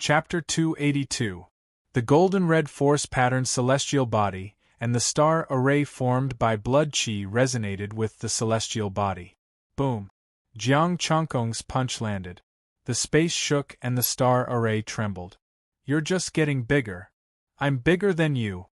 Chapter 282. The golden-red force-patterned celestial body and the star array formed by blood chi resonated with the celestial body. Boom! Jiang Changkong's punch landed. The space shook and the star array trembled. You're just getting bigger. I'm bigger than you.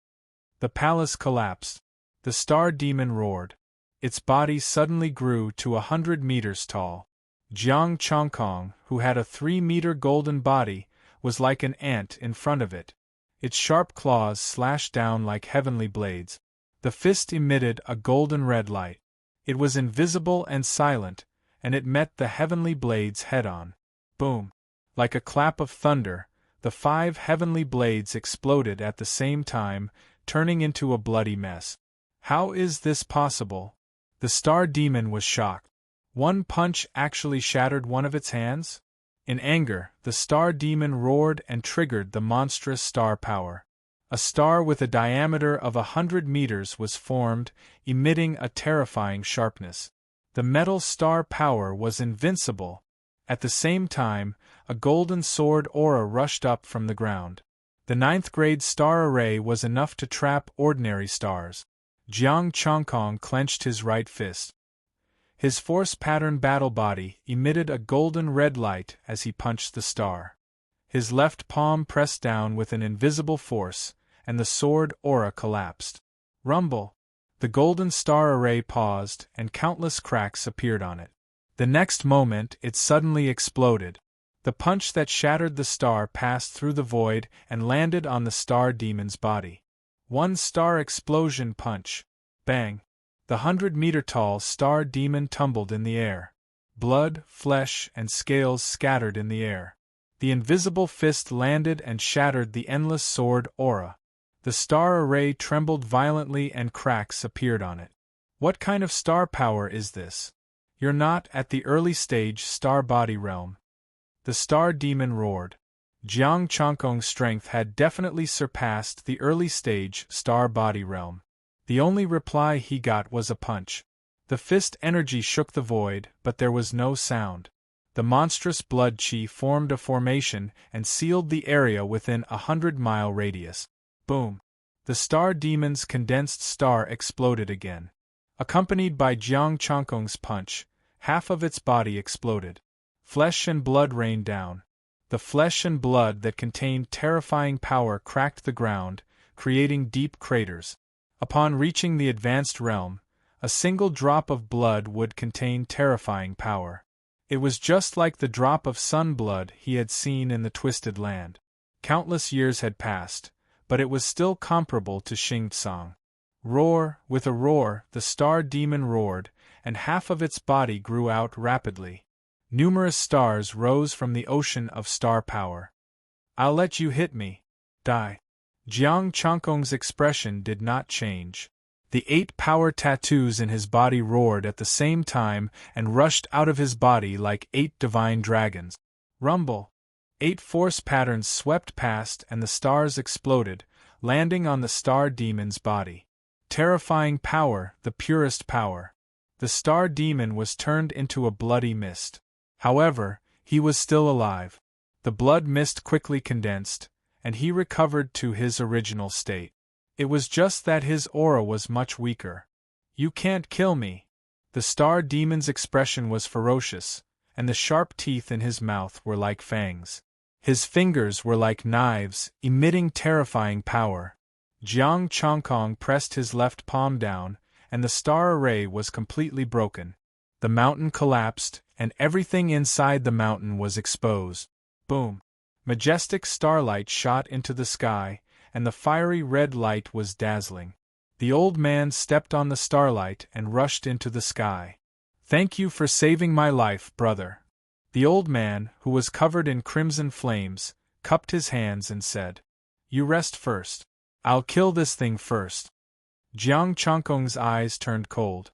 The palace collapsed. The star demon roared. Its body suddenly grew to 100 meters tall. Jiang Changkong, who had a 3-meter golden body, was like an ant in front of it. Its sharp claws slashed down like heavenly blades. The fist emitted a golden-red light. It was invisible and silent, and it met the heavenly blades head-on. Boom! Like a clap of thunder, the 5 heavenly blades exploded at the same time, turning into a bloody mess. How is this possible? The star demon was shocked. One punch actually shattered one of its hands? In anger, the star demon roared and triggered the monstrous star power. A star with a diameter of 100 meters was formed, emitting a terrifying sharpness. The metal star power was invincible. At the same time, a golden sword aura rushed up from the ground. The 9th-grade star array was enough to trap ordinary stars. Jiang Changkong clenched his right fist. His force-patterned battle body emitted a golden red light as he punched the star. His left palm pressed down with an invisible force, and the sword aura collapsed. Rumble! The golden star array paused, and countless cracks appeared on it. The next moment it suddenly exploded. The punch that shattered the star passed through the void and landed on the star demon's body. One star explosion punch. Bang! The 100-meter-tall star demon tumbled in the air. Blood, flesh, and scales scattered in the air. The invisible fist landed and shattered the endless sword aura. The star array trembled violently and cracks appeared on it. What kind of star power is this? You're not at the early stage star body realm. The star demon roared. Jiang Changkong's strength had definitely surpassed the early stage star body realm. The only reply he got was a punch. The fist energy shook the void, but there was no sound. The monstrous blood chi formed a formation and sealed the area within a 100-mile radius. Boom! The star demon's condensed star exploded again. Accompanied by Jiang Changkong's punch, half of its body exploded. Flesh and blood rained down. The flesh and blood that contained terrifying power cracked the ground, creating deep craters. Upon reaching the advanced realm, a single drop of blood would contain terrifying power. It was just like the drop of sun blood he had seen in the Twisted Land. Countless years had passed, but it was still comparable to Xing Tsang. Roar! With a roar, the star demon roared, and half of its body grew out rapidly. Numerous stars rose from the ocean of star power. I'll let you hit me. Die. Jiang Changkong's expression did not change. The 8 power tattoos in his body roared at the same time and rushed out of his body like 8 divine dragons. Rumble! 8 force patterns swept past and the stars exploded, landing on the star demon's body. Terrifying power, the purest power. The star demon was turned into a bloody mist. However, he was still alive. The blood mist quickly condensed, and he recovered to his original state. It was just that his aura was much weaker. You can't kill me. The star demon's expression was ferocious, and the sharp teeth in his mouth were like fangs. His fingers were like knives, emitting terrifying power. Jiang Changkong pressed his left palm down, and the star array was completely broken. The mountain collapsed, and everything inside the mountain was exposed. Boom! Majestic starlight shot into the sky, and the fiery red light was dazzling. The old man stepped on the starlight and rushed into the sky. Thank you for saving my life, brother. The old man, who was covered in crimson flames, cupped his hands and said, You rest first. I'll kill this thing first. Jiang Changkong's eyes turned cold.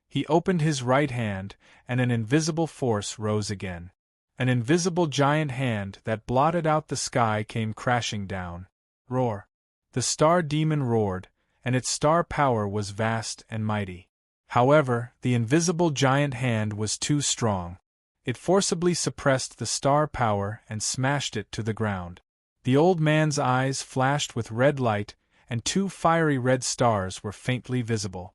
He opened his right hand, and an invisible force rose again. An invisible giant hand that blotted out the sky came crashing down. Roar! The star demon roared, and its star power was vast and mighty. However, the invisible giant hand was too strong. It forcibly suppressed the star power and smashed it to the ground. The old man's eyes flashed with red light, and 2 fiery red stars were faintly visible.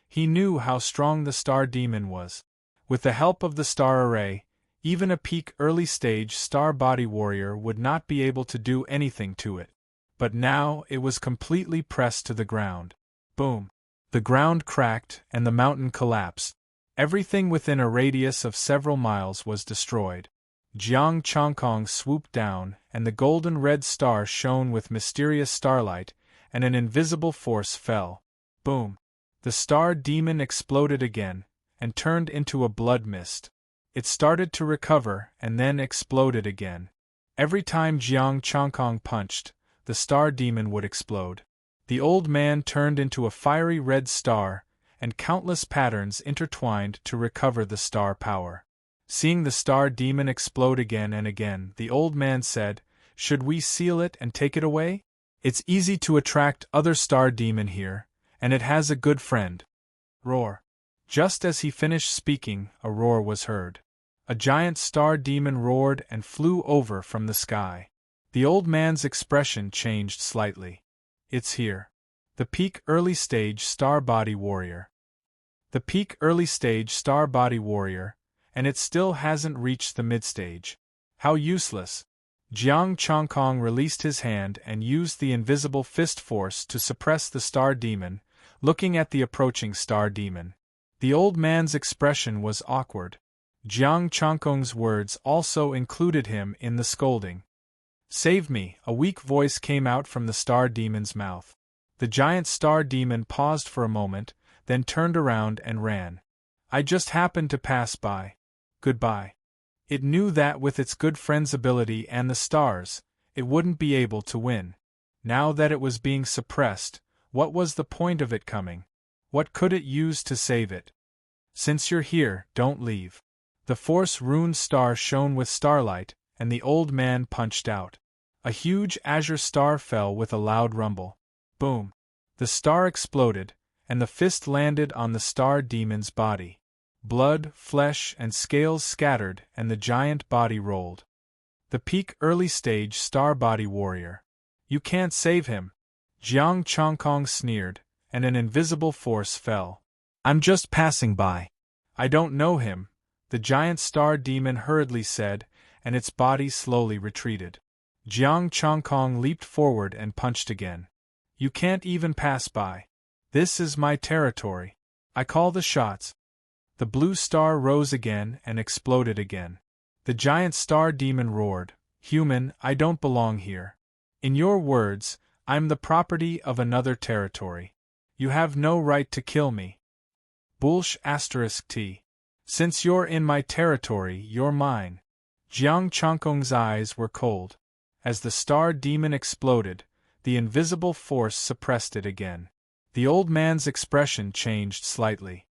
He knew how strong the star demon was. With the help of the star array, even a peak early-stage star body warrior would not be able to do anything to it. But now it was completely pressed to the ground. Boom! The ground cracked and the mountain collapsed. Everything within a radius of several miles was destroyed. Jiang Chongkong swooped down, and the golden red star shone with mysterious starlight, and an invisible force fell. Boom! The star demon exploded again, and turned into a blood mist. It started to recover and then exploded again. Every time Jiang Chongkong punched, the star demon would explode. The old man turned into a fiery red star, and countless patterns intertwined to recover the star power. Seeing the star demon explode again and again, the old man said, "Should we seal it and take it away? It's easy to attract other star demon here, and it has a good friend." Roar! Just as he finished speaking, a roar was heard. A giant star demon roared and flew over from the sky. The old man's expression changed slightly. "It's here. The peak early-stage star body warrior. The peak early-stage star body warrior, and it still hasn't reached the mid-stage. How useless." Jiang Chongkong released his hand and used the invisible fist force to suppress the star demon, looking at the approaching star demon. The old man's expression was awkward. Jiang Chongkong's words also included him in the scolding. "Save me," a weak voice came out from the star demon's mouth. The giant star demon paused for a moment, then turned around and ran. "I just happened to pass by. Goodbye." It knew that with its good friend's ability and the stars, it wouldn't be able to win. Now that it was being suppressed, what was the point of it coming? What could it use to save it? "Since you're here, don't leave." The force-ruined star shone with starlight, and the old man punched out. A huge azure star fell with a loud rumble. Boom! The star exploded, and the fist landed on the star demon's body. Blood, flesh, and scales scattered, and the giant body rolled. The peak early-stage star body warrior. "You can't save him." Jiang Chongkong sneered, and an invisible force fell. "I'm just passing by. I don't know him," the giant star demon hurriedly said, and its body slowly retreated. Jiang Chongkong leaped forward and punched again. "You can't even pass by. This is my territory. I call the shots." The blue star rose again and exploded again. The giant star demon roared, "Human, I don't belong here. In your words, I'm the property of another territory. You have no right to kill me. Bullsh *t. Since you're in my territory, you're mine." Jiang Chongkong's eyes were cold. As the star demon exploded, the invisible force suppressed it again. The old man's expression changed slightly.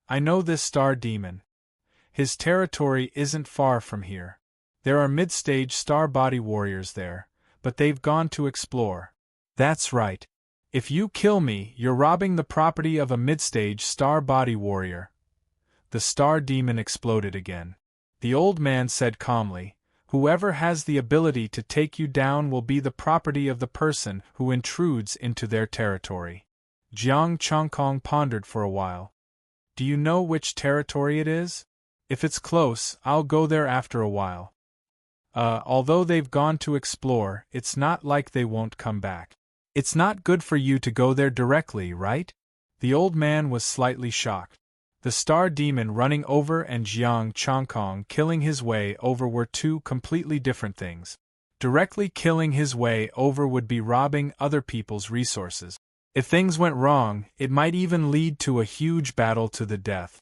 "I know this star demon. His territory isn't far from here. There are mid-stage star body warriors there, but they've gone to explore." "That's right. If you kill me, you're robbing the property of a mid-stage star body warrior." The star demon exploded again. The old man said calmly, "Whoever has the ability to take you down will be the property of the person who intrudes into their territory." Jiang Chongkong pondered for a while. "Do you know which territory it is? If it's close, I'll go there after a while." Although they've gone to explore, it's not like they won't come back. It's not good for you to go there directly, right?" The old man was slightly shocked. The star demon running over and Jiang Chongkong killing his way over were two completely different things. Directly killing his way over would be robbing other people's resources. If things went wrong, it might even lead to a huge battle to the death.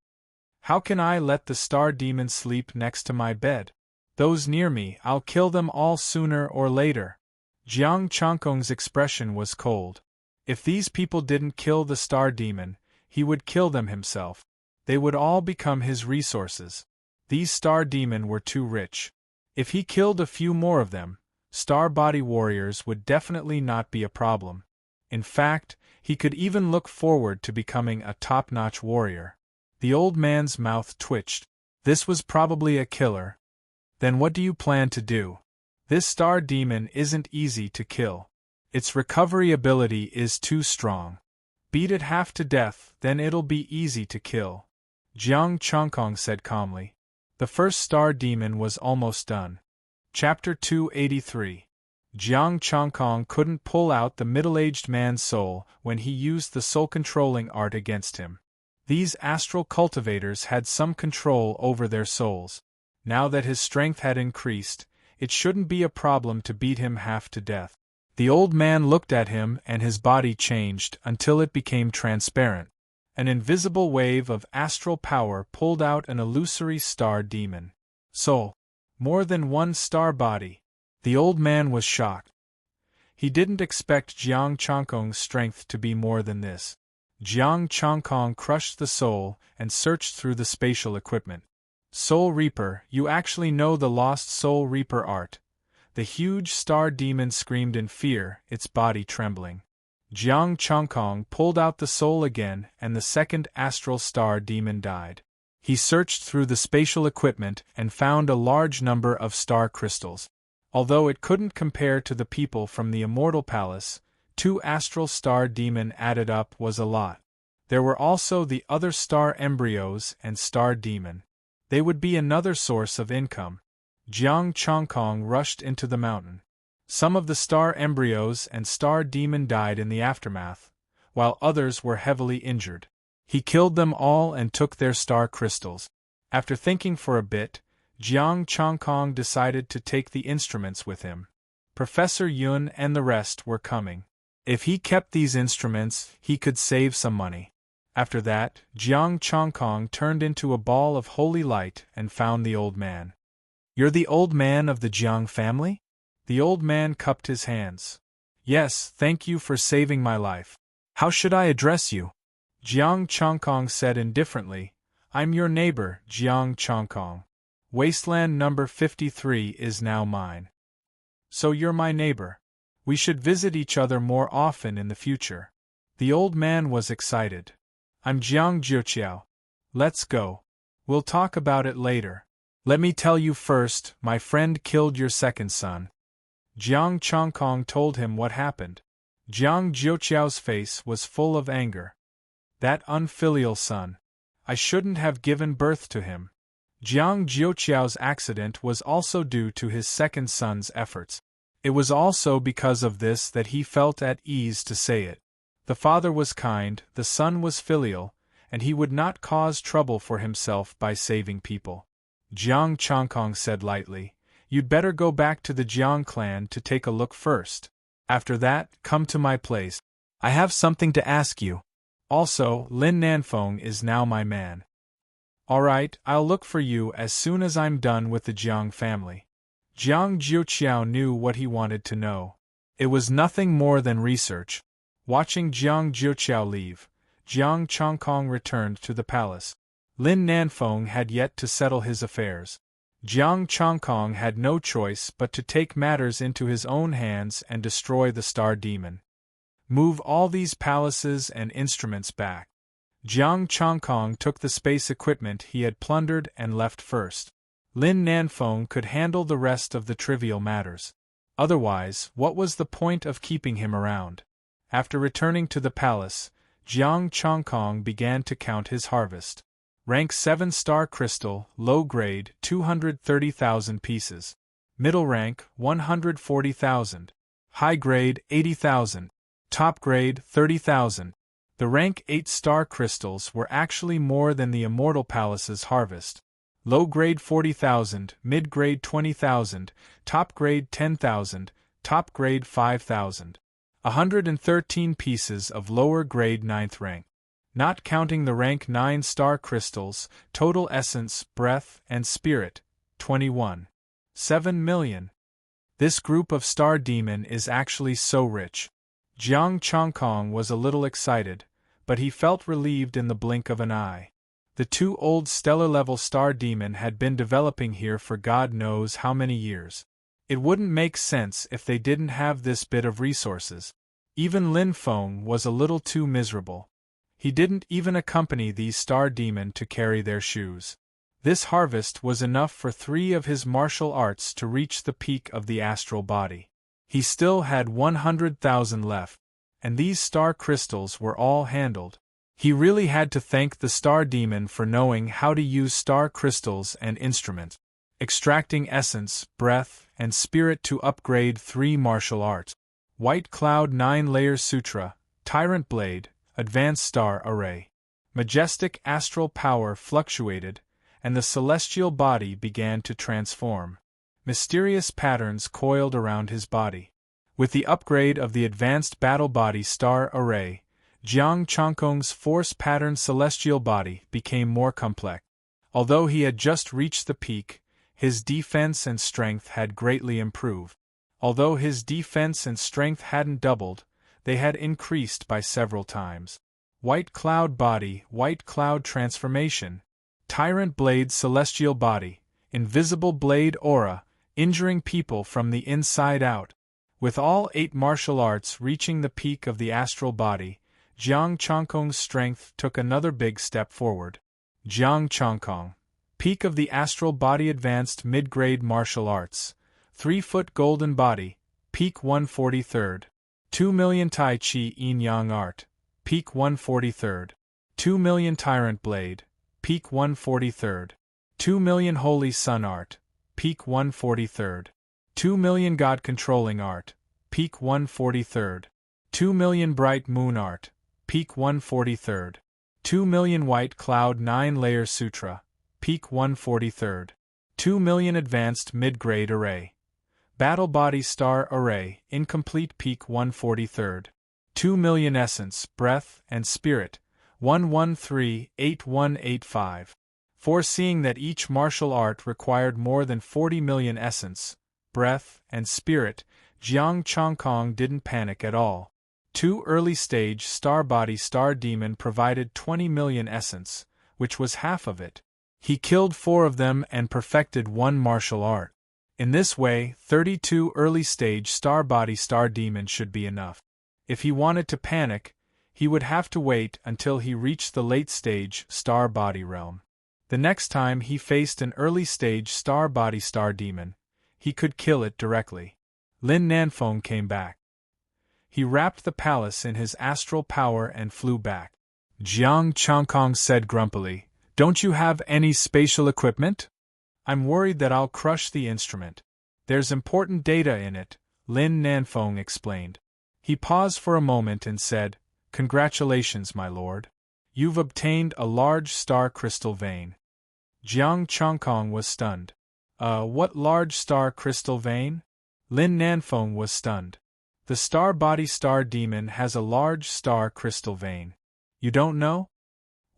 "How can I let the star demon sleep next to my bed? Those near me, I'll kill them all sooner or later." Jiang Chongkong's expression was cold. If these people didn't kill the star demon, he would kill them himself. They would all become his resources. These star demon were too rich. If he killed a few more of them, star body warriors would definitely not be a problem. In fact, he could even look forward to becoming a top-notch warrior. The old man's mouth twitched. This was probably a killer. Then what do you plan to do? This star demon isn't easy to kill. Its recovery ability is too strong. Beat it half to death, then it'll be easy to kill, Jiang Chongkong said calmly. The first star demon was almost done. Chapter 283. Jiang Chongkong couldn't pull out the middle-aged man's soul when he used the soul-controlling art against him. These astral cultivators had some control over their souls. Now that his strength had increased, it shouldn't be a problem to beat him half to death. The old man looked at him and his body changed until it became transparent. An invisible wave of astral power pulled out an illusory star demon. Soul. More than one star body. The old man was shocked. He didn't expect Jiang Chongkong's strength to be more than this. Jiang Chongkong crushed the soul and searched through the spatial equipment. Soul Reaper, you actually know the lost Soul Reaper art. The huge star demon screamed in fear, its body trembling. Jiang Chongkong pulled out the soul again and the second astral star demon died. He searched through the spatial equipment and found a large number of star crystals. Although it couldn't compare to the people from the Immortal Palace, 2 astral star demon added up was a lot. There were also the other star embryos and star demon. They would be another source of income. Jiang Chongkong rushed into the mountain. Some of the star embryos and star demon died in the aftermath, while others were heavily injured. He killed them all and took their star crystals. After thinking for a bit, Jiang Chongkong decided to take the instruments with him. Professor Yun and the rest were coming. If he kept these instruments, he could save some money. After that, Jiang Chongkong turned into a ball of holy light and found the old man. You're the old man of the Jiang family? The old man cupped his hands. Yes, thank you for saving my life. How should I address you? Jiang Chongkong said indifferently, I'm your neighbor, Jiang Chongkong. Wasteland number 53 is now mine. So you're my neighbor. We should visit each other more often in the future. The old man was excited. I'm Jiang Jiuqiao. Let's go. We'll talk about it later. Let me tell you first, my friend killed your second son. Jiang Chongkong told him what happened. Jiang Jiuqiao's face was full of anger. That unfilial son. I shouldn't have given birth to him. Jiang Jiuqiao's accident was also due to his second son's efforts. It was also because of this that he felt at ease to say it. The father was kind, the son was filial, and he would not cause trouble for himself by saving people. Jiang Chongkong said lightly, You'd better go back to the Jiang clan to take a look first. After that, come to my place. I have something to ask you. Also, Lin Nanfeng is now my man. Alright, I'll look for you as soon as I'm done with the Jiang family. Jiang Jiuqiao knew what he wanted to know. It was nothing more than research. Watching Jiang Jiuqiao leave, Jiang Chongkong returned to the palace. Lin Nanfeng had yet to settle his affairs. Jiang Chongkong had no choice but to take matters into his own hands and destroy the star demon. Move all these palaces and instruments back. Jiang Chongkong took the space equipment he had plundered and left first. Lin Nanfeng could handle the rest of the trivial matters. Otherwise, what was the point of keeping him around? After returning to the palace, Jiang Chongkong began to count his harvest. Rank 7 star crystal, low grade, 230,000 pieces. Middle rank, 140,000. High grade, 80,000. Top grade, 30,000. The rank 8 star crystals were actually more than the Immortal Palace's harvest. Low grade 40,000, mid grade 20,000, top grade 10,000, top grade 5,000. 113 pieces of lower grade 9th rank. Not counting the rank 9 star crystals, total essence, breath, and spirit, 21. 7 million. This group of star demon is actually so rich. Jiang Chongkong was a little excited, but he felt relieved in the blink of an eye. The 2 old stellar-level star demon had been developing here for God knows how many years. It wouldn't make sense if they didn't have this bit of resources. Even Lin Feng was a little too miserable. He didn't even accompany these star demon to carry their shoes. This harvest was enough for 3 of his martial arts to reach the peak of the astral body. He still had 100,000 left, and these star crystals were all handled. He really had to thank the star demon for knowing how to use star crystals and instruments, extracting essence, breath, and spirit to upgrade 3 martial arts: White Cloud 9-Layer Sutra, Tyrant Blade, Advanced Star Array. Majestic astral power fluctuated, and the celestial body began to transform. Mysterious patterns coiled around his body. With the upgrade of the Advanced Battle Body Star Array, Jiang Changkong's force-patterned celestial body became more complex. Although he had just reached the peak, his defense and strength had greatly improved. Although his defense and strength hadn't doubled, they had increased by several times. White Cloud Body, White Cloud Transformation, Tyrant Blade Celestial Body, Invisible Blade Aura, injuring people from the inside out. With all 8 martial arts reaching the peak of the astral body, Jiang Changkong's strength took another big step forward. Jiang Changkong, peak of the astral body. Advanced mid-grade martial arts, 3-foot golden body, peak 143rd. 2 million Tai Chi Yin Yang art, peak 143rd. 2 million Tyrant Blade, peak 143rd. 2 million Holy Sun art, peak 143rd. 2 million God Controlling art, peak 143rd. 2 million Bright Moon art, peak 143rd. 2 million White Cloud 9-Layer Sutra, peak 143rd. 2 million Advanced Mid-Grade Array, Battle Body Star Array, incomplete, peak 143rd. 2 million Essence, Breath, and Spirit, 113-8185. Foreseeing that each martial art required more than 40 million essence, breath, and spirit, Jiang Changkong didn't panic at all. 2 early-stage Star Body Star Demon provided 20 million essence, which was half of it. He killed 4 of them and perfected 1 martial art. In this way, 32 early-stage Star Body Star Demon should be enough. If he wanted to panic, he would have to wait until he reached the late-stage Star Body realm. The next time he faced an early-stage Star Body Star Demon, he could kill it directly. Lin Nanfeng came back. He wrapped the palace in his astral power and flew back. Jiang Changkong said grumpily, "Don't you have any spatial equipment?" "I'm worried that I'll crush the instrument. There's important data in it," Lin Nanfeng explained. He paused for a moment and said, "Congratulations, my lord. You've obtained a large star crystal vein." Jiang Changkong was stunned. What large star crystal vein?" Lin Nanfeng was stunned. "The Star Body Star Demon has a large star crystal vein. You don't know?"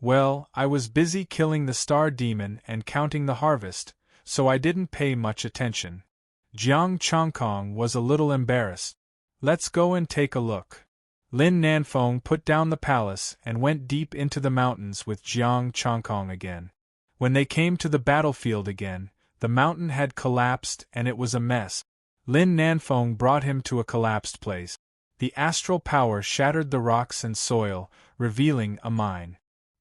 "Well, I was busy killing the Star Demon and counting the harvest, so I didn't pay much attention." Jiang Changkong was a little embarrassed. "Let's go and take a look." Lin Nanfeng put down the palace and went deep into the mountains with Jiang Changkong again. When they came to the battlefield again, the mountain had collapsed and it was a mess. Lin Nanfeng brought him to a collapsed place. The astral power shattered the rocks and soil, revealing a mine.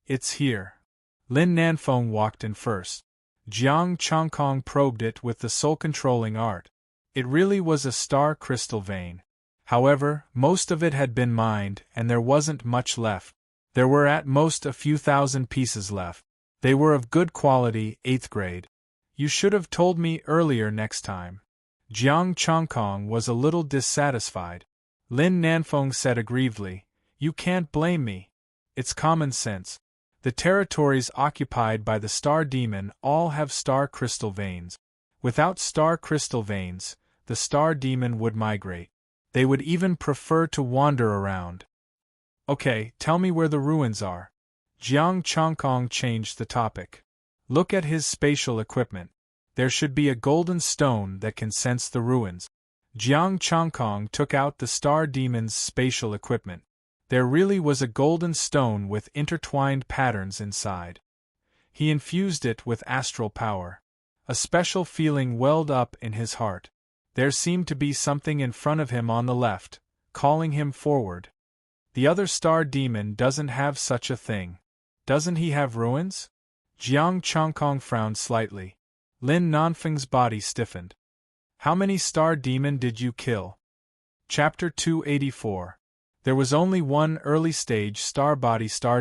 "It's here." Lin Nanfeng walked in first. Jiang Changkong probed it with the soul-controlling art. It really was a star crystal vein. However, most of it had been mined and there wasn't much left. There were at most a few thousand pieces left. They were of good quality, 8th grade. "You should have told me earlier next time." Jiang Changkong was a little dissatisfied. Lin Nanfeng said aggrievedly, "You can't blame me. It's common sense. The territories occupied by the Star Demon all have star crystal veins. Without star crystal veins, the Star Demon would migrate. They would even prefer to wander around." "Okay, tell me where the ruins are." Jiang Changkong changed the topic. "Look at his spatial equipment. There should be a golden stone that can sense the ruins." Jiang Changkong took out the Star Demon's spatial equipment. There really was a golden stone with intertwined patterns inside. He infused it with astral power. A special feeling welled up in his heart. There seemed to be something in front of him on the left, calling him forward. The other Star Demon doesn't have such a thing. Doesn't he have ruins? Jiang Chongkong frowned slightly. Lin Nanfeng's body stiffened. How many star demon did you kill? Chapter 284. There was only one early-stage star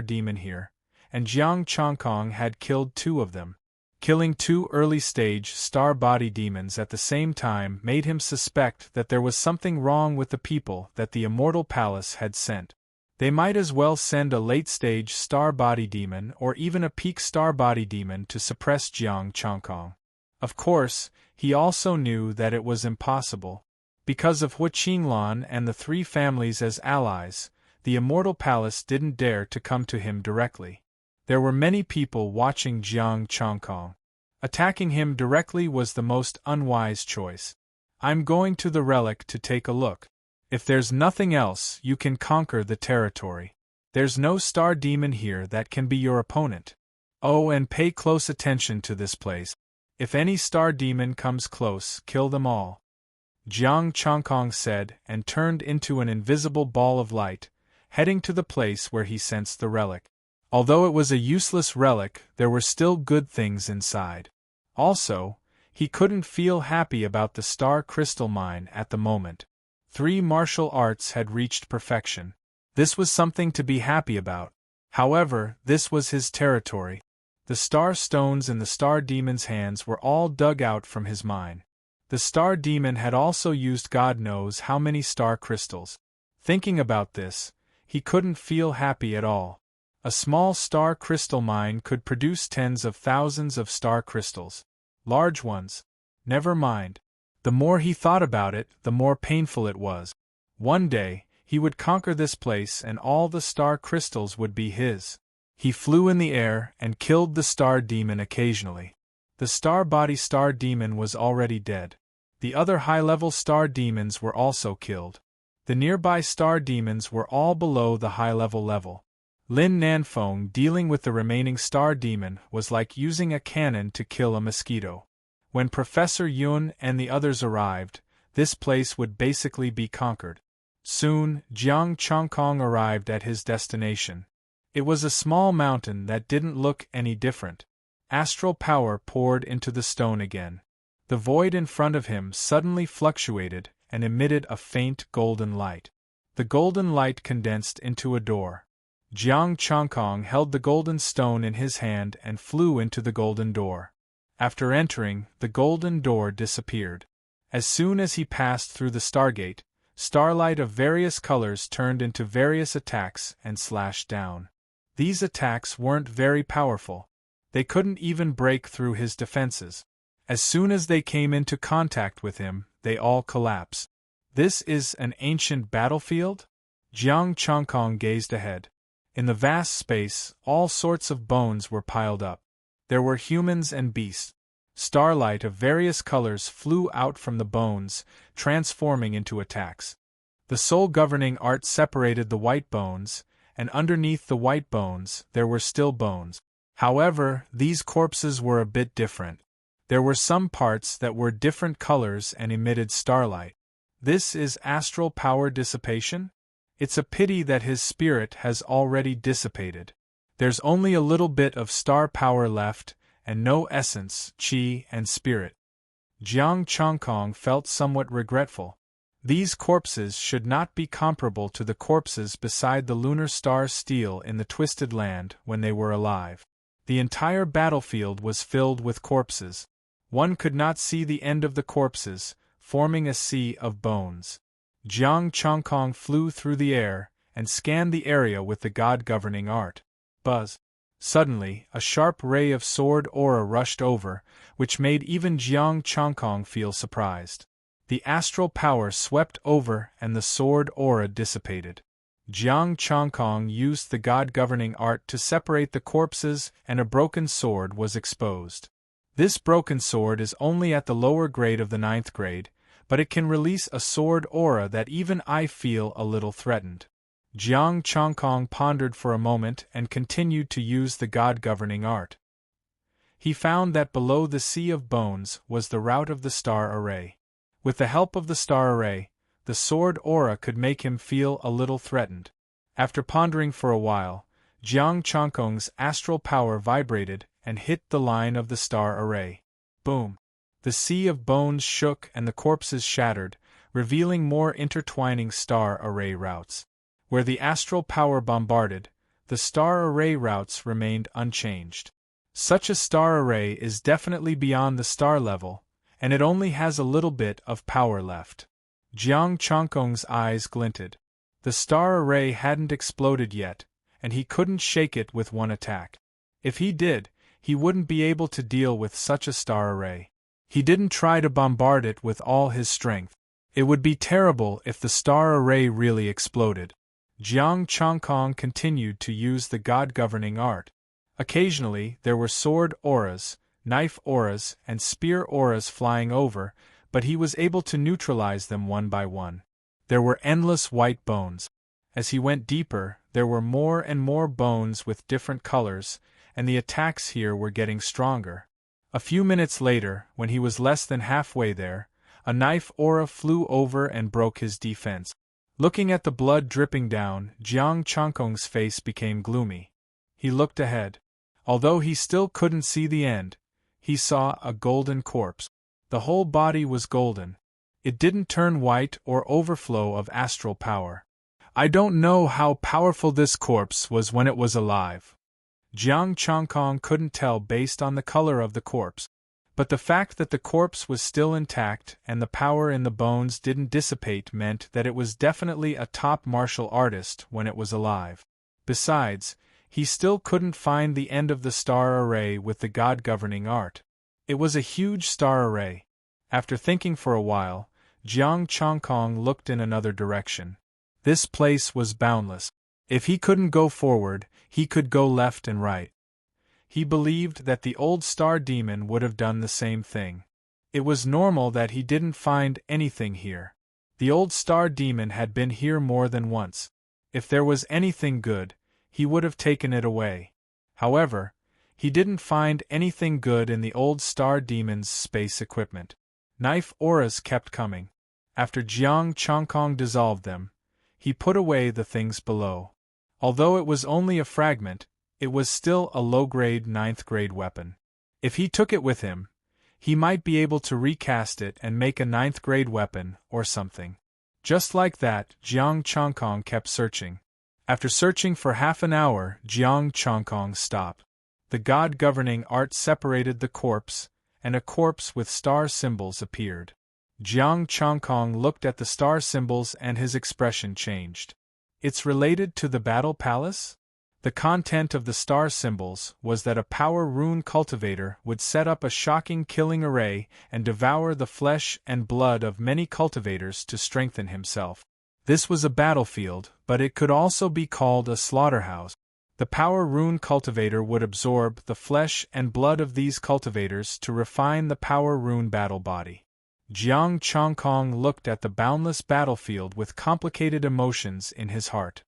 demon here, and Jiang Chongkong had killed 2 of them. Killing 2 early-stage star body demons at the same time made him suspect that there was something wrong with the people that the Immortal Palace had sent. They might as well send a late-stage star body demon or even a peak star body demon to suppress Jiang Chongkong. Of course, he also knew that it was impossible. Because of Hu Qinglan and the 3 families as allies, the Immortal Palace didn't dare to come to him directly. There were many people watching Jiang Chongkong. Attacking him directly was the most unwise choice. I'm going to the relic to take a look. If there's nothing else, you can conquer the territory. There's no star demon here that can be your opponent. Oh, and pay close attention to this place. If any star demon comes close, kill them all. Jiang Chongkong said and turned into an invisible ball of light, heading to the place where he sensed the relic. Although it was a useless relic, there were still good things inside. Also, he couldn't feel happy about the star crystal mine at the moment. 3 martial arts had reached perfection. This was something to be happy about. However, this was his territory. The star stones in the star demon's hands were all dug out from his mine. The star demon had also used God knows how many star crystals. Thinking about this, he couldn't feel happy at all. A small star crystal mine could produce tens of thousands of star crystals. Large ones. Never mind. The more he thought about it, the more painful it was. One day, he would conquer this place and all the star crystals would be his. He flew in the air and killed the star demon occasionally. The star demon was already dead. The other high-level star demons were also killed. The nearby star demons were all below the high-level level. Lin Nanfeng dealing with the remaining star demon was like using a cannon to kill a mosquito. When Professor Yun and the others arrived, this place would basically be conquered. Soon, Jiang Chongkong arrived at his destination. It was a small mountain that didn't look any different. Astral power poured into the stone again. The void in front of him suddenly fluctuated and emitted a faint golden light. The golden light condensed into a door. Jiang Chongkong held the golden stone in his hand and flew into the golden door. After entering, the golden door disappeared. As soon as he passed through the stargate, starlight of various colors turned into various attacks and slashed down. These attacks weren't very powerful. They couldn't even break through his defenses. As soon as they came into contact with him, they all collapsed. This is an ancient battlefield? Jiang Chongkong gazed ahead. In the vast space, all sorts of bones were piled up. There were humans and beasts. Starlight of various colors flew out from the bones, transforming into attacks. The soul governing art separated the white bones, and underneath the white bones, there were still bones. However, these corpses were a bit different. There were some parts that were different colors and emitted starlight. This is astral power dissipation? It's a pity that his spirit has already dissipated. There's only a little bit of star power left, and no essence, chi, and spirit. Jiang Chongkong felt somewhat regretful. These corpses should not be comparable to the corpses beside the lunar star steel in the Twisted Land when they were alive. The entire battlefield was filled with corpses. One could not see the end of the corpses, forming a sea of bones. Jiang Chongkong flew through the air and scanned the area with the god-governing art. Buzz. Suddenly, a sharp ray of sword aura rushed over, which made even Jiang Chongkong feel surprised. The astral power swept over and the sword aura dissipated. Jiang Chongkong used the god-governing art to separate the corpses and a broken sword was exposed. This broken sword is only at the lower grade of the 9th grade, but it can release a sword aura that even I feel a little threatened. Jiang Chongkong pondered for a moment and continued to use the god-governing art. He found that below the sea of bones was the route of the star array. With the help of the star array, the sword aura could make him feel a little threatened. After pondering for a while, Jiang Chongkong's astral power vibrated and hit the line of the star array. Boom! The sea of bones shook and the corpses shattered, revealing more intertwining star array routes. Where the astral power bombarded, the star array routes remained unchanged. Such a star array is definitely beyond the star level, and it only has a little bit of power left. Jiang Changkong's eyes glinted. The star array hadn't exploded yet, and he couldn't shake it with one attack. If he did, he wouldn't be able to deal with such a star array. He didn't try to bombard it with all his strength. It would be terrible if the star array really exploded. Jiang Changkong continued to use the God-governing art. Occasionally, there were sword auras, knife auras, and spear auras flying over, but he was able to neutralize them one by one. There were endless white bones. As he went deeper, there were more and more bones with different colors, and the attacks here were getting stronger. A few minutes later, when he was less than halfway there, a knife aura flew over and broke his defense. Looking at the blood dripping down, Jiang Changkong's face became gloomy. He looked ahead. Although he still couldn't see the end, he saw a golden corpse. The whole body was golden. It didn't turn white or overflow of astral power. I don't know how powerful this corpse was when it was alive. Jiang Changkong couldn't tell based on the color of the corpse. But the fact that the corpse was still intact and the power in the bones didn't dissipate meant that it was definitely a top martial artist when it was alive. Besides, he still couldn't find the end of the star array with the God-governing art. It was a huge star array. After thinking for a while, Jiang Changkong looked in another direction. This place was boundless. If he couldn't go forward, he could go left and right. He believed that the old star demon would have done the same thing. It was normal that he didn't find anything here. The old star demon had been here more than once. If there was anything good, he would have taken it away. However, he didn't find anything good in the old star demon's space equipment. Knife auras kept coming. After Jiang Changkong dissolved them, he put away the things below. Although it was only a fragment, it was still a low-grade 9th-grade weapon. If he took it with him, he might be able to recast it and make a 9th-grade weapon or something. Just like that, Jiang Changkong kept searching. After searching for half an hour, Jiang Changkong stopped. The God-governing art separated the corpse, and a corpse with star symbols appeared. Jiang Changkong looked at the star symbols and his expression changed. It's related to the Battle Palace? The content of the star symbols was that a power rune cultivator would set up a shocking killing array and devour the flesh and blood of many cultivators to strengthen himself. This was a battlefield, but it could also be called a slaughterhouse. The power rune cultivator would absorb the flesh and blood of these cultivators to refine the power rune battle body. Jiang Changkong looked at the boundless battlefield with complicated emotions in his heart.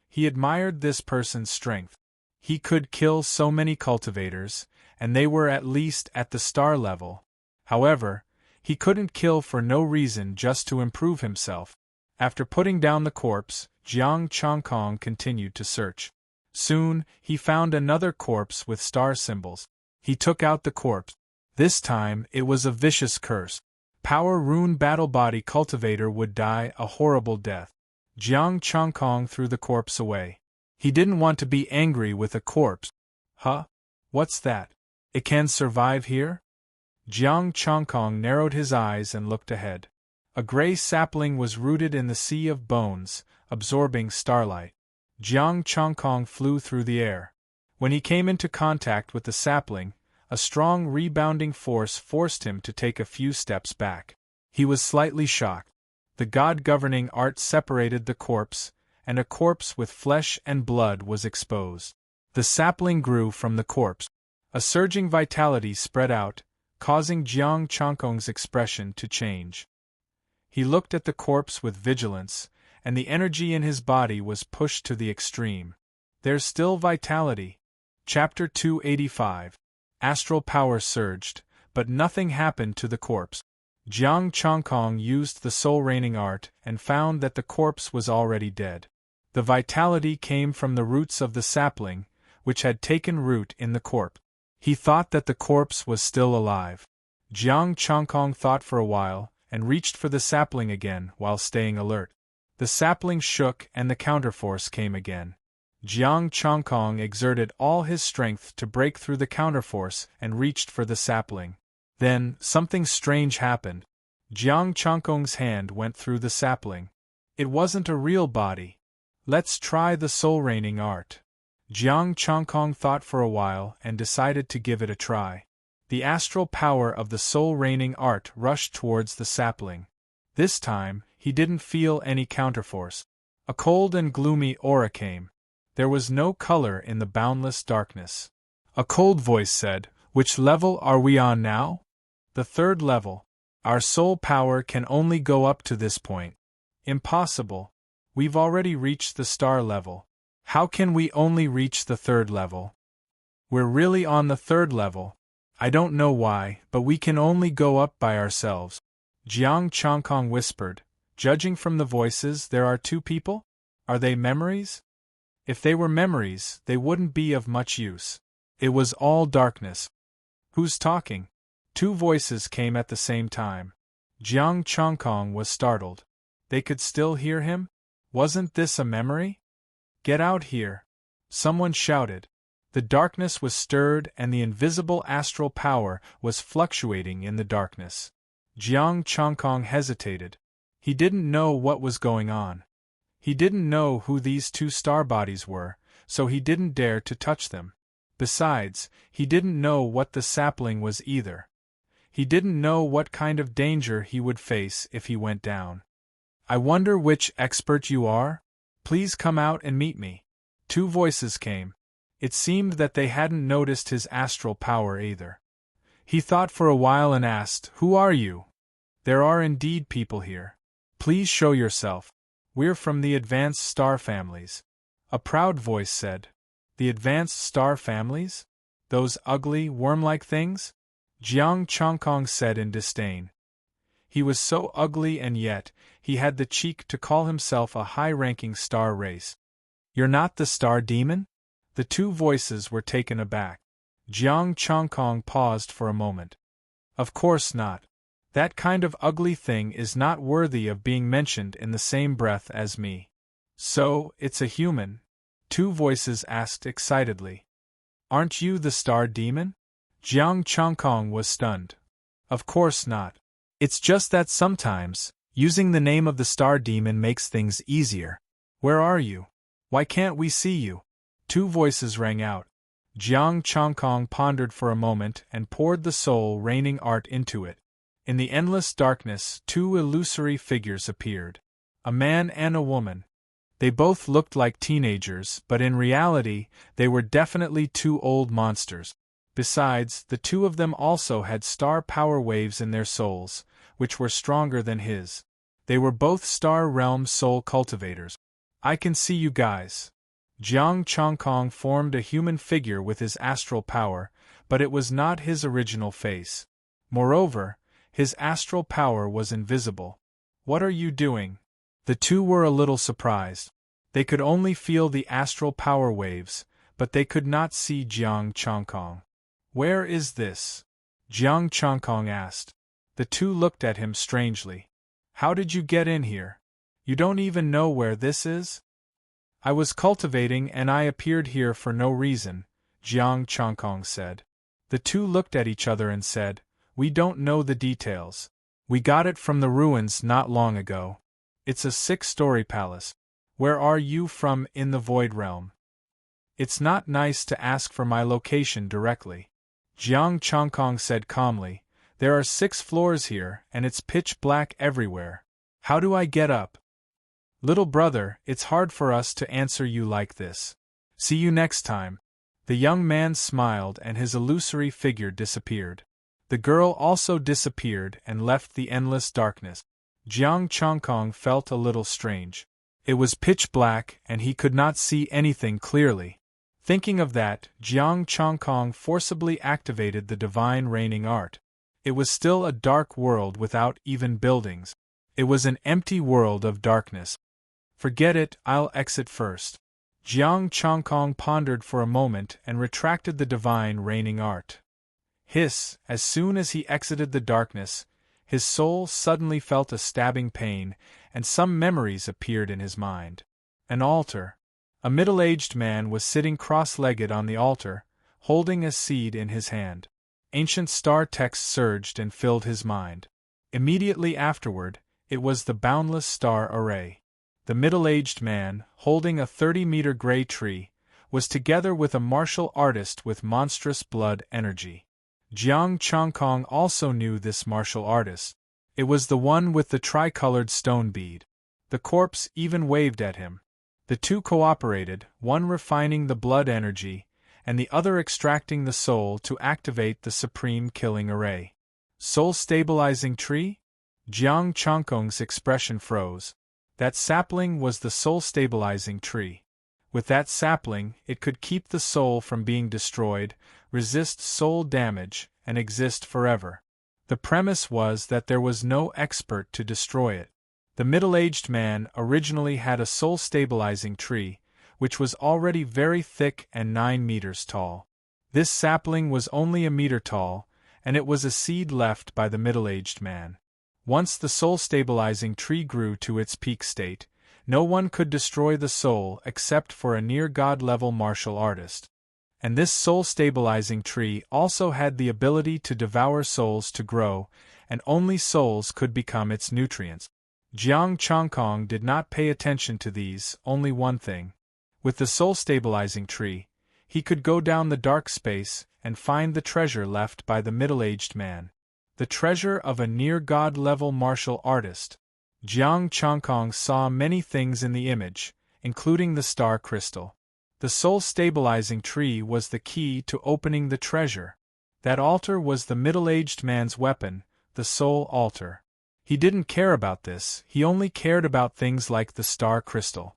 He admired this person's strength. He could kill so many cultivators, and they were at least at the star level. However, he couldn't kill for no reason just to improve himself. After putting down the corpse, Jiang Changkong continued to search. Soon, he found another corpse with star symbols. He took out the corpse. This time, it was a vicious curse. Power Rune Battle Body Cultivator would die a horrible death. Jiang Changkong threw the corpse away. He didn't want to be angry with a corpse. Huh? What's that? It can survive here? Jiang Changkong narrowed his eyes and looked ahead. A gray sapling was rooted in the sea of bones, absorbing starlight. Jiang Changkong flew through the air. When he came into contact with the sapling, a strong rebounding force forced him to take a few steps back. He was slightly shocked. The God-governing art separated the corpse, and a corpse with flesh and blood was exposed. The sapling grew from the corpse. A surging vitality spread out, causing Jiang Changkong's expression to change. He looked at the corpse with vigilance, and the energy in his body was pushed to the extreme. There's still vitality. Chapter 285. Astral power surged, but nothing happened to the corpse. Jiang Changkong used the soul-raining art and found that the corpse was already dead. The vitality came from the roots of the sapling, which had taken root in the corpse. He thought that the corpse was still alive. Jiang Chongkong thought for a while, and reached for the sapling again while staying alert. The sapling shook and the counterforce came again. Jiang Chongkong exerted all his strength to break through the counterforce and reached for the sapling. Then, something strange happened. Jiang Chongkong's hand went through the sapling. It wasn't a real body. Let's try the soul-raining art. Jiang Chongkong thought for a while and decided to give it a try. The astral power of the soul-raining art rushed towards the sapling. This time, he didn't feel any counterforce. A cold and gloomy aura came. There was no color in the boundless darkness. A cold voice said, "Which level are we on now?" "The third level. Our soul power can only go up to this point." "Impossible. We've already reached the star level. How can we only reach the third level?" "We're really on the third level. I don't know why, but we can only go up by ourselves." Jiang Chongkong whispered, "Judging from the voices, there are two people? Are they memories?" "If they were memories, they wouldn't be of much use." It was all darkness. "Who's talking?" Two voices came at the same time. Jiang Chongkong was startled. They could still hear him? Wasn't this a memory? "Get out here!" someone shouted. The darkness was stirred and the invisible astral power was fluctuating in the darkness. Jiang Chongkong hesitated. He didn't know what was going on. He didn't know who these two star bodies were, so he didn't dare to touch them. Besides, he didn't know what the sapling was either. He didn't know what kind of danger he would face if he went down. "I wonder which expert you are? Please come out and meet me." Two voices came. It seemed that they hadn't noticed his astral power either. He thought for a while and asked, "Who are you?" "There are indeed people here. Please show yourself. We're from the advanced star families." A proud voice said. "The advanced star families? Those ugly, worm-like things?" Jiang Chongkong said in disdain. He was so ugly and yet, he had the cheek to call himself a high-ranking star race. "You're not the star demon?" The two voices were taken aback. Jiang Chongkong paused for a moment. "Of course not. That kind of ugly thing is not worthy of being mentioned in the same breath as me." "So, it's a human?" Two voices asked excitedly. "Aren't you the star demon?" Jiang Chongkong was stunned. "Of course not. It's just that sometimes, using the name of the star demon makes things easier." "Where are you? Why can't we see you?" Two voices rang out. Jiang Chongkong pondered for a moment and poured the soul-raining art into it. In the endless darkness, two illusory figures appeared. A man and a woman. They both looked like teenagers, but in reality, they were definitely two old monsters. Besides, the two of them also had star power waves in their souls, which were stronger than his. They were both star realm soul cultivators. "I can see you guys." Jiang Chongkong formed a human figure with his astral power, but it was not his original face. Moreover, his astral power was invisible. "What are you doing?" The two were a little surprised. They could only feel the astral power waves, but they could not see Jiang Chongkong. "Where is this?" Jiang Chongkong asked. The two looked at him strangely. "How did you get in here? You don't even know where this is?" "I was cultivating and I appeared here for no reason," Jiang Chongkong said. The two looked at each other and said, "We don't know the details. We got it from the ruins not long ago. It's a 6-story palace. Where are you from in the Void Realm?" "It's not nice to ask for my location directly," Jiang Chongkong said calmly. "There are 6 floors here and it's pitch black everywhere. How do I get up?" "Little brother, it's hard for us to answer you like this. See you next time." The young man smiled and his illusory figure disappeared. The girl also disappeared and left the endless darkness. Jiang Chongkong felt a little strange. It was pitch black and he could not see anything clearly. Thinking of that, Jiang Chongkong forcibly activated the divine raining art. It was still a dark world without even buildings. It was an empty world of darkness. "Forget it, I'll exit first." Jiang Chongkong pondered for a moment and retracted the divine reigning art. As soon as he exited the darkness, his soul suddenly felt a stabbing pain, and some memories appeared in his mind. An altar. A middle-aged man was sitting cross-legged on the altar, holding a seed in his hand. Ancient star text surged and filled his mind. Immediately afterward, it was the boundless star array. The middle-aged man, holding a 30-meter gray tree, was together with a martial artist with monstrous blood energy. Jiang Chongkong also knew this martial artist. It was the one with the tricolored stone bead. The corpse even waved at him. The two cooperated, one refining the blood energy, and the other extracting the soul to activate the supreme killing array. Soul-stabilizing tree? Jiang Chongkong's expression froze. That sapling was the soul-stabilizing tree. With that sapling, it could keep the soul from being destroyed, resist soul damage, and exist forever. The premise was that there was no expert to destroy it. The middle-aged man originally had a soul-stabilizing tree, which was already very thick and 9 meters tall. This sapling was only a meter tall, and it was a seed left by the middle-aged man. Once the soul-stabilizing tree grew to its peak state, no one could destroy the soul except for a near-god-level martial artist. And this soul-stabilizing tree also had the ability to devour souls to grow, and only souls could become its nutrients. Jiang Chongkong did not pay attention to these, only one thing. With the soul-stabilizing tree, he could go down the dark space and find the treasure left by the middle-aged man. The treasure of a near-god-level martial artist. Jiang Chongkong saw many things in the image, including the star crystal. The soul-stabilizing tree was the key to opening the treasure. That altar was the middle-aged man's weapon, the soul altar. He didn't care about this, he only cared about things like the star crystal.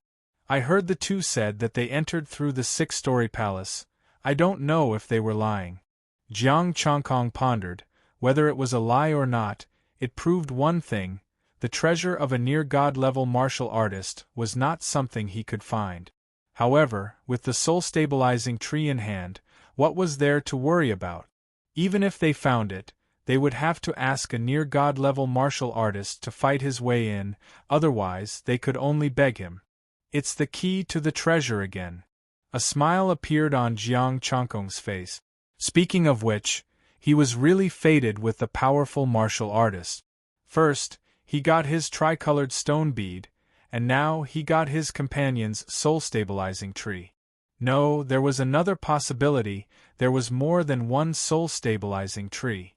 I heard the two said that they entered through the 6-story palace. I don't know if they were lying. Jiang Chongkong pondered. Whether it was a lie or not, it proved one thing: the treasure of a near-god-level martial artist was not something he could find. However, with the soul-stabilizing tree in hand, what was there to worry about? Even if they found it, they would have to ask a near-god-level martial artist to fight his way in, otherwise they could only beg him. It's the key to the treasure again. A smile appeared on Jiang Chongkong's face. Speaking of which, he was really fated with the powerful martial artist. First, he got his tricolored stone bead, and now he got his companion's soul-stabilizing tree. No, there was another possibility: there was more than one soul-stabilizing tree.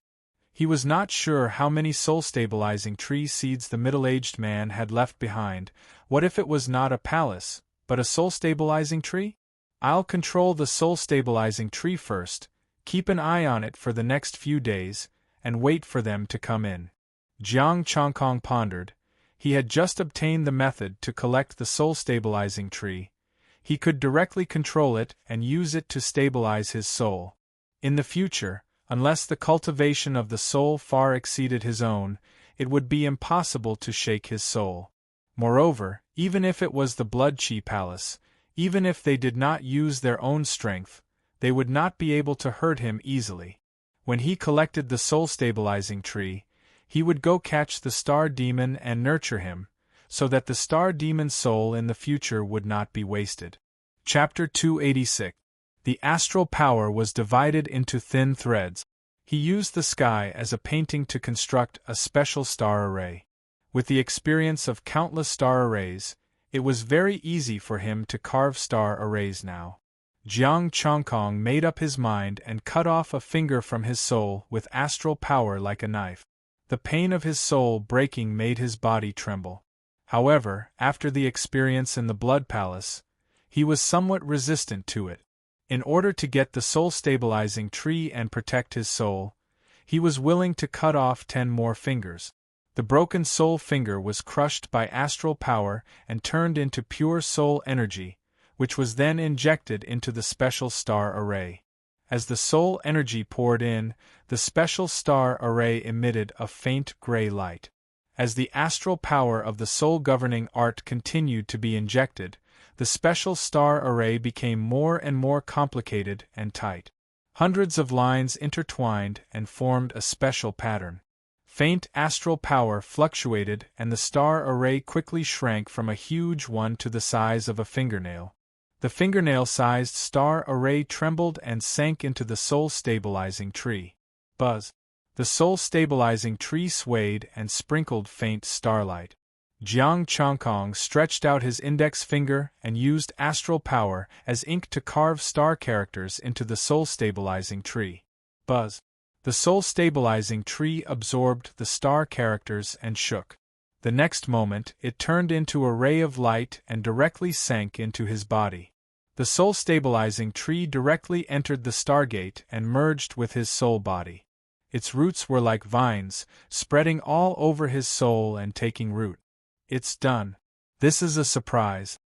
He was not sure how many soul-stabilizing tree seeds the middle-aged man had left behind. What if it was not a palace, but a soul-stabilizing tree? I'll control the soul-stabilizing tree first, keep an eye on it for the next few days, and wait for them to come in. Jiang Chongkong pondered. He had just obtained the method to collect the soul-stabilizing tree. He could directly control it and use it to stabilize his soul. In the future, unless the cultivation of the soul far exceeded his own, it would be impossible to shake his soul. Moreover, even if it was the Blood Chi Palace, even if they did not use their own strength, they would not be able to hurt him easily. When he collected the soul-stabilizing tree, he would go catch the star demon and nurture him, so that the star demon's soul in the future would not be wasted. Chapter 286. The astral power was divided into thin threads. He used the sky as a painting to construct a special star array. With the experience of countless star arrays, it was very easy for him to carve star arrays now. Jiang Chongkong made up his mind and cut off a finger from his soul with astral power like a knife. The pain of his soul breaking made his body tremble. However, after the experience in the Blood Palace, he was somewhat resistant to it. In order to get the soul-stabilizing tree and protect his soul, he was willing to cut off 10 more fingers. The broken soul finger was crushed by astral power and turned into pure soul energy, which was then injected into the special star array. As the soul energy poured in, the special star array emitted a faint gray light. As the astral power of the soul-governing art continued to be injected, the special star array became more and more complicated and tight. Hundreds of lines intertwined and formed a special pattern. Faint astral power fluctuated and the star array quickly shrank from a huge one to the size of a fingernail. The fingernail-sized star array trembled and sank into the soul-stabilizing tree. Buzz! The soul-stabilizing tree swayed and sprinkled faint starlight. Jiang Chongkong stretched out his index finger and used astral power as ink to carve star characters into the soul-stabilizing tree. Buzz! The soul-stabilizing tree absorbed the star characters and shook. The next moment, it turned into a ray of light and directly sank into his body. The soul-stabilizing tree directly entered the stargate and merged with his soul body. Its roots were like vines, spreading all over his soul and taking root. It's done. This is a surprise.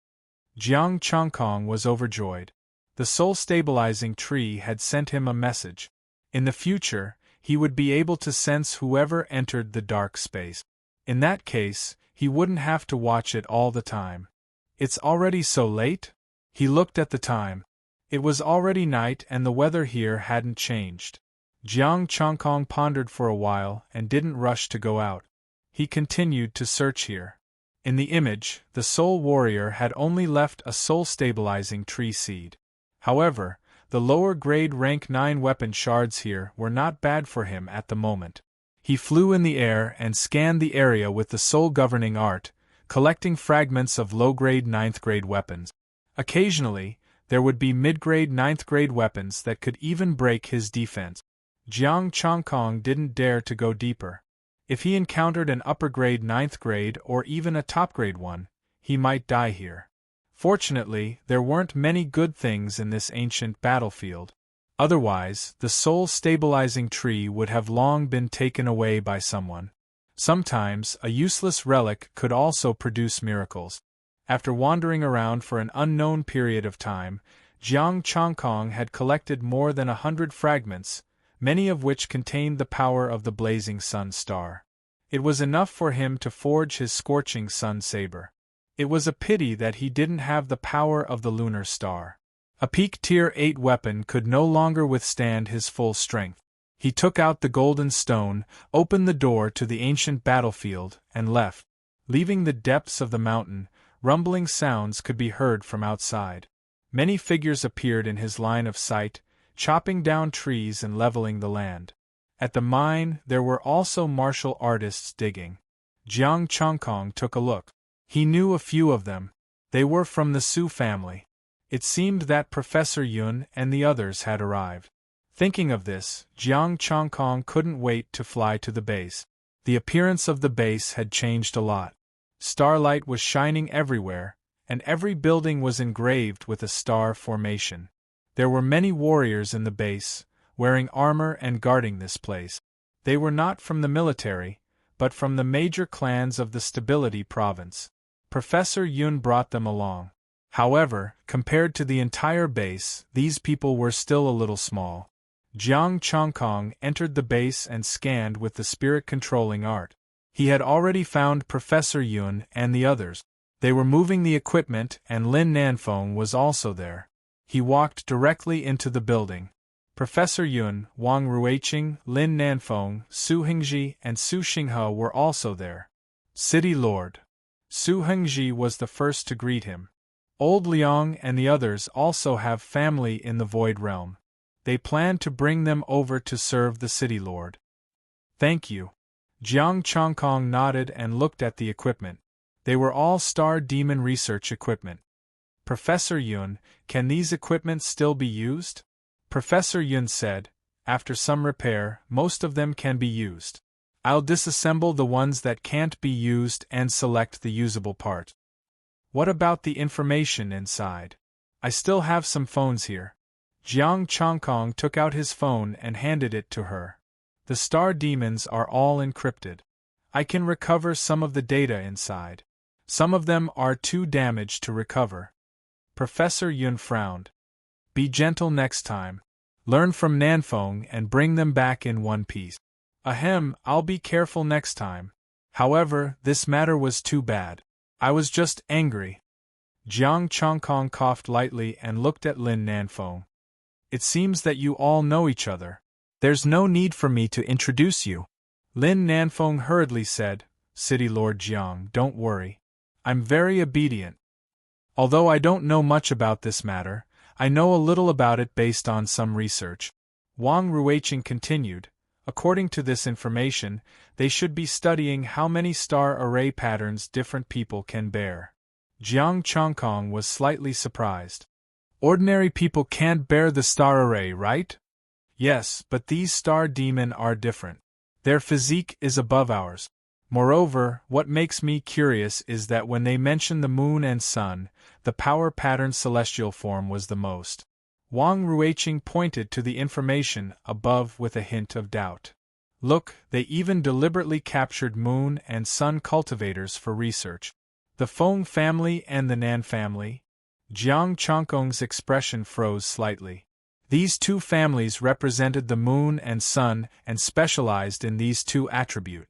Jiang Chongkong was overjoyed. The soul-stabilizing tree had sent him a message. In the future, he would be able to sense whoever entered the dark space. In that case, he wouldn't have to watch it all the time. It's already so late? He looked at the time. It was already night and the weather here hadn't changed. Jiang Chongkong pondered for a while and didn't rush to go out. He continued to search here. In the image, the soul warrior had only left a soul-stabilizing tree seed. However, the lower-grade rank 9 weapon shards here were not bad for him at the moment. He flew in the air and scanned the area with the soul-governing art, collecting fragments of low-grade 9th-grade weapons. Occasionally, there would be mid-grade 9th-grade weapons that could even break his defense. Jiang Chongkong didn't dare to go deeper. If he encountered an upper-grade 9th grade or even a top-grade one, he might die here. Fortunately, there weren't many good things in this ancient battlefield. Otherwise, the soul-stabilizing tree would have long been taken away by someone. Sometimes, a useless relic could also produce miracles. After wandering around for an unknown period of time, Jiang Chongkong had collected more than 100 fragments, many of which contained the power of the blazing sun star. It was enough for him to forge his scorching sun saber. It was a pity that he didn't have the power of the lunar star. A peak tier 8 weapon could no longer withstand his full strength. He took out the golden stone, opened the door to the ancient battlefield, and left. Leaving the depths of the mountain, rumbling sounds could be heard from outside. Many figures appeared in his line of sight, chopping down trees and leveling the land. At the mine, there were also martial artists digging. Jiang Chongkong took a look. He knew a few of them. They were from the Su family. It seemed that Professor Yun and the others had arrived. Thinking of this, Jiang Chongkong couldn't wait to fly to the base. The appearance of the base had changed a lot. Starlight was shining everywhere, and every building was engraved with a star formation. There were many warriors in the base, wearing armor and guarding this place. They were not from the military, but from the major clans of the Stability Province. Professor Yun brought them along. However, compared to the entire base, these people were still a little small. Jiang Chongkong entered the base and scanned with the spirit-controlling art. He had already found Professor Yun and the others. They were moving the equipment and Lin Nanfeng was also there. He walked directly into the building. Professor Yun, Wang Ruiqing, Lin Nanfeng, Su Hengji and Su Xinghe were also there. City Lord. Su Hengji was the first to greet him. Old Liang and the others also have family in the Void Realm. They plan to bring them over to serve the City Lord. Thank you. Jiang Chongkong nodded and looked at the equipment. They were all Star Demon research equipment. Professor Yun, can these equipments still be used? Professor Yun said, after some repair, most of them can be used. I'll disassemble the ones that can't be used and select the usable part. What about the information inside? I still have some phones here. Jiang Chongkong took out his phone and handed it to her. The star demons are all encrypted. I can recover some of the data inside. Some of them are too damaged to recover. Professor Yun frowned. Be gentle next time. Learn from Nanfeng and bring them back in one piece. Ahem, I'll be careful next time. However, this matter was too bad. I was just angry. Jiang Chongkong coughed lightly and looked at Lin Nanfeng. It seems that you all know each other. There's no need for me to introduce you. Lin Nanfeng hurriedly said, City Lord Jiang, don't worry. I'm very obedient. Although I don't know much about this matter, I know a little about it based on some research. Wang Ruiqing continued, according to this information, they should be studying how many star array patterns different people can bear. Jiang Chongkong was slightly surprised. Ordinary people can't bear the star array, right? Yes, but these star demon are different. Their physique is above ours. Moreover, what makes me curious is that when they mention the moon and sun, the power pattern celestial form was the most. Wang Ruiqing pointed to the information above with a hint of doubt. Look, they even deliberately captured moon and sun cultivators for research. The Feng family and the Nan family? Jiang Chongkong's expression froze slightly. These two families represented the moon and sun and specialized in these two attributes.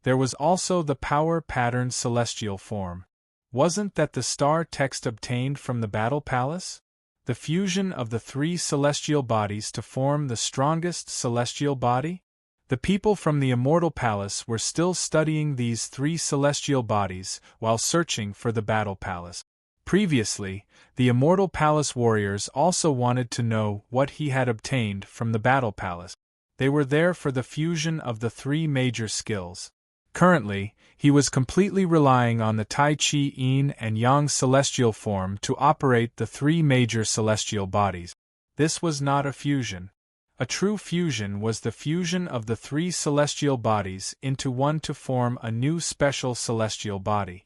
There was also the power pattern celestial form. Wasn't that the star text obtained from the battle palace? The fusion of the three celestial bodies to form the strongest celestial body? The people from the immortal palace were still studying these three celestial bodies while searching for the battle palace. Previously, the immortal palace warriors also wanted to know what he had obtained from the battle palace. They were there for the fusion of the three major skills. Currently, he was completely relying on the Tai Chi Yin and Yang celestial form to operate the three major celestial bodies. This was not a fusion. A true fusion was the fusion of the three celestial bodies into one to form a new special celestial body.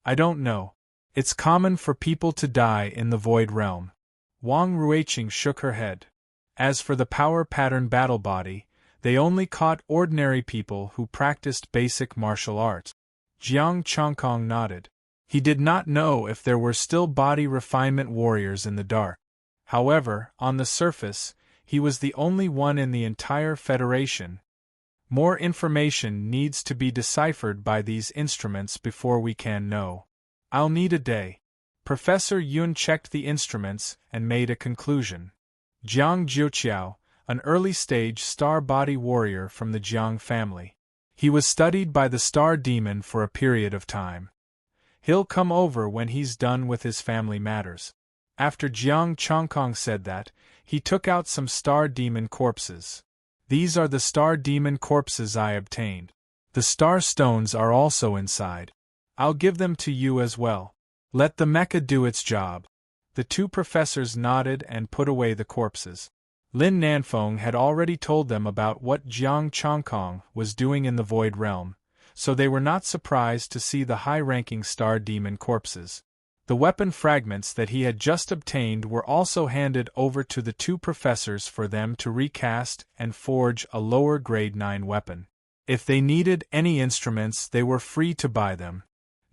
I don't know. It's common for people to die in the void realm. Wang Ruiqing shook her head. As for the power pattern battle body, they only caught ordinary people who practiced basic martial arts. Jiang Chongkong nodded. He did not know if there were still body refinement warriors in the dark. However, on the surface, he was the only one in the entire Federation. More information needs to be deciphered by these instruments before we can know. I'll need a day. Professor Yun checked the instruments and made a conclusion. Jiang Jiuqiao, an early-stage star body warrior from the Jiang family. He was studied by the star demon for a period of time. He'll come over when he's done with his family matters. After Jiang Chongkong said that, he took out some star demon corpses. These are the star demon corpses I obtained. The star stones are also inside. I'll give them to you as well. Let the mecha do its job. The two professors nodded and put away the corpses. Lin Nanfeng had already told them about what Jiang Chongkong was doing in the Void Realm, so they were not surprised to see the high-ranking star demon corpses. The weapon fragments that he had just obtained were also handed over to the two professors for them to recast and forge a lower grade 9 weapon. If they needed any instruments, they were free to buy them.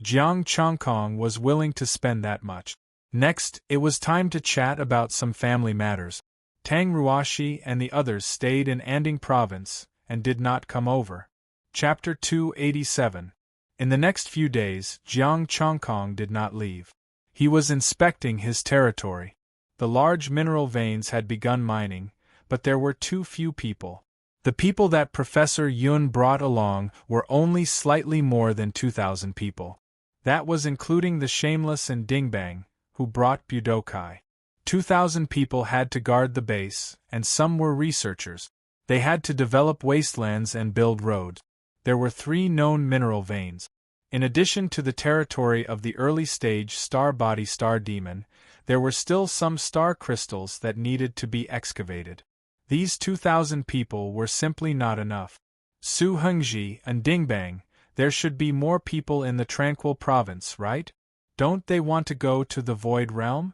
Jiang Chongkong was willing to spend that much. Next, it was time to chat about some family matters. Tang Ruashi and the others stayed in Anding Province and did not come over. Chapter 287. In the next few days, Jiang Chongkong did not leave. He was inspecting his territory. The large mineral veins had begun mining, but there were too few people. The people that Professor Yun brought along were only slightly more than 2,000 people. That was including the Shameless and Dingbang, who brought Budokai. 2,000 people had to guard the base, and some were researchers. They had to develop wastelands and build roads. There were 3 known mineral veins. In addition to the territory of the early-stage star body star demon, there were still some star crystals that needed to be excavated. These 2,000 people were simply not enough. Su Hengji and Dingbang, there should be more people in the Tranquil Province, right? Don't they want to go to the Void Realm?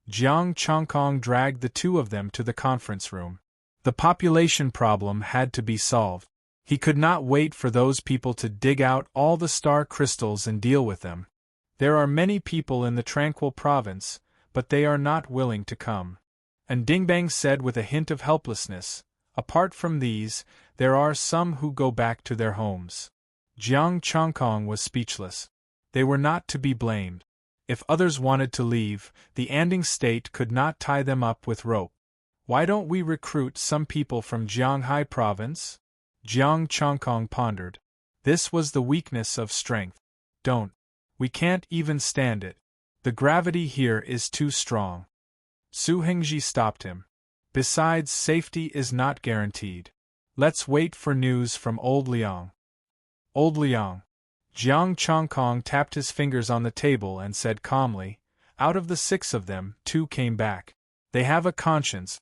Jiang Chongkong dragged the two of them to the conference room. The population problem had to be solved. He could not wait for those people to dig out all the star crystals and deal with them. There are many people in the Tranquil Province, but they are not willing to come. And Dingbang said with a hint of helplessness, apart from these, there are some who go back to their homes. Jiang Chongkong was speechless. They were not to be blamed. If others wanted to leave, the Anding state could not tie them up with rope. Why don't we recruit some people from Jianghai province? Jiang Chongkong pondered. This was the weakness of strength. Don't. We can't even stand it. The gravity here is too strong. Su Hengji stopped him. Besides, safety is not guaranteed. Let's wait for news from Old Liang. Old Liang. Jiang Chongkong tapped his fingers on the table and said calmly, out of the 6 of them, 2 came back. They have a conscience.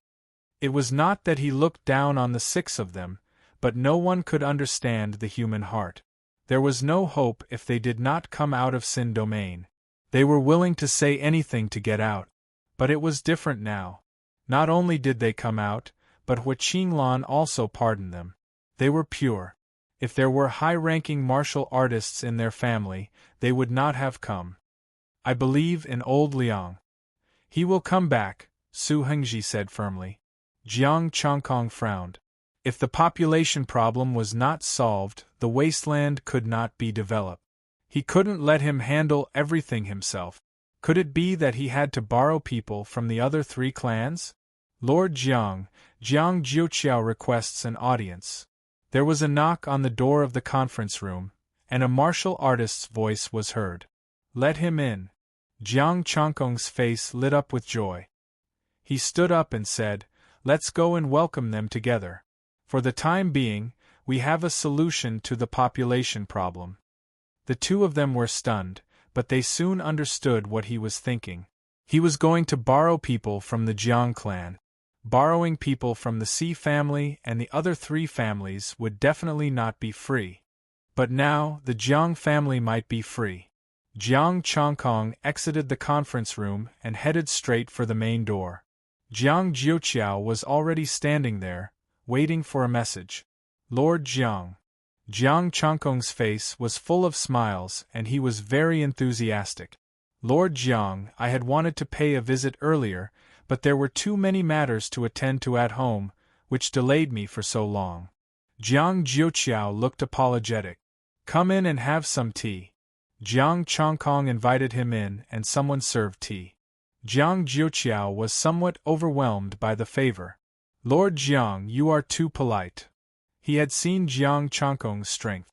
It was not that he looked down on the 6 of them, but no one could understand the human heart. There was no hope if they did not come out of Sin domain. They were willing to say anything to get out. But it was different now. Not only did they come out, but Hua Qinglan also pardoned them. They were pure. If there were high-ranking martial artists in their family, they would not have come. I believe in Old Liang. He will come back, Su Hengji said firmly. Jiang Chongkong frowned. If the population problem was not solved, the wasteland could not be developed. He couldn't let him handle everything himself. Could it be that he had to borrow people from the other 3 clans? Lord Jiang, Jiang Jiuqiao requests an audience. There was a knock on the door of the conference room, and a martial artist's voice was heard. Let him in. Jiang Chongkong's face lit up with joy. He stood up and said, let's go and welcome them together. For the time being, we have a solution to the population problem. The 2 of them were stunned, but they soon understood what he was thinking. He was going to borrow people from the Jiang clan. Borrowing people from the Si family and the other 3 families would definitely not be free. But now, the Jiang family might be free. Jiang Chongkong exited the conference room and headed straight for the main door. Jiang Jiuqiao was already standing there, waiting for a message. Lord Jiang. Jiang Chongkong's face was full of smiles and he was very enthusiastic. Lord Jiang, I had wanted to pay a visit earlier, but there were too many matters to attend to at home, which delayed me for so long. Jiang Jiuqiao looked apologetic. Come in and have some tea. Jiang Chongkong invited him in and someone served tea. Jiang Jiuqiao was somewhat overwhelmed by the favor. Lord Jiang, you are too polite. He had seen Jiang Chongkong's strength.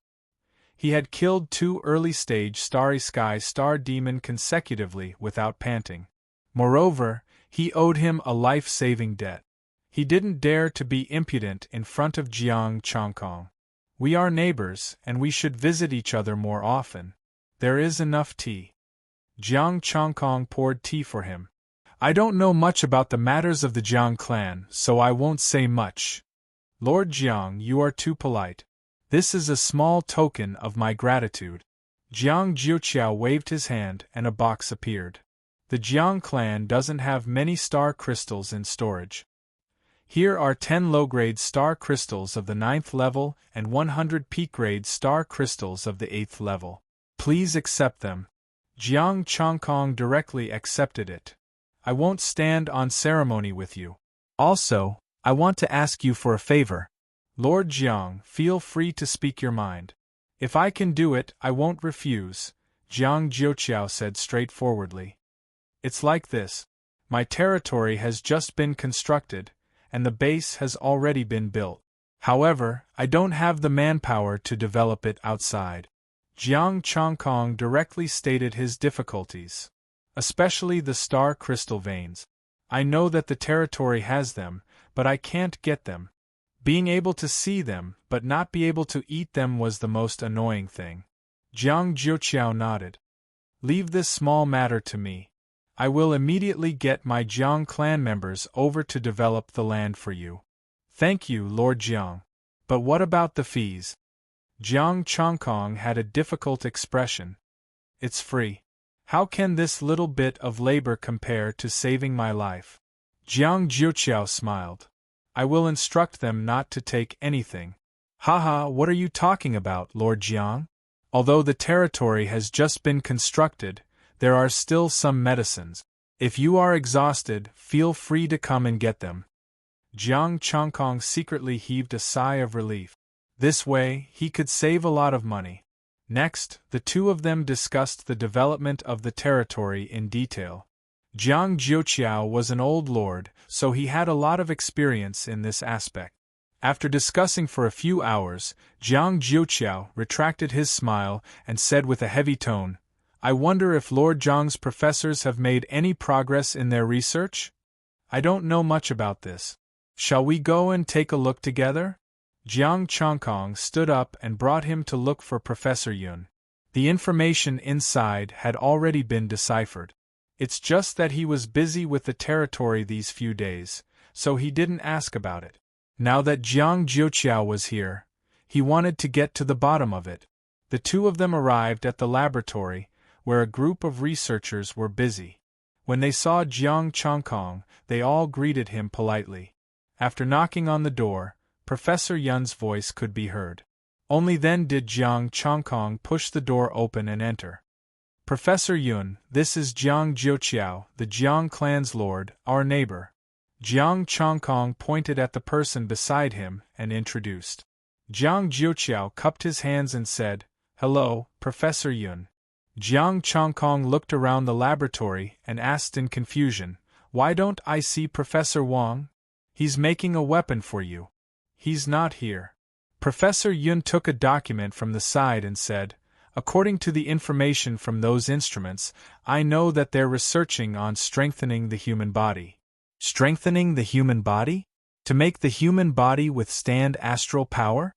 He had killed 2 early-stage Starry Sky Star Demon consecutively without panting. Moreover, he owed him a life-saving debt. He didn't dare to be impudent in front of Jiang Chongkong. We are neighbors, and we should visit each other more often. There is enough tea. Jiang Chongkong poured tea for him. I don't know much about the matters of the Jiang clan, so I won't say much. Lord Jiang, you are too polite. This is a small token of my gratitude. Jiang Jiuqiao waved his hand and a box appeared. The Jiang clan doesn't have many star crystals in storage. Here are 10 low-grade star crystals of the 9th level and 100 peak-grade star crystals of the 8th level. Please accept them. Jiang Chongkong directly accepted it. I won't stand on ceremony with you. Also, I want to ask you for a favor. Lord Jiang, feel free to speak your mind. If I can do it, I won't refuse, Jiang Jiuqiao said straightforwardly. It's like this. My territory has just been constructed, and the base has already been built. However, I don't have the manpower to develop it outside. Jiang Chongkong directly stated his difficulties. Especially the star crystal veins. I know that the territory has them, but I can't get them. Being able to see them, but not be able to eat them was the most annoying thing. Jiang Jiuqiao nodded. Leave this small matter to me. I will immediately get my Jiang clan members over to develop the land for you. Thank you, Lord Jiang. But what about the fees? Jiang Chongkong had a difficult expression. It's free. How can this little bit of labor compare to saving my life? Jiang Jiuqiao smiled. I will instruct them not to take anything. Haha, what are you talking about, Lord Jiang? Although the territory has just been constructed, there are still some medicines. If you are exhausted, feel free to come and get them. Jiang Chongkong secretly heaved a sigh of relief. This way, he could save a lot of money. Next, the two of them discussed the development of the territory in detail. Jiang Jiuqiao was an old lord, so he had a lot of experience in this aspect. After discussing for a few hours, Jiang Jiuqiao retracted his smile and said with a heavy tone, "I wonder if Lord Zhang's professors have made any progress in their research? I don't know much about this. Shall we go and take a look together?" Jiang Chongkong stood up and brought him to look for Professor Yun. The information inside had already been deciphered. It's just that he was busy with the territory these few days, so he didn't ask about it. Now that Jiang Jiuqiao was here, he wanted to get to the bottom of it. The two of them arrived at the laboratory, where a group of researchers were busy. When they saw Jiang Chongkong, they all greeted him politely. After knocking on the door, Professor Yun's voice could be heard. Only then did Jiang Chongkong push the door open and enter. "Professor Yun, this is Jiang Jiuqiao, the Jiang clan's lord, our neighbor." Jiang Chongkong pointed at the person beside him and introduced. Jiang Jiuqiao cupped his hands and said, "Hello, Professor Yun." Jiang Chongkong looked around the laboratory and asked in confusion, "Why don't I see Professor Wang? He's making a weapon for you." "He's not here." Professor Yun took a document from the side and said, "According to the information from those instruments, I know that they're researching on strengthening the human body." "Strengthening the human body? To make the human body withstand astral power?"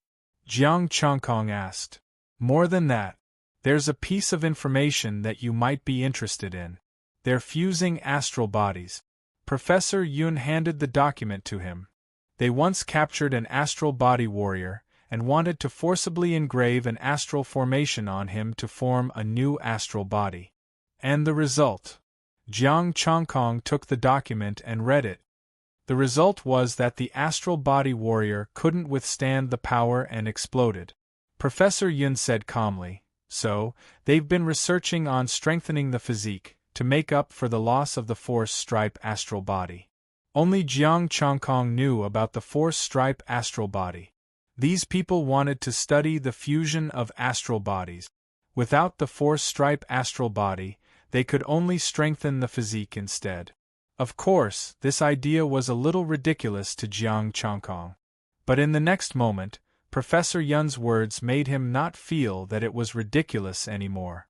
Jiang Chongkong asked. "More than that. There's a piece of information that you might be interested in. They're fusing astral bodies." Professor Yun handed the document to him. They once captured an astral body warrior, and wanted to forcibly engrave an astral formation on him to form a new astral body. And the result? Jiang Chongkong took the document and read it. The result was that the astral body warrior couldn't withstand the power and exploded. Professor Yun said calmly, "So, they've been researching on strengthening the physique, to make up for the loss of the force stripe astral body." Only Jiang Chongkong knew about the force stripe astral body. These people wanted to study the fusion of astral bodies. Without the force stripe astral body, they could only strengthen the physique instead. Of course, this idea was a little ridiculous to Jiang Chongkong. But in the next moment, Professor Yun's words made him not feel that it was ridiculous anymore.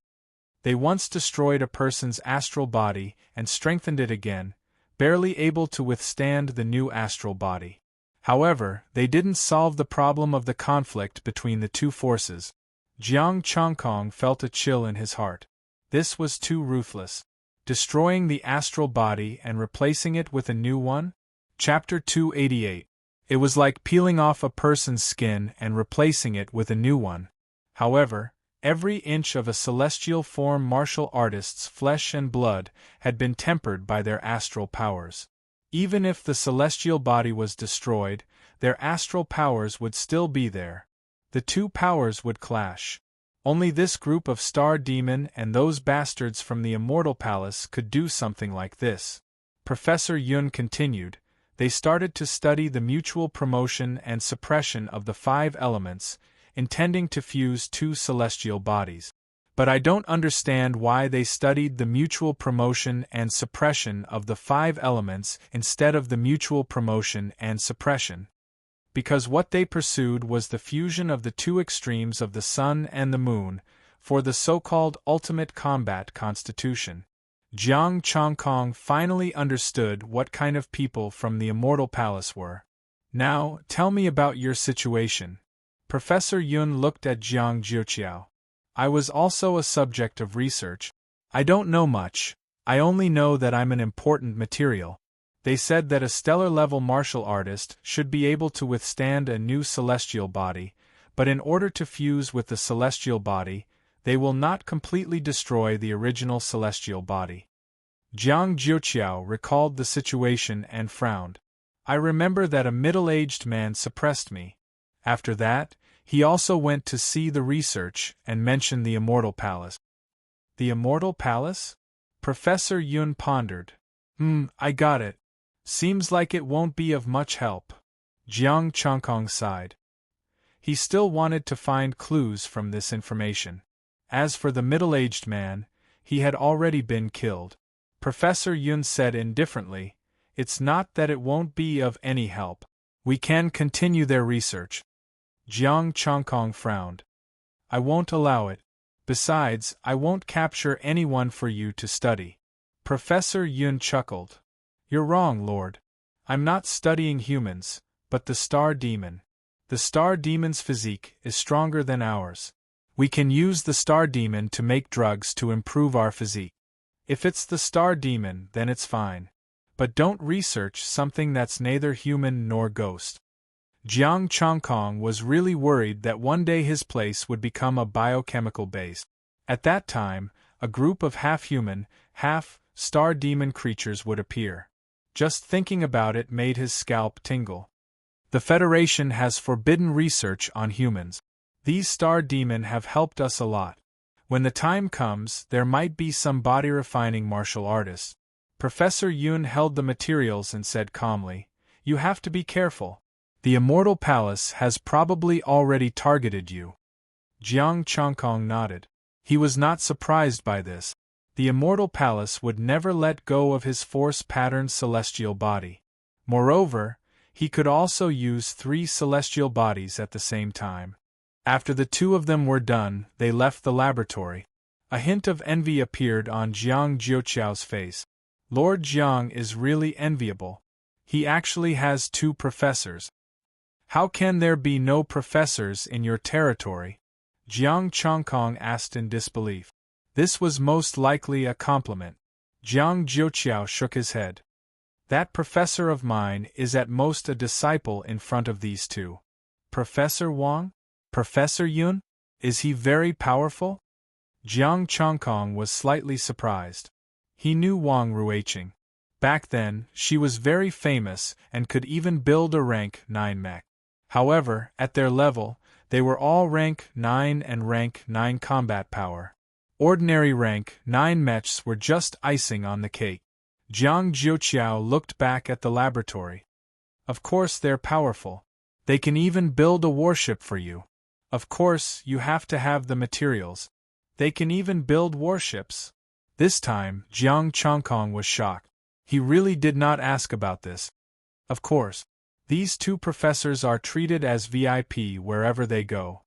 They once destroyed a person's astral body and strengthened it again, barely able to withstand the new astral body. However, they didn't solve the problem of the conflict between the two forces. Jiang Chongkong felt a chill in his heart. This was too ruthless. Destroying the astral body and replacing it with a new one? Chapter 288. It was like peeling off a person's skin and replacing it with a new one. However, every inch of a celestial form martial artist's flesh and blood had been tempered by their astral powers. Even if the celestial body was destroyed, their astral powers would still be there. The two powers would clash. Only this group of Star Demon and those bastards from the Immortal Palace could do something like this. Professor Yun continued, "They started to study the mutual promotion and suppression of the 5 elements, intending to fuse 2 celestial bodies. But I don't understand why they studied the mutual promotion and suppression of the 5 elements instead of the mutual promotion and suppression. Because what they pursued was the fusion of the 2 extremes of the sun and the moon, for the so-called ultimate combat constitution." Jiang Chongkong finally understood what kind of people from the Immortal Palace were. "Now, tell me about your situation." Professor Yun looked at Jiang Jiuqiao. "I was also a subject of research. I don't know much. I only know that I'm an important material. They said that a stellar-level martial artist should be able to withstand a new celestial body, but in order to fuse with the celestial body, they will not completely destroy the original celestial body." Jiang Jiuqiao recalled the situation and frowned. "I remember that a middle-aged man suppressed me. After that, he also went to see the research and mentioned the Immortal Palace." "The Immortal Palace?" Professor Yun pondered. I got it. Seems like it won't be of much help." Jiang Chongkong sighed. He still wanted to find clues from this information. As for the middle-aged man, he had already been killed. Professor Yun said indifferently, "It's not that it won't be of any help. We can continue their research." Jiang Chongkong frowned. "I won't allow it. Besides, I won't capture anyone for you to study." Professor Yun chuckled. "You're wrong, Lord. I'm not studying humans, but the Star Demon. The Star Demon's physique is stronger than ours. We can use the Star Demon to make drugs to improve our physique. If it's the Star Demon, then it's fine. But don't research something that's neither human nor ghost." Jiang Chongkong was really worried that one day his place would become a biochemical base. At that time, a group of half-human, half-star demon creatures would appear. Just thinking about it made his scalp tingle. The Federation has forbidden research on humans. These star demon have helped us a lot. When the time comes, there might be some body-refining martial artists. Professor Yun held the materials and said calmly, "You have to be careful. The Immortal Palace has probably already targeted you." Jiang Chongkong nodded. He was not surprised by this. The Immortal Palace would never let go of his force-patterned celestial body. Moreover, he could also use 3 celestial bodies at the same time. After the 2 of them were done, they left the laboratory. A hint of envy appeared on Jiang Jiuqiao's face. Lord Jiang is really enviable. He actually has 2 professors. How can there be no professors in your territory? Jiang Chongkong asked in disbelief. This was most likely a compliment. Jiang Jiuqiao shook his head. That professor of mine is at most a disciple in front of these 2. Professor Wang? Professor Yun? Is he very powerful? Jiang Chongkong was slightly surprised. He knew Wang Ruiqing. Back then, she was very famous and could even build a rank 9 mech. However, at their level, they were all rank 9 and rank 9 combat power. Ordinary rank 9 mechs were just icing on the cake. Jiang Jiuqiao looked back at the laboratory. Of course they're powerful. They can even build a warship for you. Of course, you have to have the materials. They can even build warships. This time, Jiang Chongkong was shocked. He really did not ask about this. Of course. These 2 professors are treated as VIP wherever they go.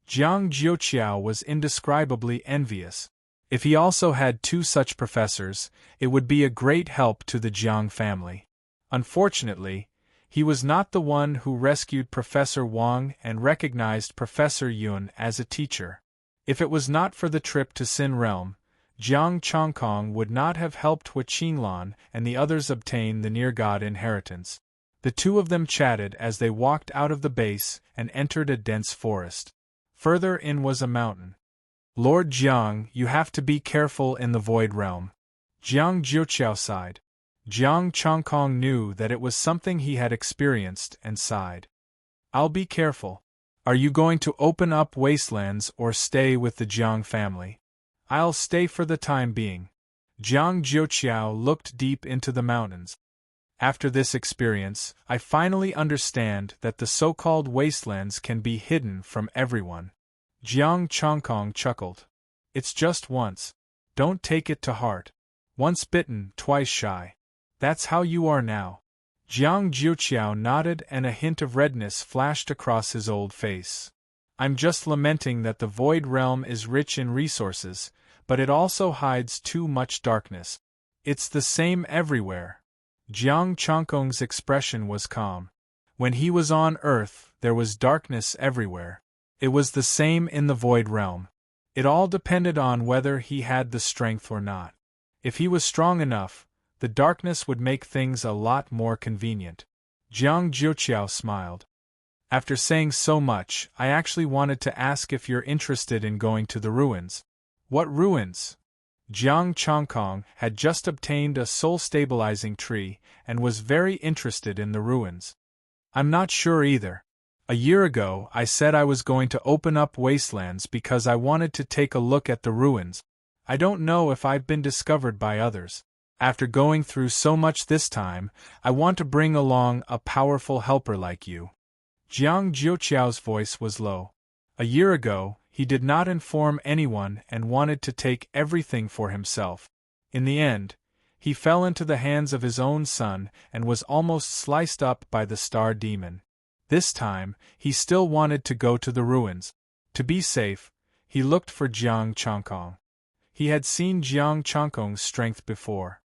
Jiang Jiuqiao was indescribably envious. If he also had 2 such professors, it would be a great help to the Jiang family. Unfortunately, he was not the one who rescued Professor Wang and recognized Professor Yun as a teacher. If it was not for the trip to Sin Realm, Jiang Chongkong would not have helped Hua Qinglan and the others obtain the near-god inheritance. The 2 of them chatted as they walked out of the base and entered a dense forest. Further in was a mountain. "Lord Jiang, you have to be careful in the Void Realm." Jiang Jiuqiao sighed. Jiang Chongkong knew that it was something he had experienced and sighed. "I'll be careful. Are you going to open up Wastelands or stay with the Jiang family?" "I'll stay for the time being." Jiang Jiuqiao looked deep into the mountains. "After this experience, I finally understand that the so-called wastelands can be hidden from everyone." Jiang Chongkong chuckled. "It's just once. Don't take it to heart. Once bitten, twice shy. That's how you are now." Jiang Jiuqiao nodded and a hint of redness flashed across his old face. "I'm just lamenting that the Void Realm is rich in resources, but it also hides too much darkness. It's the same everywhere." Jiang Chongkong's expression was calm. When he was on Earth, there was darkness everywhere. It was the same in the Void Realm. It all depended on whether he had the strength or not. If he was strong enough, the darkness would make things a lot more convenient. Jiang Jiuqiao smiled. "After saying so much, I actually wanted to ask if you're interested in going to the ruins." "What ruins?" Jiang Chongkong had just obtained a soul-stabilizing tree and was very interested in the ruins. "I'm not sure either. A year ago, I said I was going to open up Wastelands because I wanted to take a look at the ruins. I don't know if I've been discovered by others. After going through so much this time, I want to bring along a powerful helper like you." Jiang Jiuqiao's voice was low. A year ago, he did not inform anyone and wanted to take everything for himself. In the end, he fell into the hands of his own son and was almost sliced up by the star demon. This time, he still wanted to go to the ruins. To be safe, he looked for Jiang Changkong. He had seen Jiang Changkong's strength before.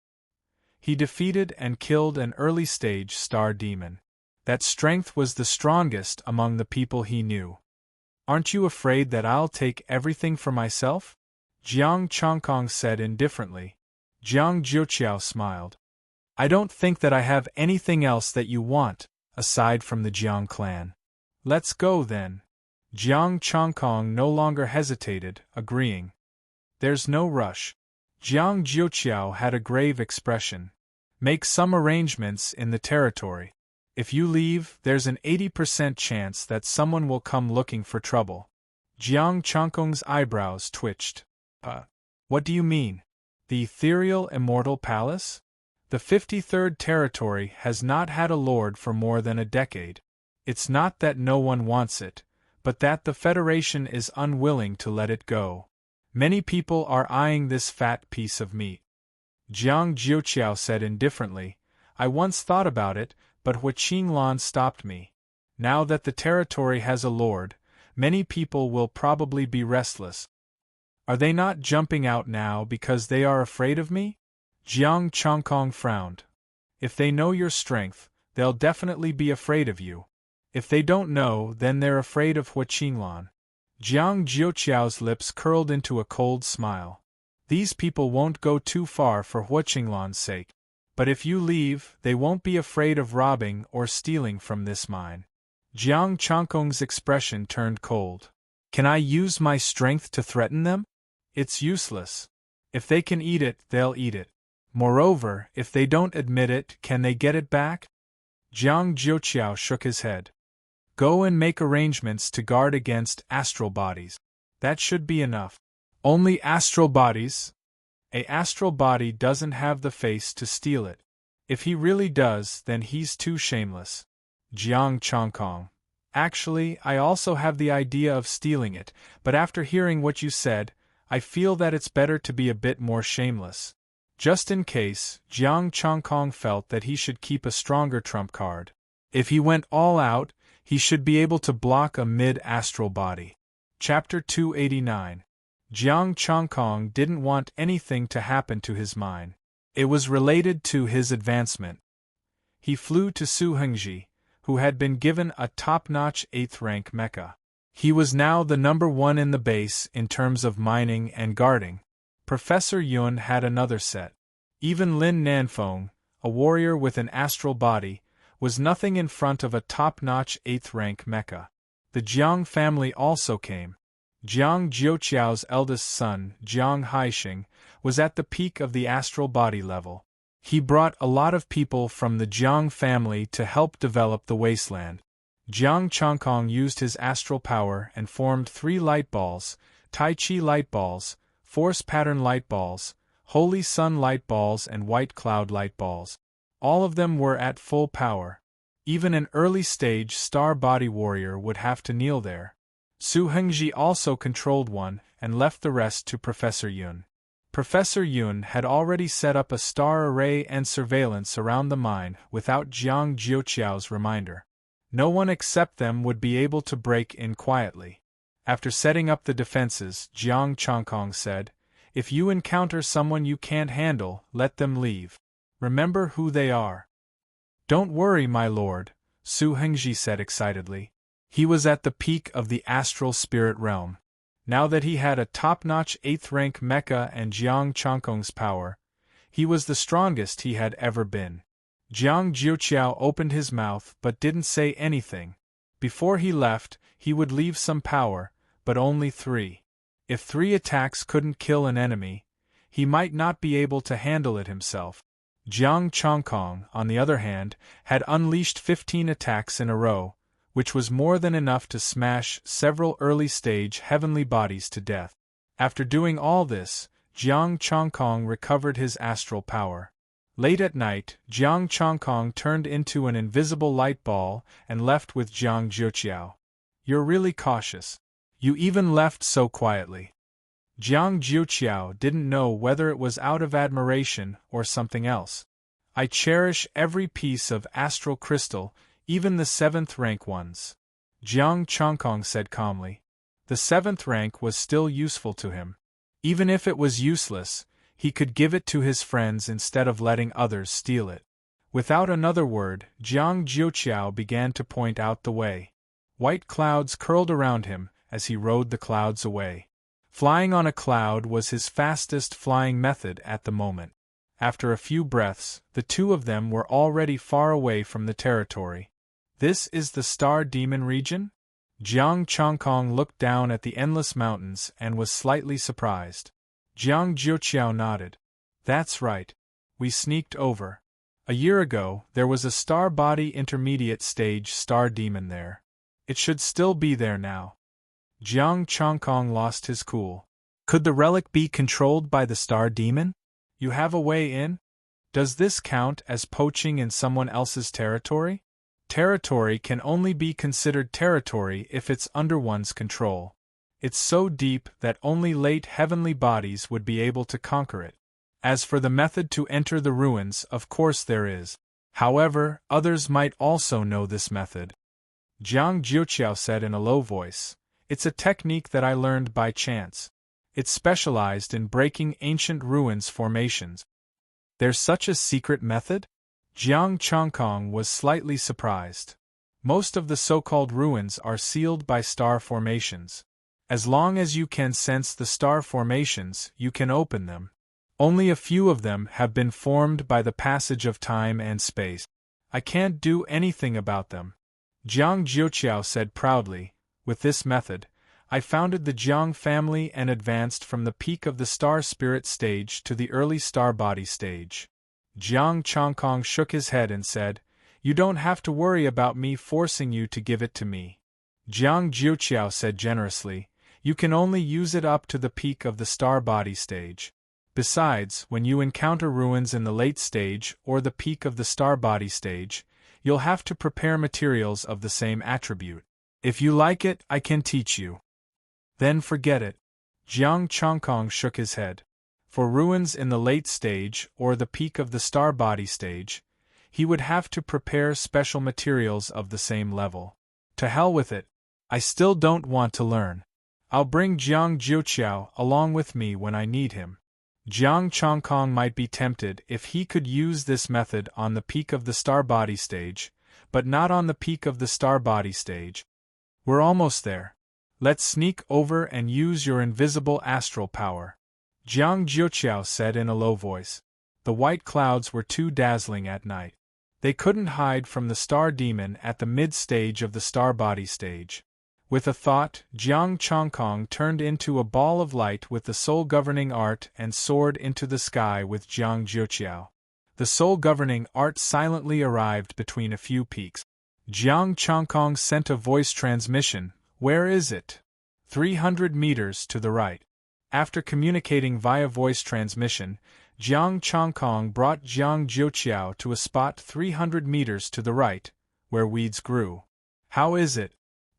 He defeated and killed an early-stage star demon. That strength was the strongest among the people he knew. "Aren't you afraid that I'll take everything for myself?" Jiang Changkong said indifferently. Jiang Jiuqiao smiled. "I don't think that I have anything else that you want, aside from the Jiang clan. Let's go then." Jiang Changkong no longer hesitated, agreeing. "There's no rush." Jiang Jiuqiao had a grave expression. "Make some arrangements in the territory. If you leave, there's an 80% chance that someone will come looking for trouble." Jiang Changkong's eyebrows twitched. What do you mean? The ethereal immortal palace? The 53rd territory has not had a lord for more than a decade. It's not that no one wants it, but that the Federation is unwilling to let it go. Many people are eyeing this fat piece of meat. Jiang Jiuqiao said indifferently, "I once thought about it, but Hua Qinglan stopped me. Now that the territory has a lord, many people will probably be restless. Are they not jumping out now because they are afraid of me?" Jiang Changkong frowned. "If they know your strength, they'll definitely be afraid of you. If they don't know, then they're afraid of Hua Qinglan." Jiang Jiuqiao's lips curled into a cold smile. "These people won't go too far for Hua Qinglan's sake. But if you leave, they won't be afraid of robbing or stealing from this mine." Jiang Changkong's expression turned cold. "Can I use my strength to threaten them? It's useless. If they can eat it, they'll eat it. Moreover, if they don't admit it, can they get it back?" Jiang Jiuqiao shook his head. "Go and make arrangements to guard against astral bodies. That should be enough." "Only astral bodies?" "A astral body doesn't have the face to steal it. If he really does, then he's too shameless." Jiang Changkong: "Actually, I also have the idea of stealing it, but after hearing what you said, I feel that it's better to be a bit more shameless." Just in case, Jiang Changkong felt that he should keep a stronger trump card. If he went all out, he should be able to block a mid-astral body. Chapter 289. Jiang Changkong didn't want anything to happen to his mine. It was related to his advancement. He flew to Su Hengji, who had been given a top-notch 8th-rank mecha. He was now the number 1 in the base in terms of mining and guarding. Professor Yun had another set. Even Lin Nanfeng, a warrior with an astral body, was nothing in front of a top-notch 8th-rank mecha. The Jiang family also came. Jiang Jiuqiao's eldest son, Jiang Haixing, was at the peak of the astral body level. He brought a lot of people from the Jiang family to help develop the wasteland. Jiang Changkong used his astral power and formed 3 light balls: Tai Chi light balls, Force pattern light balls, Holy Sun light balls, and White Cloud light balls. All of them were at full power. Even an early-stage star body warrior would have to kneel there. Su Hengji also controlled one and left the rest to Professor Yun. Professor Yun had already set up a star array and surveillance around the mine without Jiang Jiuqiao's reminder. No one except them would be able to break in quietly. After setting up the defenses, Jiang Changkong said, "If you encounter someone you can't handle, let them leave. Remember who they are." "Don't worry, my lord," Su Hengji said excitedly. He was at the peak of the astral spirit realm. Now that he had a top-notch 8th-rank mecha and Jiang Changkong's power, he was the strongest he had ever been. Jiang Jiuqiao opened his mouth but didn't say anything. Before he left, he would leave some power, but only 3. If 3 attacks couldn't kill an enemy, he might not be able to handle it himself. Jiang Changkong, on the other hand, had unleashed 15 attacks in a row, which was more than enough to smash several early-stage heavenly bodies to death. After doing all this, Jiang Changkong recovered his astral power. Late at night, Jiang Changkong turned into an invisible light ball and left with Jiang Jiuqiao. "You're really cautious." You even left so quietly. Jiang Jiuqiao didn't know whether it was out of admiration or something else. I cherish every piece of astral crystal, even the 7th rank ones. Jiang Chongkong said calmly. The 7th rank was still useful to him. Even if it was useless, he could give it to his friends instead of letting others steal it. Without another word, Jiang Jiuqiao began to point out the way. White clouds curled around him as he rode the clouds away. Flying on a cloud was his fastest flying method at the moment. After a few breaths, the two of them were already far away from the territory. This is the Star Demon region? Jiang Chongkong looked down at the endless mountains and was slightly surprised. Jiang Jiuqiao nodded. That's right. We sneaked over. A year ago, there was a star body intermediate stage star demon there. It should still be there now. Jiang Chongkong lost his cool. Could the relic be controlled by the star demon? You have a way in? Does this count as poaching in someone else's territory? Territory can only be considered territory if it's under one's control. It's so deep that only late heavenly bodies would be able to conquer it. As for the method to enter the ruins, of course there is. However, others might also know this method. Jiang Jiuqiao said in a low voice. It's a technique that I learned by chance. It's specialized in breaking ancient ruins formations. There's such a secret method? Jiang Chongkong was slightly surprised. Most of the so-called ruins are sealed by star formations. As long as you can sense the star formations, you can open them. Only a few of them have been formed by the passage of time and space. I can't do anything about them. Jiang Jiuqiao said proudly. With this method, I founded the Jiang family and advanced from the peak of the star spirit stage to the early star body stage. Jiang Chongkong shook his head and said, You don't have to worry about me forcing you to give it to me. Jiang Jiuqiao said generously, You can only use it up to the peak of the star body stage. Besides, when you encounter ruins in the late stage or the peak of the star body stage, you'll have to prepare materials of the same attribute. If you like it, I can teach you. Then forget it. Jiang Chongkong shook his head. For ruins in the late stage or the peak of the star body stage, he would have to prepare special materials of the same level. To hell with it. I still don't want to learn. I'll bring Jiang Jiuqiao along with me when I need him. Jiang Chongkong might be tempted if he could use this method on the peak of the star body stage, but not on the peak of the star body stage. We're almost there. Let's sneak over and use your invisible astral power. Jiang Jiuqiao said in a low voice. The white clouds were too dazzling at night. They couldn't hide from the star demon at the mid-stage of the star body stage. With a thought, Jiang Chongkong turned into a ball of light with the soul governing art and soared into the sky with Jiang Jiuqiao. The soul governing art silently arrived between a few peaks. Jiang Chongkong sent a voice transmission. Where is it? 300 meters to the right. After communicating via voice transmission, Jiang Chongkong brought Jiang Jiuqiao to a spot 300 meters to the right, where weeds grew. How is it?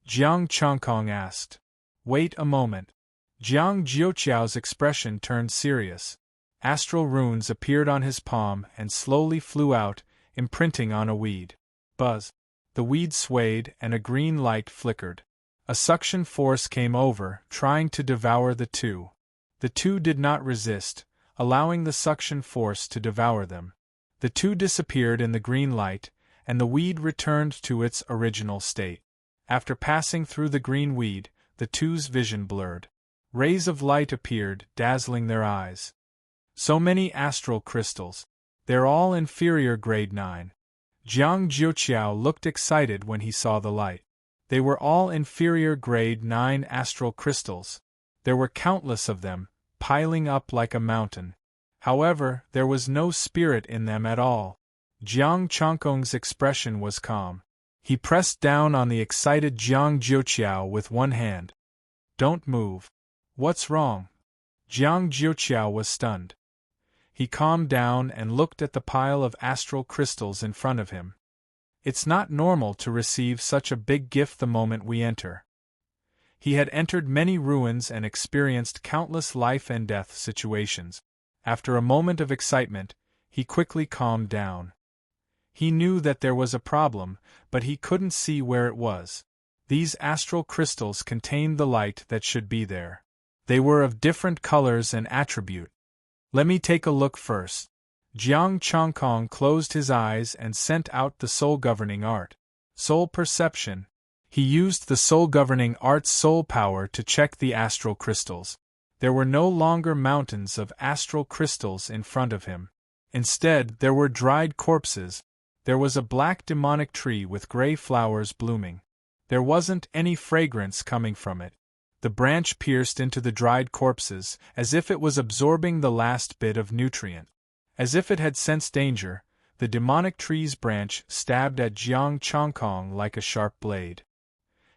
Jiang Chongkong asked. Wait a moment. Jiang Jiuqiao's expression turned serious. Astral runes appeared on his palm and slowly flew out, imprinting on a weed. Buzz. The weed swayed and a green light flickered. A suction force came over, trying to devour the two. The two did not resist, allowing the suction force to devour them. The two disappeared in the green light, and the weed returned to its original state. After passing through the green weed, the two's vision blurred. Rays of light appeared, dazzling their eyes. So many astral crystals. They're all inferior grade 9. Jiang Jiuqiao looked excited when he saw the light. They were all inferior grade 9 astral crystals. There were countless of them, piling up like a mountain. However, there was no spirit in them at all. Jiang Chongkong's expression was calm. He pressed down on the excited Jiang Jiuqiao with one hand. Don't move. What's wrong? Jiang Jiuqiao was stunned. He calmed down and looked at the pile of astral crystals in front of him. It's not normal to receive such a big gift the moment we enter. He had entered many ruins and experienced countless life and death situations. After a moment of excitement, he quickly calmed down. He knew that there was a problem, but he couldn't see where it was. These astral crystals contained the light that should be there. They were of different colors and attribute. Let me take a look first. Jiang Chongkong closed his eyes and sent out the soul-governing art. Soul perception. He used the soul-governing art's soul power to check the astral crystals. There were no longer mountains of astral crystals in front of him. Instead, there were dried corpses. There was a black demonic tree with gray flowers blooming. There wasn't any fragrance coming from it. The branch pierced into the dried corpses, as if it was absorbing the last bit of nutrient. As if it had sensed danger, the demonic tree's branch stabbed at Jiang Chongkong like a sharp blade.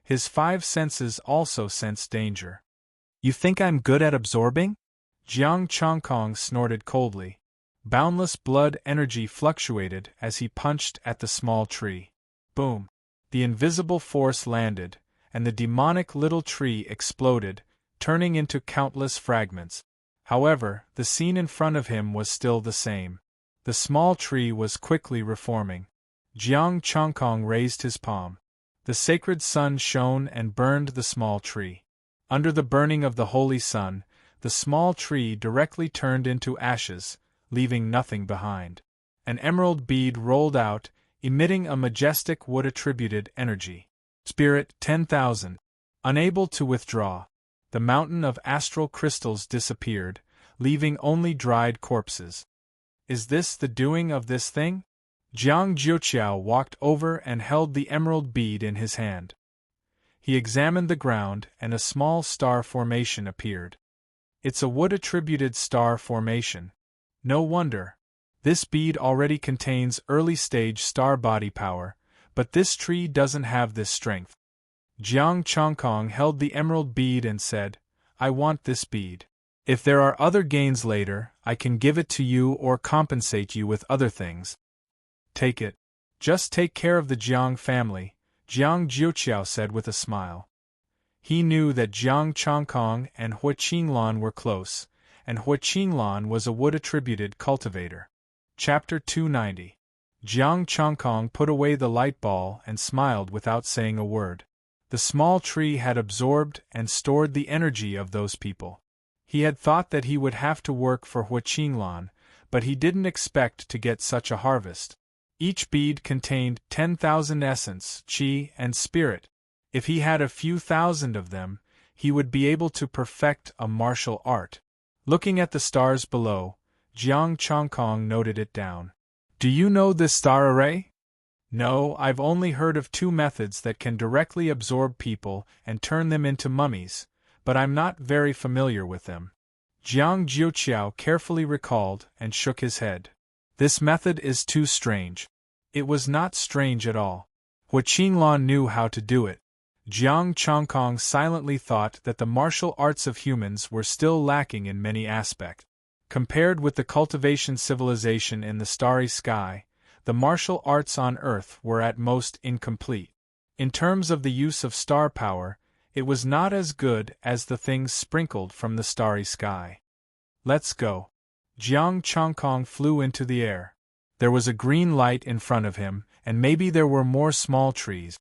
His 5 senses also sensed danger. You think I'm good at absorbing? Jiang Chongkong snorted coldly. Boundless blood energy fluctuated as he punched at the small tree. Boom! The invisible force landed, and the demonic little tree exploded, turning into countless fragments. However, the scene in front of him was still the same. The small tree was quickly reforming. Jiang Chongkong raised his palm. The sacred sun shone and burned the small tree. Under the burning of the holy sun, the small tree directly turned into ashes, leaving nothing behind. An emerald bead rolled out, emitting a majestic wood-attributed energy. Spirit 10,000. Unable to withdraw, the mountain of astral crystals disappeared, leaving only dried corpses. Is this the doing of this thing? Jiang Jiuqiao walked over and held the emerald bead in his hand. He examined the ground, and a small star formation appeared. It's a wood-attributed star formation. No wonder. This bead already contains early-stage star body power, but this tree doesn't have this strength. Jiang Chongkong held the emerald bead and said, I want this bead. If there are other gains later, I can give it to you or compensate you with other things. Take it. Just take care of the Jiang family, Jiang Jiuqiao said with a smile. He knew that Jiang Chongkong and Hua Qinglan were close, and Hua Qinglan was a wood-attributed cultivator. Chapter 290. Jiang Chongkong put away the light ball and smiled without saying a word. The small tree had absorbed and stored the energy of those people. He had thought that he would have to work for Hua Qinglan, but he didn't expect to get such a harvest. Each bead contained 10,000 essence, qi, and spirit. If he had a few thousand of them, he would be able to perfect a martial art. Looking at the stars below, Jiang Chongkong noted it down. Do you know this star array? No, I've only heard of 2 methods that can directly absorb people and turn them into mummies, but I'm not very familiar with them. Jiang Jiuqiao carefully recalled and shook his head. This method is too strange. It was not strange at all. Hua Qinglan knew how to do it. Jiang Chongkong silently thought that the martial arts of humans were still lacking in many aspects. Compared with the cultivation civilization in the starry sky, the martial arts on Earth were at most incomplete. In terms of the use of star power, it was not as good as the things sprinkled from the starry sky. Let's go. Jiang Chongkong flew into the air. There was a green light in front of him, and maybe there were more small trees.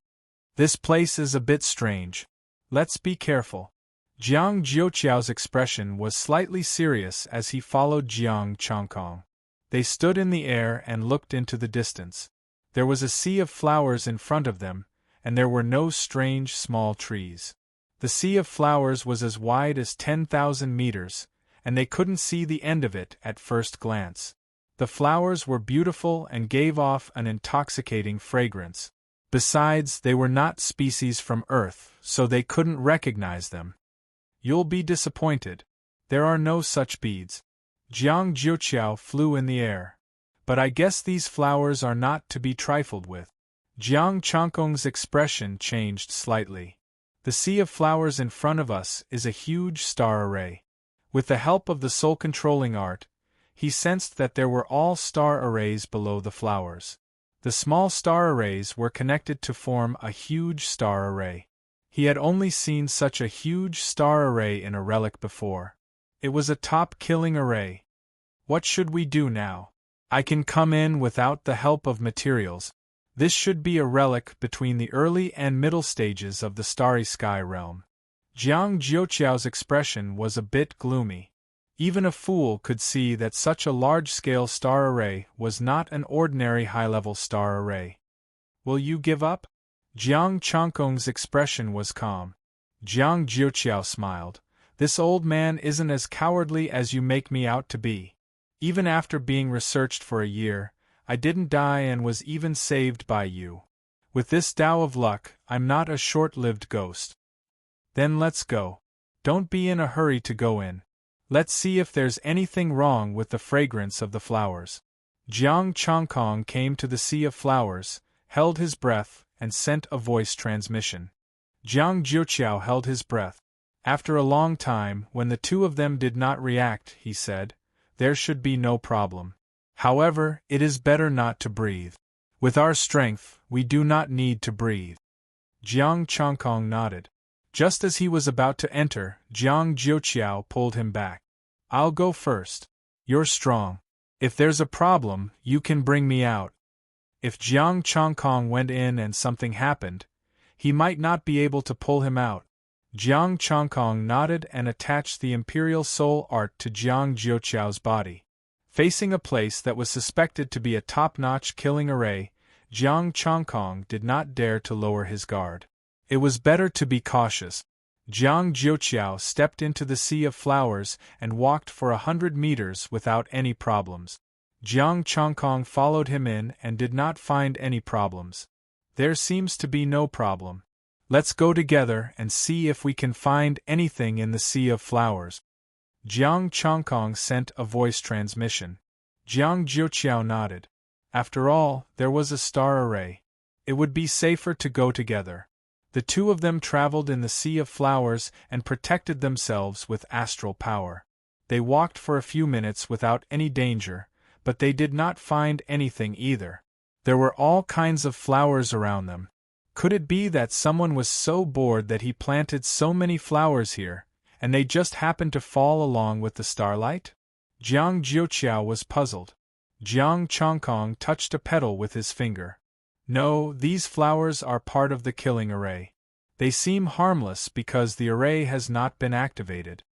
This place is a bit strange. Let's be careful. Jiang Jiuqiao's expression was slightly serious as he followed Jiang Chongkong. They stood in the air and looked into the distance. There was a sea of flowers in front of them, and there were no strange small trees. The sea of flowers was as wide as 10,000 meters, and they couldn't see the end of it at first glance. The flowers were beautiful and gave off an intoxicating fragrance. Besides, they were not species from Earth, so they couldn't recognize them. You'll be disappointed. There are no such beads. Jiang Jiuqiao flew in the air. But I guess these flowers are not to be trifled with. Jiang Chongkong's expression changed slightly. The sea of flowers in front of us is a huge star array. With the help of the soul-controlling art, he sensed that there were all star arrays below the flowers. The small star arrays were connected to form a huge star array. He had only seen such a huge star array in a relic before. It was a top-killing array. What should we do now? I can come in without the help of materials. This should be a relic between the early and middle stages of the starry sky realm. Jiang Jiuqiao's expression was a bit gloomy. Even a fool could see that such a large-scale star array was not an ordinary high-level star array. Will you give up? Jiang Changkong's expression was calm. Jiang Jiuqiao smiled. This old man isn't as cowardly as you make me out to be. Even after being researched for a year, I didn't die and was even saved by you. With this Tao of luck, I'm not a short-lived ghost. Then let's go. Don't be in a hurry to go in. Let's see if there's anything wrong with the fragrance of the flowers. Jiang Changkong came to the sea of flowers, held his breath, and sent a voice transmission. Jiang Jiuqiao held his breath. After a long time, when the two of them did not react, he said, "There should be no problem. However, it is better not to breathe. With our strength, we do not need to breathe." Jiang Changkong nodded. Just as he was about to enter, Jiang Jiuqiao pulled him back. "I'll go first. You're strong. If there's a problem, you can bring me out." If Jiang Changkong went in and something happened, he might not be able to pull him out. Jiang Changkong nodded and attached the Imperial Soul Art to Jiang Jiuqiao's body. Facing a place that was suspected to be a top-notch killing array, Jiang Changkong did not dare to lower his guard. It was better to be cautious. Jiang Jiuqiao stepped into the sea of flowers and walked for 100 meters without any problems. Jiang Changkong followed him in and did not find any problems. There seems to be no problem. Let's go together and see if we can find anything in the sea of flowers. Jiang Changkong sent a voice transmission. Jiang Jiuqiao nodded. After all, there was a star array. It would be safer to go together. The two of them traveled in the sea of flowers and protected themselves with astral power. They walked for a few minutes without any danger, but they did not find anything either. There were all kinds of flowers around them. Could it be that someone was so bored that he planted so many flowers here, and they just happened to fall along with the starlight? Jiang Jiuqiao was puzzled. Jiang Changkong touched a petal with his finger. No, these flowers are part of the killing array. They seem harmless because the array has not been activated.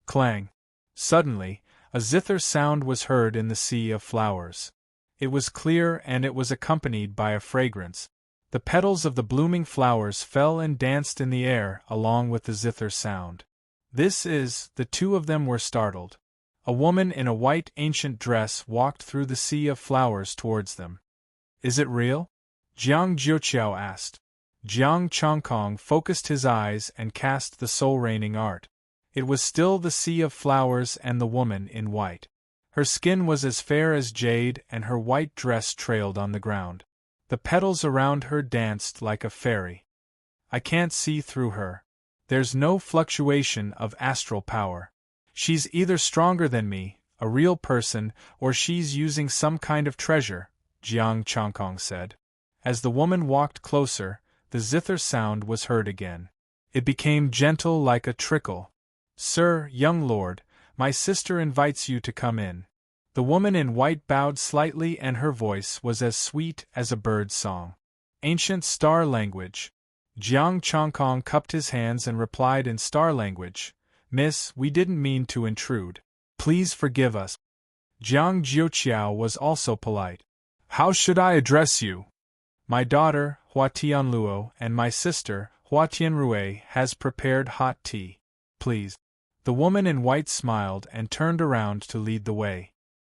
Clang! Suddenly, a zither sound was heard in the sea of flowers. It was clear and it was accompanied by a fragrance. The petals of the blooming flowers fell and danced in the air along with the zither sound. The two of them were startled. A woman in a white ancient dress walked through the sea of flowers towards them. "Is it real?" Jiang Jiuqiao asked. Jiang Changkong focused his eyes and cast the soul-raining art. It was still the sea of flowers and the woman in white. Her skin was as fair as jade and her white dress trailed on the ground. The petals around her danced like a fairy. "I can't see through her. There's no fluctuation of astral power. She's either stronger than me, a real person, or she's using some kind of treasure," Jiang Changkong said. As the woman walked closer, the zither sound was heard again. It became gentle like a trickle. "Sir, young lord, my sister invites you to come in." The woman in white bowed slightly and her voice was as sweet as a bird's song. Ancient star language. Jiang Changkong cupped his hands and replied in star language, "Miss, we didn't mean to intrude. Please forgive us." Jiang Jiuqiao was also polite. "How should I address you?" "My daughter, Hua Tianluo, and my sister, Hua Tianrui, has prepared hot tea. Please." The woman in white smiled and turned around to lead the way.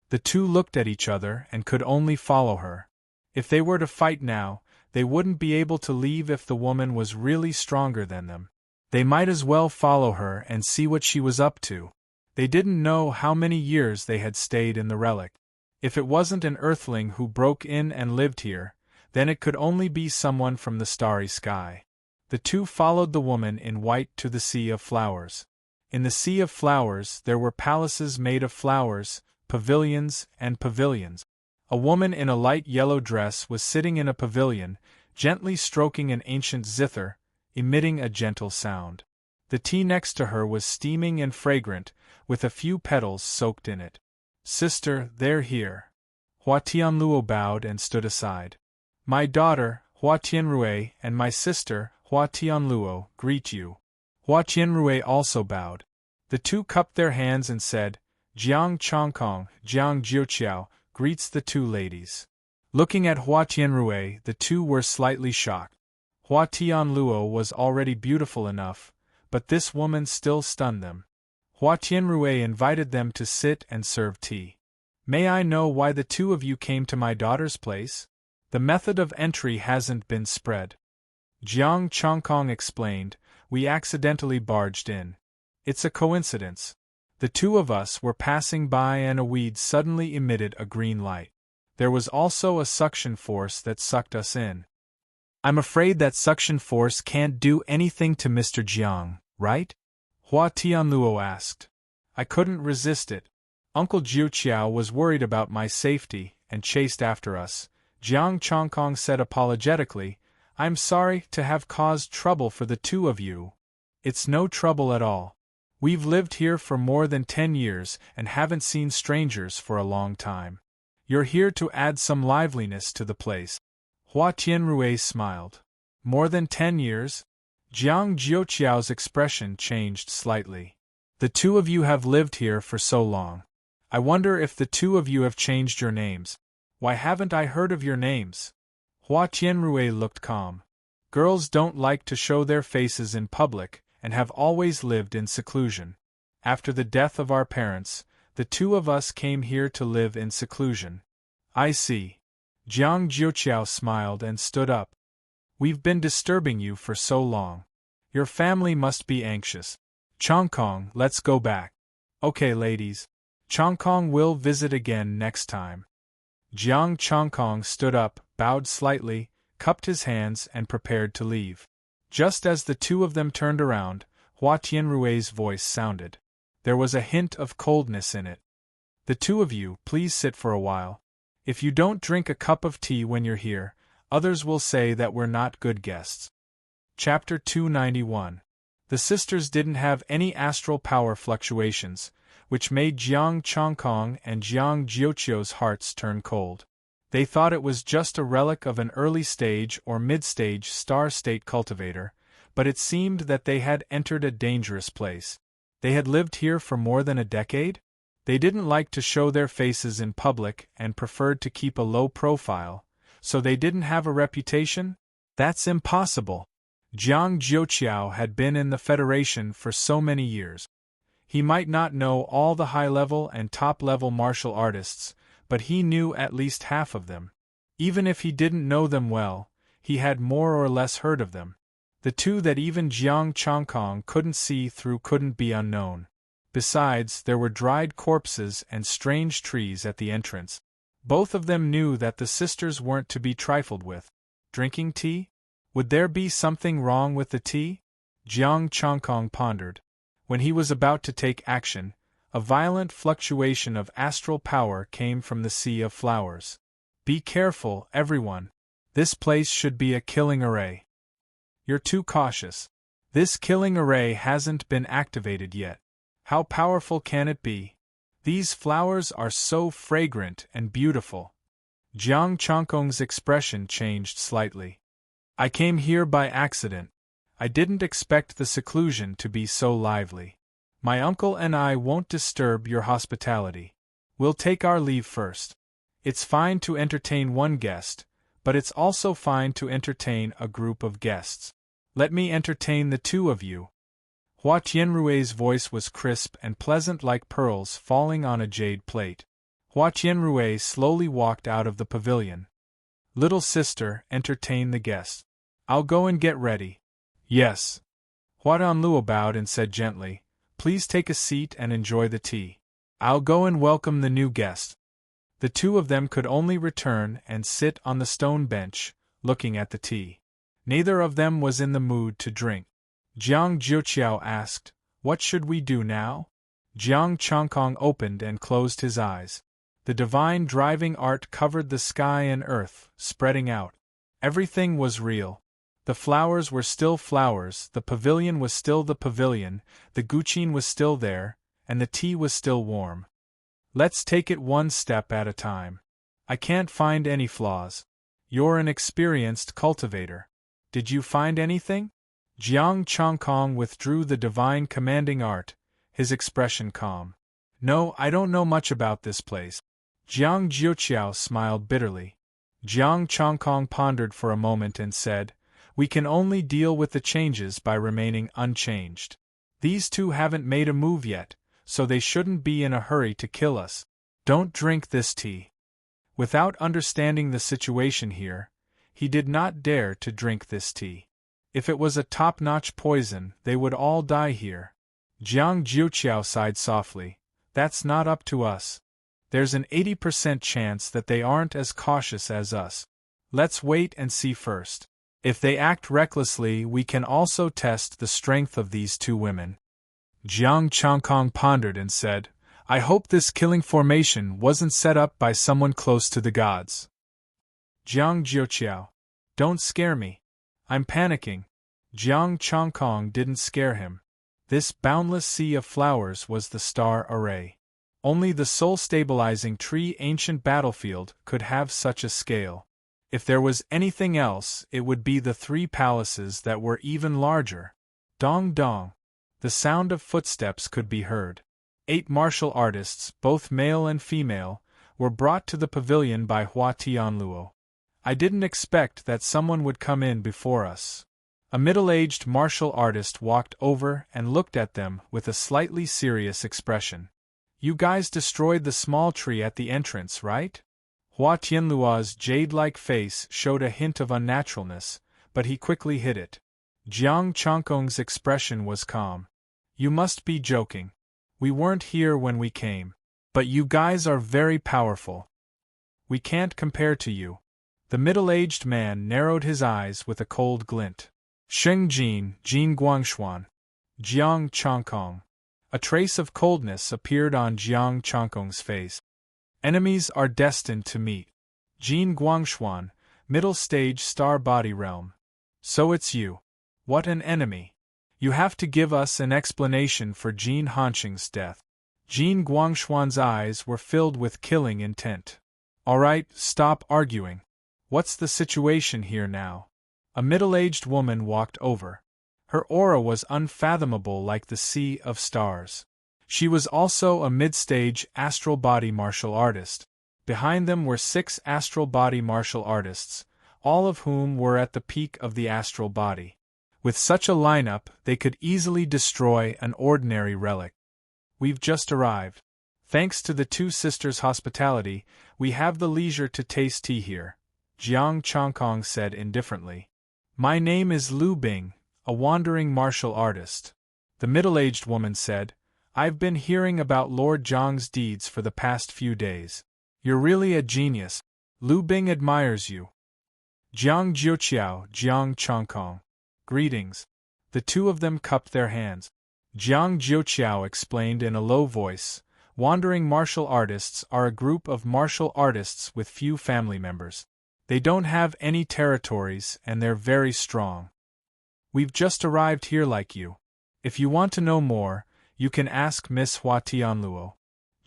The two looked at each other and could only follow her. If they were to fight now, they wouldn't be able to leave if the woman was really stronger than them. They might as well follow her and see what she was up to. They didn't know how many years they had stayed in the relic. If it wasn't an earthling who broke in and lived here, then it could only be someone from the starry sky. The two followed the woman in white to the sea of flowers. In the sea of flowers there were palaces made of flowers, pavilions and pavilions. A woman in a light yellow dress was sitting in a pavilion, gently stroking an ancient zither. emitting a gentle sound. The tea next to her was steaming and fragrant, with a few petals soaked in it. Sister, they're here. Hua Tianluo bowed and stood aside. My daughter, Hua Tianrui, and my sister, Hua Tianluo, greet you. Hua Tianrui also bowed. The two cupped their hands and said, Jiang Chongkong, Jiang Jiuqiao, greets the two ladies. Looking at Hua Tianrui, the two were slightly shocked. Hua Tianluo was already beautiful enough, but this woman still stunned them. Hua Tianrui invited them to sit and serve tea. May I know why the two of you came to my daughter's place? The method of entry hasn't been spread. Jiang Chongkong explained, we accidentally barged in. It's a coincidence. The two of us were passing by and a weed suddenly emitted a green light. There was also a suction force that sucked us in. I'm afraid that suction force can't do anything to Mr. Jiang, right? Hua Tianluo asked. I couldn't resist it. Uncle Jiuqiao was worried about my safety and chased after us. Jiang Chongkong said apologetically, I'm sorry to have caused trouble for the two of you. It's no trouble at all. We've lived here for more than 10 years and haven't seen strangers for a long time. You're here to add some liveliness to the place. Hua Tianrui smiled. More than 10 years? Jiang Jiuqiao's expression changed slightly. The two of you have lived here for so long. I wonder if the two of you have changed your names. Why haven't I heard of your names? Hua Tianrui looked calm. Girls don't like to show their faces in public and have always lived in seclusion. After the death of our parents, the two of us came here to live in seclusion. I see. Jiang Jiuqiao smiled and stood up. We've been disturbing you for so long. Your family must be anxious. Chongkong, let's go back. Okay, ladies. Chongkong will visit again next time. Jiang Chongkong stood up, bowed slightly, cupped his hands and prepared to leave. Just as the two of them turned around, Hua Tianrui's voice sounded. There was a hint of coldness in it. The two of you, please sit for a while. If you don't drink a cup of tea when you're here, others will say that we're not good guests. Chapter 291. The sisters didn't have any astral power fluctuations, which made Jiang Chongkong and Jiang Jiuqiao's hearts turn cold. They thought it was just a relic of an early stage or mid-stage star-state cultivator, but it seemed that they had entered a dangerous place. They had lived here for more than a decade? They didn't like to show their faces in public and preferred to keep a low profile, so they didn't have a reputation? That's impossible. Jiang Jiuqiao had been in the Federation for so many years. He might not know all the high-level and top-level martial artists, but he knew at least half of them. Even if he didn't know them well, he had more or less heard of them. The two that even Jiang Chongkong couldn't see through couldn't be unknown. Besides, there were dried corpses and strange trees at the entrance. Both of them knew that the sisters weren't to be trifled with. Drinking tea? Would there be something wrong with the tea? Jiang Chongkong pondered. When he was about to take action, a violent fluctuation of astral power came from the sea of flowers. Be careful, everyone. This place should be a killing array. You're too cautious. This killing array hasn't been activated yet. How powerful can it be? These flowers are so fragrant and beautiful. Jiang Chongkong's expression changed slightly. I came here by accident. I didn't expect the seclusion to be so lively. My uncle and I won't disturb your hospitality. We'll take our leave first. It's fine to entertain one guest, but it's also fine to entertain a group of guests. Let me entertain the two of you. Hua Tianrui's voice was crisp and pleasant like pearls falling on a jade plate. Hua Tianrui slowly walked out of the pavilion. Little sister, entertain the guest. I'll go and get ready. Yes. Hua Tianluo bowed and said gently, please take a seat and enjoy the tea. I'll go and welcome the new guest. The two of them could only return and sit on the stone bench, looking at the tea. Neither of them was in the mood to drink. Jiang Jiuqiao asked, what should we do now? Jiang Chongkong opened and closed his eyes. The divine driving art covered the sky and earth, spreading out. Everything was real. The flowers were still flowers, the pavilion was still the pavilion, the guqin was still there, and the tea was still warm. Let's take it one step at a time. I can't find any flaws. You're an experienced cultivator. Did you find anything? Jiang Changkong withdrew the divine commanding art, his expression calm. No, I don't know much about this place. Jiang Jiuqiao smiled bitterly. Jiang Changkong pondered for a moment and said, We can only deal with the changes by remaining unchanged. These two haven't made a move yet, so they shouldn't be in a hurry to kill us. Don't drink this tea. Without understanding the situation here, he did not dare to drink this tea. If it was a top-notch poison, they would all die here. Jiang Jiuqiao sighed softly. That's not up to us. There's an 80% chance that they aren't as cautious as us. Let's wait and see first. If they act recklessly, we can also test the strength of these two women. Jiang Changkong pondered and said, I hope this killing formation wasn't set up by someone close to the gods. Jiang Jiuqiao. Don't scare me. I'm panicking. Jiang Changkong didn't scare him. This boundless sea of flowers was the star array. Only the soul-stabilizing tree ancient battlefield could have such a scale. If there was anything else, it would be the three palaces that were even larger. Dong dong. The sound of footsteps could be heard. 8 martial artists, both male and female, were brought to the pavilion by Hua Tianluo. I didn't expect that someone would come in before us. A middle-aged martial artist walked over and looked at them with a slightly serious expression. You guys destroyed the small tree at the entrance, right? Hua Tianluo's jade-like face showed a hint of unnaturalness, but he quickly hid it. Jiang Changkong's expression was calm. You must be joking. We weren't here when we came. But you guys are very powerful. We can't compare to you. The middle-aged man narrowed his eyes with a cold glint. Sheng Jin, Jin Guangshuan. Jiang Changkong. A trace of coldness appeared on Jiang Changkong's face. Enemies are destined to meet. Jin Guangshuan, middle stage star body realm. So it's you. What an enemy. You have to give us an explanation for Jin Hanqing's death. Jin Guangshuan's eyes were filled with killing intent. Alright, stop arguing. What's the situation here now? A middle-aged woman walked over. Her aura was unfathomable like the sea of stars. She was also a mid-stage astral body martial artist. Behind them were 6 astral body martial artists, all of whom were at the peak of the astral body. With such a lineup, they could easily destroy an ordinary relic. We've just arrived. Thanks to the two sisters' hospitality, we have the leisure to taste tea here, Jiang Changkong said indifferently. My name is Lu Bing, a wandering martial artist. The middle-aged woman said, I've been hearing about Lord Zhang's deeds for the past few days. You're really a genius. Lu Bing admires you. Jiang Jiuqiao, Jiang Changkong. Greetings. The two of them cupped their hands. Jiang Jiuqiao explained in a low voice, Wandering martial artists are a group of martial artists with few family members. They don't have any territories and they're very strong. We've just arrived here like you. If you want to know more, you can ask Miss Hua Tianluo.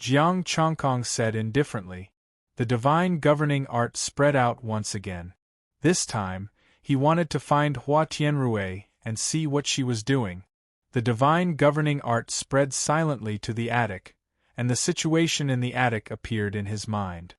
Jiang Changkong said indifferently. The divine governing art spread out once again. This time, he wanted to find Hua Tianrui and see what she was doing. The divine governing art spread silently to the attic, and the situation in the attic appeared in his mind.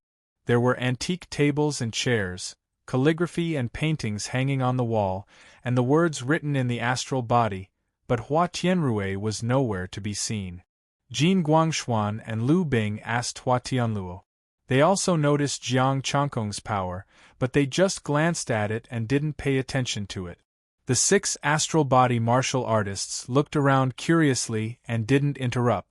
There were antique tables and chairs, calligraphy and paintings hanging on the wall, and the words written in the astral body, but Hua Tianrui was nowhere to be seen. Jin Guangshuan and Lu Bing asked Hua Tianluo. They also noticed Jiang Changkong's power, but they just glanced at it and didn't pay attention to it. The 6 astral body martial artists looked around curiously and didn't interrupt.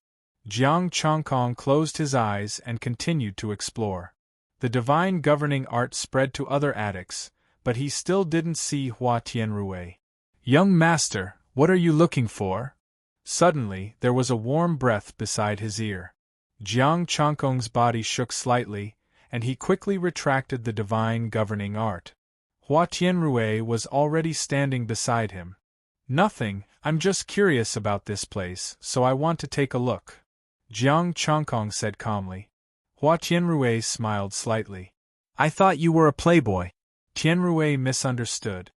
Jiang Changkong closed his eyes and continued to explore. The divine governing art spread to other attics, but he still didn't see Hua Tianrui. Young master, what are you looking for? Suddenly, there was a warm breath beside his ear. Jiang Changkong's body shook slightly, and he quickly retracted the divine governing art. Hua Tianrui was already standing beside him. Nothing, I'm just curious about this place, so I want to take a look, Jiang Chongkong said calmly. Hua Tianrui smiled slightly. I thought you were a playboy. Tianrui misunderstood.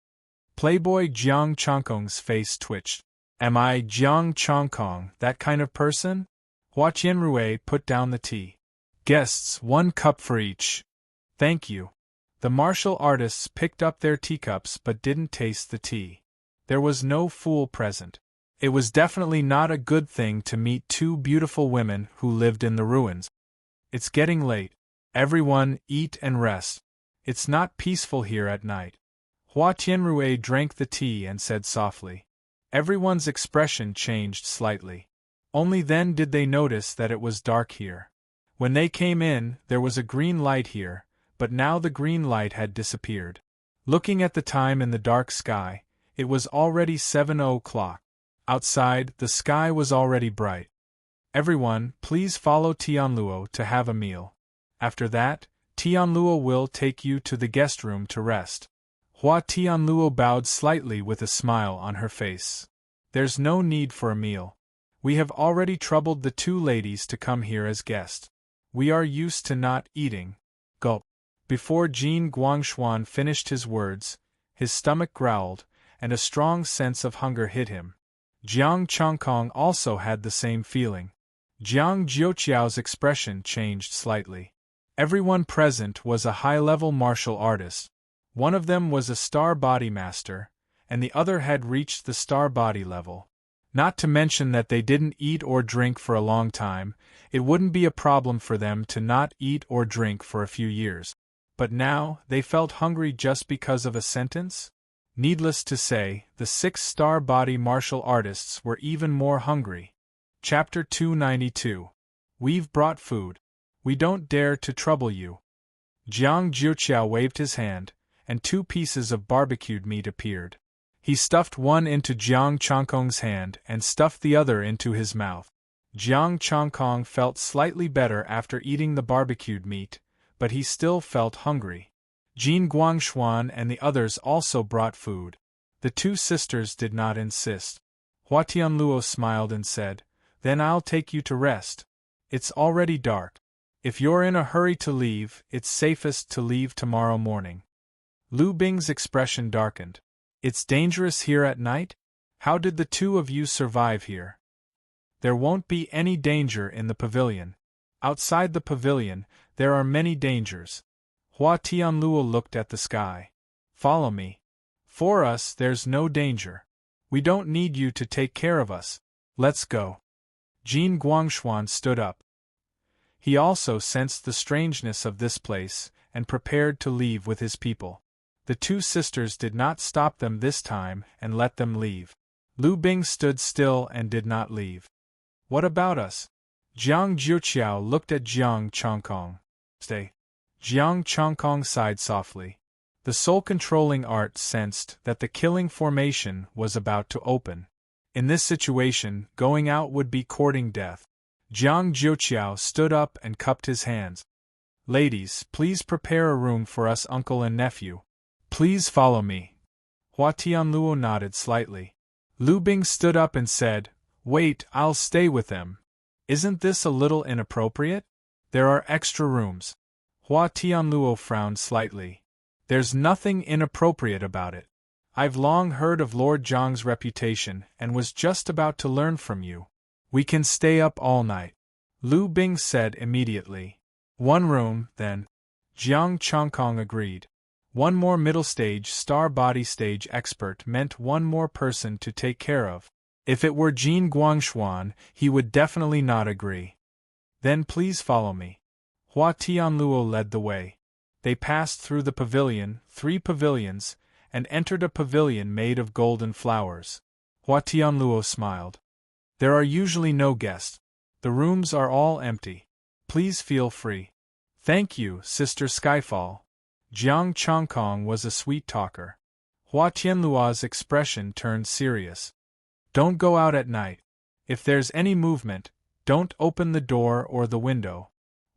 Playboy? Jiang Chongkong's face twitched. Am I Jiang Chongkong, that kind of person? Hua Tianrui put down the tea. Guests, 1 cup for each. Thank you. The martial artists picked up their teacups but didn't taste the tea. There was no fool present. It was definitely not a good thing to meet 2 beautiful women who lived in the ruins. It's getting late. Everyone, eat and rest. It's not peaceful here at night. Hua Tianrui drank the tea and said softly. Everyone's expression changed slightly. Only then did they notice that it was dark here. When they came in, there was a green light here, but now the green light had disappeared. Looking at the time in the dark sky, it was already 7 o'clock. Outside, the sky was already bright. Everyone, please follow Tianluo to have a meal. After that, Tianluo will take you to the guest room to rest. Hua Tianluo bowed slightly with a smile on her face. There's no need for a meal. We have already troubled the 2 ladies to come here as guests. We are used to not eating. Gulp. Before Jin Guangshuan finished his words, his stomach growled, and a strong sense of hunger hit him. Jiang Chongkong also had the same feeling. Jiang Jiuqiao's expression changed slightly. Everyone present was a high-level martial artist. One of them was a star body master, and the other had reached the star body level. Not to mention that they didn't eat or drink for a long time, it wouldn't be a problem for them to not eat or drink for a few years. But now, they felt hungry just because of a sentence? Needless to say, the 6 star body martial artists were even more hungry. Chapter 292. We've brought food. We don't dare to trouble you. Jiang Jiuqiao waved his hand, and 2 pieces of barbecued meat appeared. He stuffed one into Jiang Chongkong's hand and stuffed the other into his mouth. Jiang Chongkong felt slightly better after eating the barbecued meat, but he still felt hungry. Jin Guangshuan and the others also brought food. The 2 sisters did not insist. Hua Tianluo smiled and said, Then I'll take you to rest. It's already dark. If you're in a hurry to leave, it's safest to leave tomorrow morning. Lu Bing's expression darkened. It's dangerous here at night? How did the 2 of you survive here? There won't be any danger in the pavilion. Outside the pavilion, there are many dangers. Hua Tianluo looked at the sky. Follow me. For us, there's no danger. We don't need you to take care of us. Let's go. Jin Guangshuan stood up. He also sensed the strangeness of this place, and prepared to leave with his people. The 2 sisters did not stop them this time and let them leave. Lu Bing stood still and did not leave. What about us? Jiang Jiuqiao looked at Jiang Chongkong. Stay. Jiang Chongkong sighed softly. The soul-controlling art sensed that the killing formation was about to open. In this situation, going out would be courting death. Jiang Jiuqiao stood up and cupped his hands. Ladies, please prepare a room for us uncle and nephew. Please follow me. Hua Tianluo nodded slightly. Lu Bing stood up and said, Wait, I'll stay with them. Isn't this a little inappropriate? There are extra rooms. Hua Tianluo frowned slightly. There's nothing inappropriate about it. I've long heard of Lord Zhang's reputation and was just about to learn from you. We can stay up all night. Lu Bing said immediately. 1 room, then. Jiang Chongkong agreed. 1 more middle stage star body stage expert meant 1 more person to take care of. If it were Jin Guangshuan, he would definitely not agree. Then please follow me. Hua Tianluo led the way. They passed through the pavilion, 3 pavilions, and entered a pavilion made of golden flowers. Hua Tianluo smiled. There are usually no guests. The rooms are all empty. Please feel free. Thank you, Sister Skyfall. Jiang Chongkong was a sweet talker. Hua Tianluo's expression turned serious. Don't go out at night. If there's any movement, don't open the door or the window.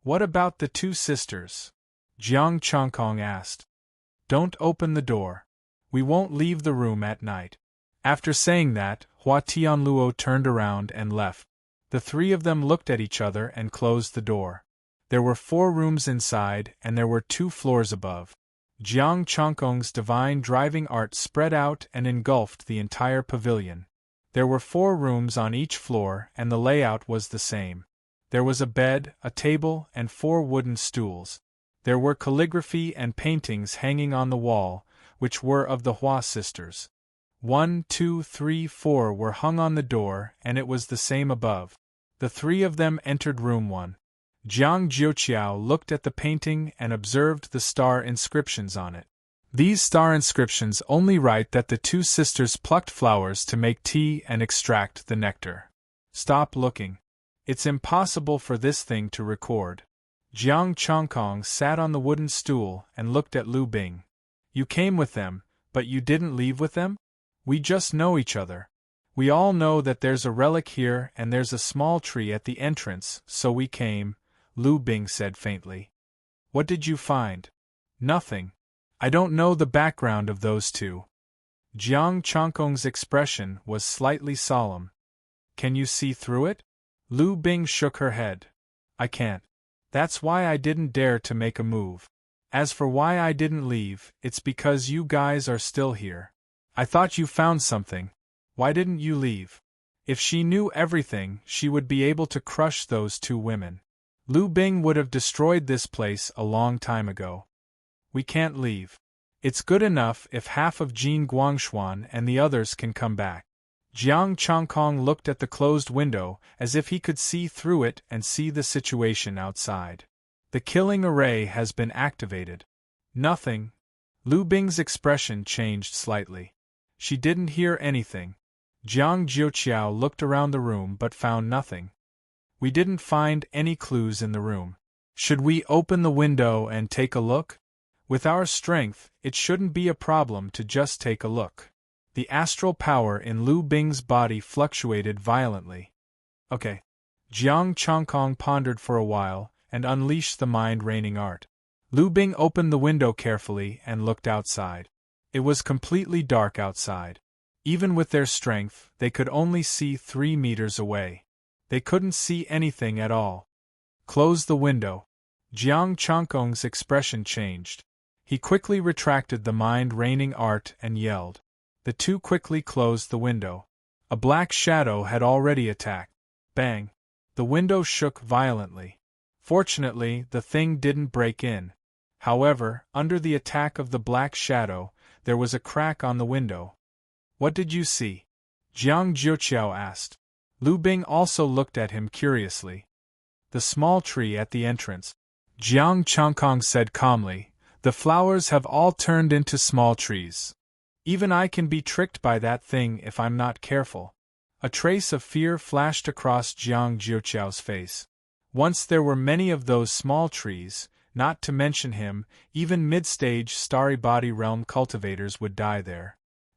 What about the 2 sisters? Jiang Chongkong asked. Don't open the door. We won't leave the room at night. After saying that, Hua Tianluo turned around and left. The three of them looked at each other and closed the door. There were 4 rooms inside, and there were 2 floors above. Jiang Chongkong's divine driving art spread out and engulfed the entire pavilion. There were 4 rooms on each floor, and the layout was the same. There was a bed, a table, and 4 wooden stools. There were calligraphy and paintings hanging on the wall, which were of the Hua sisters. 1, 2, 3, 4 were hung on the door, and it was the same above. The 3 of them entered room 1. Jiang Jiuqiao looked at the painting and observed the star inscriptions on it. These star inscriptions only write that the 2 sisters plucked flowers to make tea and extract the nectar. Stop looking. It's impossible for this thing to record. Jiang Chongkong sat on the wooden stool and looked at Lu Bing. You came with them, but you didn't leave with them? We just know each other. We all know that there's a relic here and there's a small tree at the entrance, so we came, Lu Bing said faintly. What did you find? Nothing. I don't know the background of those 2. Jiang Chongkong's expression was slightly solemn. Can you see through it? Lu Bing shook her head. I can't. That's why I didn't dare to make a move. As for why I didn't leave, it's because you guys are still here. I thought you found something. Why didn't you leave? If she knew everything, she would be able to crush those 2 women. Lu Bing would have destroyed this place a long time ago. We can't leave. It's good enough if half of Jin Guangshuan and the others can come back. Jiang Chongkong looked at the closed window as if he could see through it and see the situation outside. The killing array has been activated. Nothing. Lu Bing's expression changed slightly. She didn't hear anything. Jiang Jiuqiao looked around the room but found nothing. We didn't find any clues in the room. Should we open the window and take a look? With our strength, it shouldn't be a problem to just take a look. The astral power in Lu Bing's body fluctuated violently. Okay. Jiang Chongkong pondered for a while and unleashed the mind-reigning art. Lu Bing opened the window carefully and looked outside. It was completely dark outside. Even with their strength, they could only see 3 meters away. They couldn't see anything at all. Close the window. Jiang Chongkong's expression changed. He quickly retracted the mind-reigning art and yelled. The 2 quickly closed the window. A black shadow had already attacked. Bang! The window shook violently. Fortunately, the thing didn't break in. However, under the attack of the black shadow, there was a crack on the window. What did you see? Jiang Jiuqiao asked. Lu Bing also looked at him curiously. The small tree at the entrance. Jiang Chongkong said calmly, the flowers have all turned into small trees. Even I can be tricked by that thing if I'm not careful. A trace of fear flashed across Jiang Jiuqiao's face. Once there were many of those small trees, not to mention him, even mid-stage starry body realm cultivators would die there.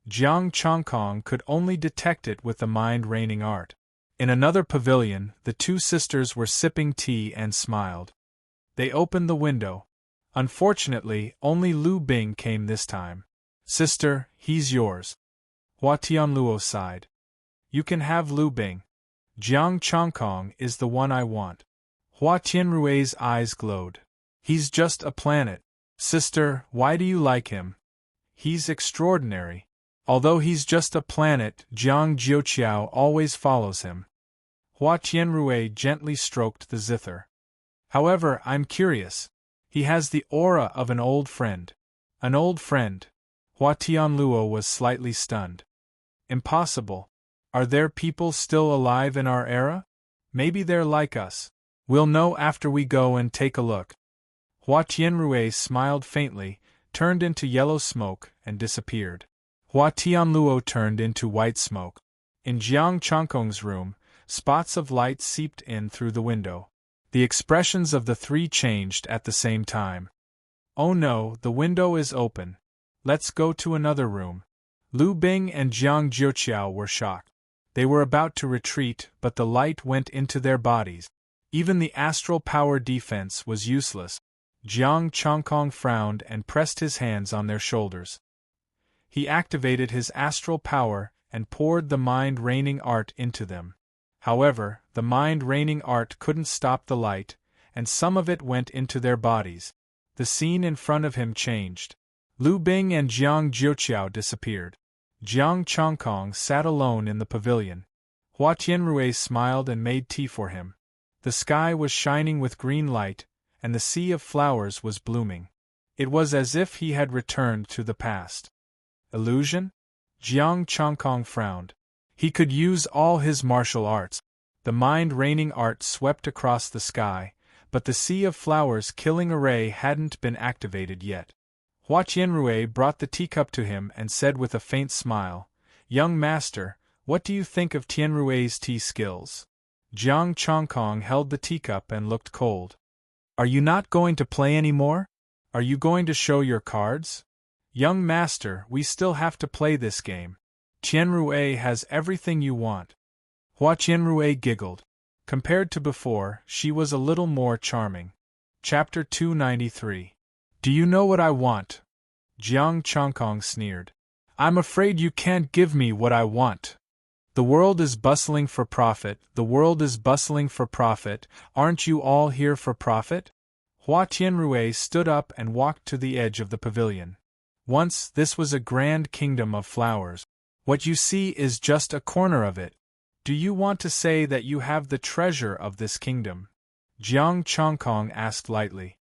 Jiang Chongkong could only detect it with the mind-reigning art. In another pavilion, the 2 sisters were sipping tea and smiled. They opened the window. Unfortunately, only Lu Bing came this time. Sister, he's yours. Hua Tianluo sighed. You can have Lu Bing. Jiang Chongkong is the one I want. Hua Tianrui's eyes glowed. He's just a planet. Sister, why do you like him? He's extraordinary. Although he's just a planet, Jiang Jiuqiao always follows him. Hua Tianrui gently stroked the zither. However, I'm curious. He has the aura of an old friend. An old friend. Hua Tianluo was slightly stunned. Impossible. Are there people still alive in our era? Maybe they're like us. We'll know after we go and take a look. Hua Tianrui smiled faintly, turned into yellow smoke, and disappeared. Hua Tianluo turned into white smoke. In Jiang Chongkong's room, spots of light seeped in through the window. The expressions of the 3 changed at the same time. Oh no, the window is open. Let's go to another room. Lu Bing and Jiang Jiuqiao were shocked. They were about to retreat, but the light went into their bodies. Even the astral power defense was useless. Jiang Chongkong frowned and pressed his hands on their shoulders. He activated his astral power and poured the mind-raining art into them. However, the mind-raining art couldn't stop the light, and some of it went into their bodies. The scene in front of him changed. Lu Bing and Jiang Jiuqiao disappeared. Jiang Chongkong sat alone in the pavilion. Hua Tianrui smiled and made tea for him. The sky was shining with green light, and the sea of flowers was blooming. It was as if he had returned to the past. Illusion? Jiang Chongkong frowned. He could use all his martial arts. The mind-raining art swept across the sky, but the sea of flowers killing array hadn't been activated yet. Hua Tianrui brought the teacup to him and said with a faint smile, "Young master, what do you think of Tianrui's tea skills?" Jiang Chongkong held the teacup and looked cold. "Are you not going to play any more? Are you going to show your cards?" "Young master, we still have to play this game. Tianrui has everything you want." Hua Tianrui giggled. Compared to before, she was a little more charming. Chapter 293. "Do you know what I want?" Jiang Chongkong sneered. "I'm afraid you can't give me what I want. The world is bustling for profit, the world is bustling for profit, aren't you all here for profit?" Hua Tianrui stood up and walked to the edge of the pavilion. "Once this was a grand kingdom of flowers. What you see is just a corner of it. Do you want to say that you have the treasure of this kingdom?" Jiang Chongkong asked lightly.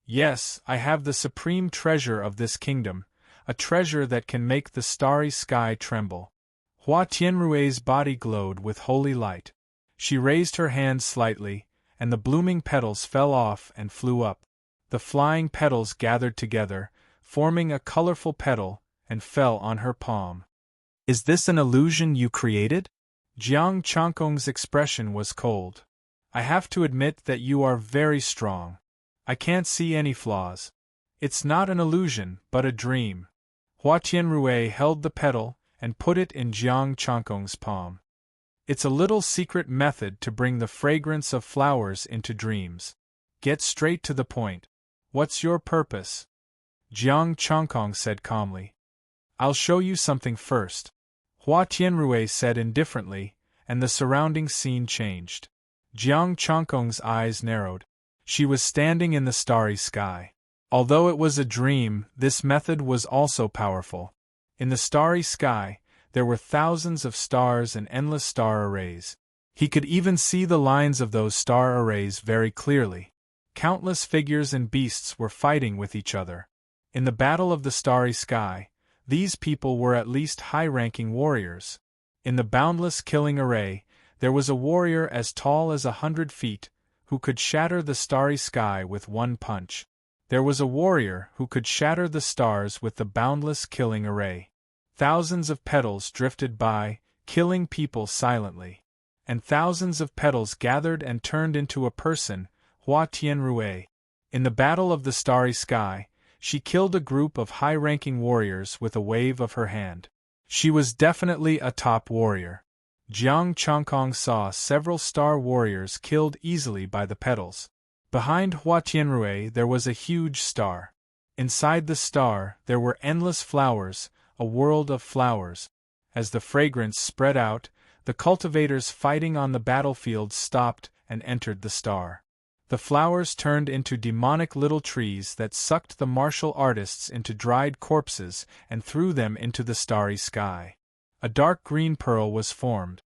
"Yes, I have the supreme treasure of this kingdom, a treasure that can make the starry sky tremble." Hua Tianrui's body glowed with holy light. She raised her hand slightly, and the blooming petals fell off and flew up. The flying petals gathered together, forming a colorful petal, and fell on her palm. "Is this an illusion you created?" Jiang Chongkong's expression was cold. "I have to admit that you are very strong. I can't see any flaws. It's not an illusion, but a dream." Hua Tianrui held the petal and put it in Jiang Chongkong's palm. "It's a little secret method to bring the fragrance of flowers into dreams. Get straight to the point. What's your purpose?" Jiang Chongkong said calmly. "I'll show you something first," Hua Tianrui said indifferently, and the surrounding scene changed. Jiang Chongkong's eyes narrowed. She was standing in the starry sky. Although it was a dream, this method was also powerful. In the starry sky, there were thousands of stars and endless star arrays. He could even see the lines of those star arrays very clearly. Countless figures and beasts were fighting with each other. In the battle of the starry sky, these people were at least high-ranking warriors. In the boundless killing array, there was a warrior as tall as 100 feet, who could shatter the starry sky with one punch. There was a warrior who could shatter the stars with the boundless killing array. Thousands of petals drifted by, killing people silently. And thousands of petals gathered and turned into a person, Hua Tianrui. In the battle of the starry sky, she killed a group of high-ranking warriors with a wave of her hand. She was definitely a top warrior. Jiang Chongkong saw several star warriors killed easily by the petals. Behind Hua Tianrui there was a huge star. Inside the star there were endless flowers, a world of flowers. As the fragrance spread out, the cultivators fighting on the battlefield stopped and entered the star. The flowers turned into demonic little trees that sucked the martial artists into dried corpses and threw them into the starry sky. A dark green pearl was formed.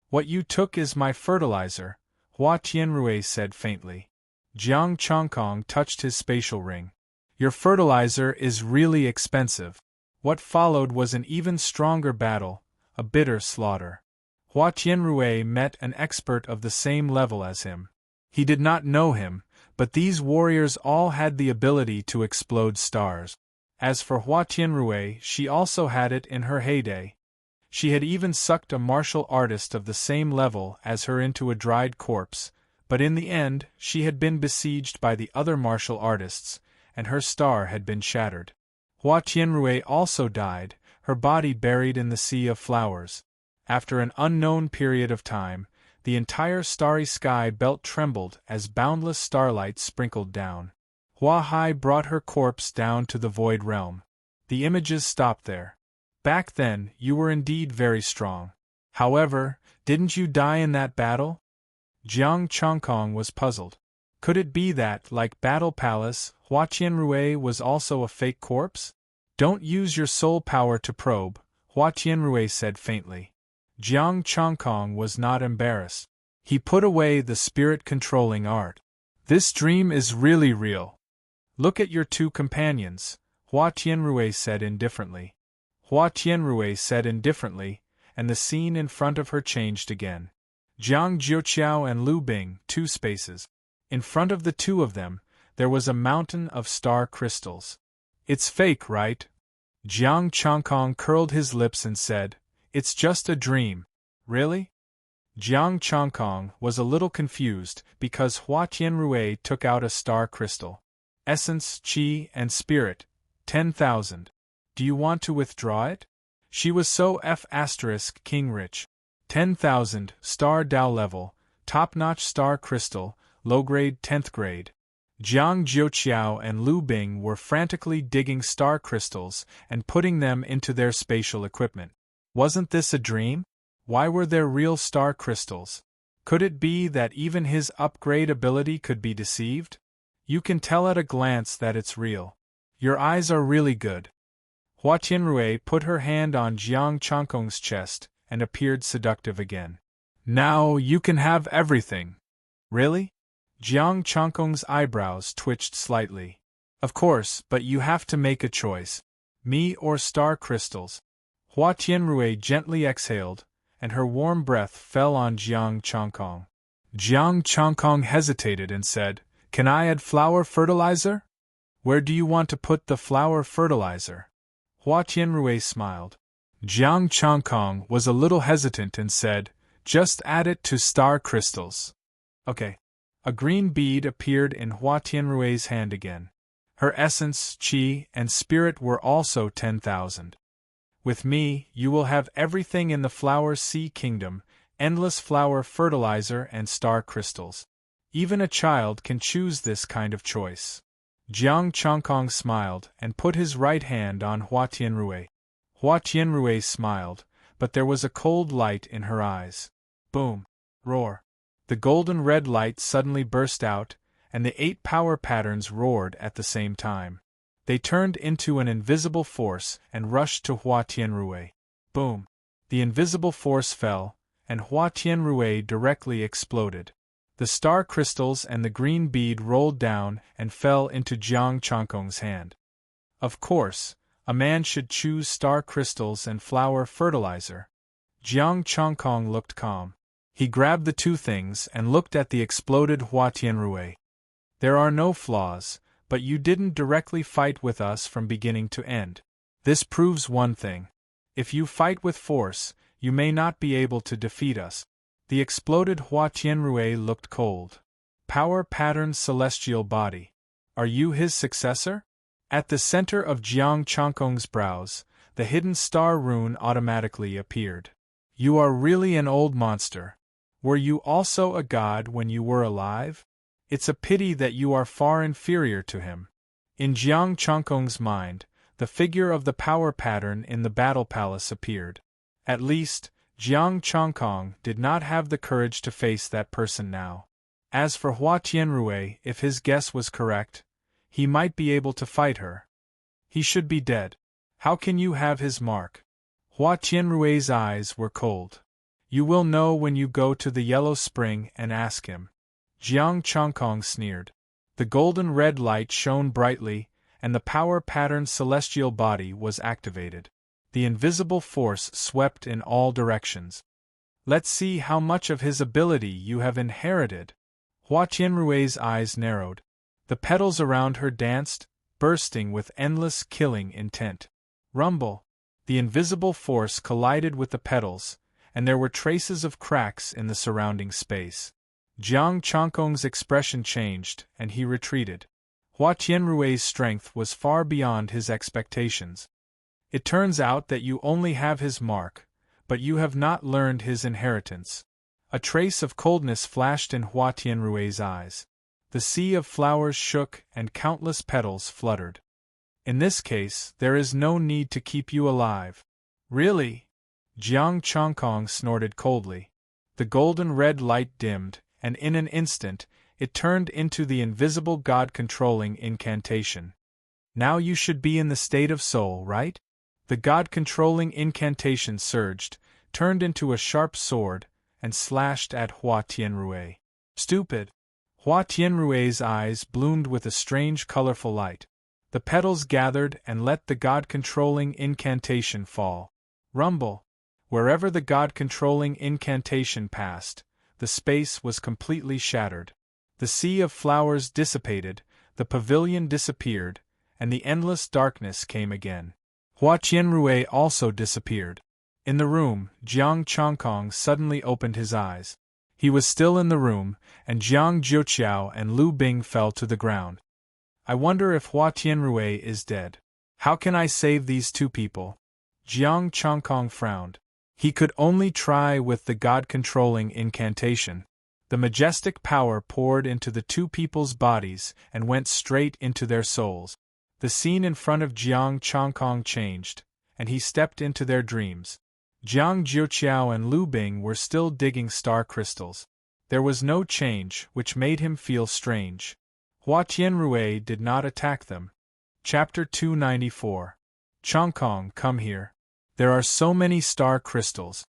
"What you took is my fertilizer," Hua Tianrui said faintly. Jiang Chongkong touched his spatial ring. "Your fertilizer is really expensive." What followed was an even stronger battle, a bitter slaughter. Hua Tianrui met an expert of the same level as him. He did not know him, but these warriors all had the ability to explode stars. As for Hua Tianrui, she also had it in her heyday. She had even sucked a martial artist of the same level as her into a dried corpse, but in the end she had been besieged by the other martial artists, and her star had been shattered. Hua Tianrui also died, her body buried in the sea of flowers. After an unknown period of time, the entire starry sky belt trembled as boundless starlight sprinkled down. Hua Hai brought her corpse down to the void realm. The images stopped there. Back then, you were indeed very strong. However, didn't you die in that battle? Jiang Chongkong was puzzled. Could it be that, like Battle Palace, Hua Qianrui was also a fake corpse? Don't use your soul power to probe, Hua Qianrui said faintly. Jiang Chongkong was not embarrassed. He put away the spirit-controlling art. This dream is really real. Look at your two companions, Hua Qianrui said indifferently. Hua Qianrui said indifferently, and the scene in front of her changed again. Jiang Jiuqiao and Lu Bing, two spaces. In front of the two of them, there was a mountain of star crystals. It's fake, right? Jiang Chongkong curled his lips and said, It's just a dream. Really? Jiang Chongkong was a little confused because Hua Qianrui took out a star crystal. Essence, Qi, and Spirit, 10,000. Do you want to withdraw it? She was so King rich. 10,000, star Dao level, top-notch star crystal, low-grade 10th grade. Jiang Jiuqiao and Lu Bing were frantically digging star crystals and putting them into their spatial equipment. Wasn't this a dream? Why were there real star crystals? Could it be that even his upgrade ability could be deceived? You can tell at a glance that it's real. Your eyes are really good. Hua Qianrui put her hand on Jiang Chongkong's chest and appeared seductive again. Now you can have everything. Really? Jiang Chongkong's eyebrows twitched slightly. Of course, but you have to make a choice. Me or star crystals? Hua Qianrui gently exhaled, and her warm breath fell on Jiang Chongkong. Jiang Chongkong hesitated and said, Can I add flower fertilizer? Where do you want to put the flower fertilizer? Hua Qianrui smiled. Jiang Chongkong was a little hesitant and said, Just add it to star crystals. Okay. A green bead appeared in Hua Qianrui's hand again. Her essence, Qi, and spirit were also 10,000. With me, you will have everything in the Flower Sea Kingdom, endless flower fertilizer and star crystals. Even a child can choose this kind of choice. Jiang Chongkong smiled and put his right hand on Hua Qianrui. Hua Qianrui smiled, but there was a cold light in her eyes. Boom! Roar! The golden red light suddenly burst out, and the 8 power patterns roared at the same time. They turned into an invisible force and rushed to Hua Qianrui. Boom! The invisible force fell, and Hua Qianrui directly exploded. The star crystals and the green bead rolled down and fell into Jiang Chongkong's hand. Of course, a man should choose star crystals and flower fertilizer. Jiang Chongkong looked calm. He grabbed the two things and looked at the exploded Hua Qianrui. There are no flaws, but you didn't directly fight with us from beginning to end. This proves one thing. If you fight with force, you may not be able to defeat us. The exploded Hua Qianrui looked cold. Power pattern celestial body. Are you his successor? At the center of Jiang Chongkong's brows, the hidden star rune automatically appeared. You are really an old monster. Were you also a god when you were alive? It's a pity that you are far inferior to him. In Jiang Chongkong's mind, the figure of the power pattern in the battle palace appeared. At least, Jiang Chongkong did not have the courage to face that person now. As for Hua Qianrui, if his guess was correct, he might be able to fight her. He should be dead. How can you have his mark? Hua Qianrui's eyes were cold. You will know when you go to the Yellow Spring and ask him. Jiang Chongkong sneered. The golden red light shone brightly, and the power pattern celestial body was activated. The invisible force swept in all directions. Let's see how much of his ability you have inherited. Hua Qianrui's eyes narrowed. The petals around her danced, bursting with endless killing intent. Rumble! The invisible force collided with the petals, and there were traces of cracks in the surrounding space. Jiang Chongkong's expression changed, and he retreated. Hua Qianrui's strength was far beyond his expectations. It turns out that you only have his mark, but you have not learned his inheritance. A trace of coldness flashed in Hua Qianrui's eyes. The sea of flowers shook and countless petals fluttered. In this case, there is no need to keep you alive. Really? Jiang Chongkong snorted coldly. The golden red light dimmed, and in an instant, it turned into the invisible God-controlling incantation. Now you should be in the state of soul, right? The God-controlling incantation surged, turned into a sharp sword, and slashed at Hua Tianrui. Stupid! Hua Tianrui's eyes bloomed with a strange colorful light. The petals gathered and let the God-controlling incantation fall. Rumble! Wherever the God-controlling incantation passed, the space was completely shattered. The sea of flowers dissipated, the pavilion disappeared, and the endless darkness came again. Hua Tianrui also disappeared. In the room, Jiang Chongkong suddenly opened his eyes. He was still in the room, and Jiang Jiuqiao and Lu Bing fell to the ground. I wonder if Hua Tianrui is dead. How can I save these two people? Jiang Chongkong frowned. He could only try with the God-controlling incantation. The majestic power poured into the two people's bodies and went straight into their souls. The scene in front of Jiang Chongkong changed, and he stepped into their dreams. Jiang Jiuqiao and Lu Bing were still digging star crystals. There was no change, which made him feel strange. Hua Tianrui did not attack them. Chapter 294. Chongkong, come here. There are so many star crystals.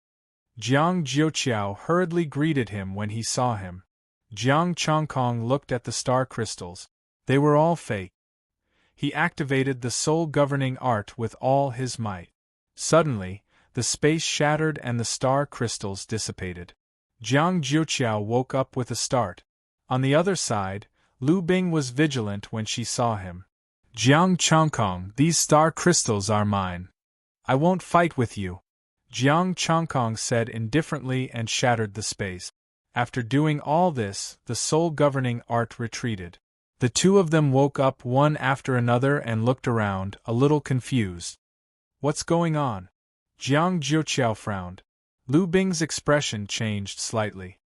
Jiang Jiuqiao hurriedly greeted him when he saw him. Jiang Chongkong looked at the star crystals. They were all fake. He activated the soul-governing art with all his might. Suddenly, the space shattered and the star crystals dissipated. Jiang Jiuqiao woke up with a start. On the other side, Lu Bing was vigilant when she saw him. Jiang Chongkong, these star crystals are mine. I won't fight with you, Jiang Chongkong said indifferently and shattered the space. After doing all this, the soul-governing art retreated. The two of them woke up one after another and looked around, a little confused. What's going on? Jiang Jiuqiao frowned. Lu Bing's expression changed slightly.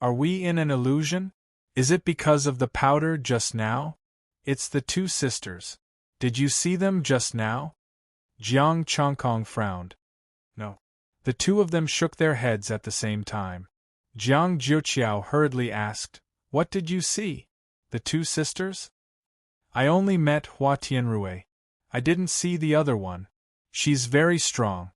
Are we in an illusion? Is it because of the powder just now? It's the two sisters. Did you see them just now? Jiang Chongkong frowned. No. The two of them shook their heads at the same time. Jiang Jiuqiao hurriedly asked, What did you see? The two sisters? I only met Hua Tianrui. I didn't see the other one. She's very strong.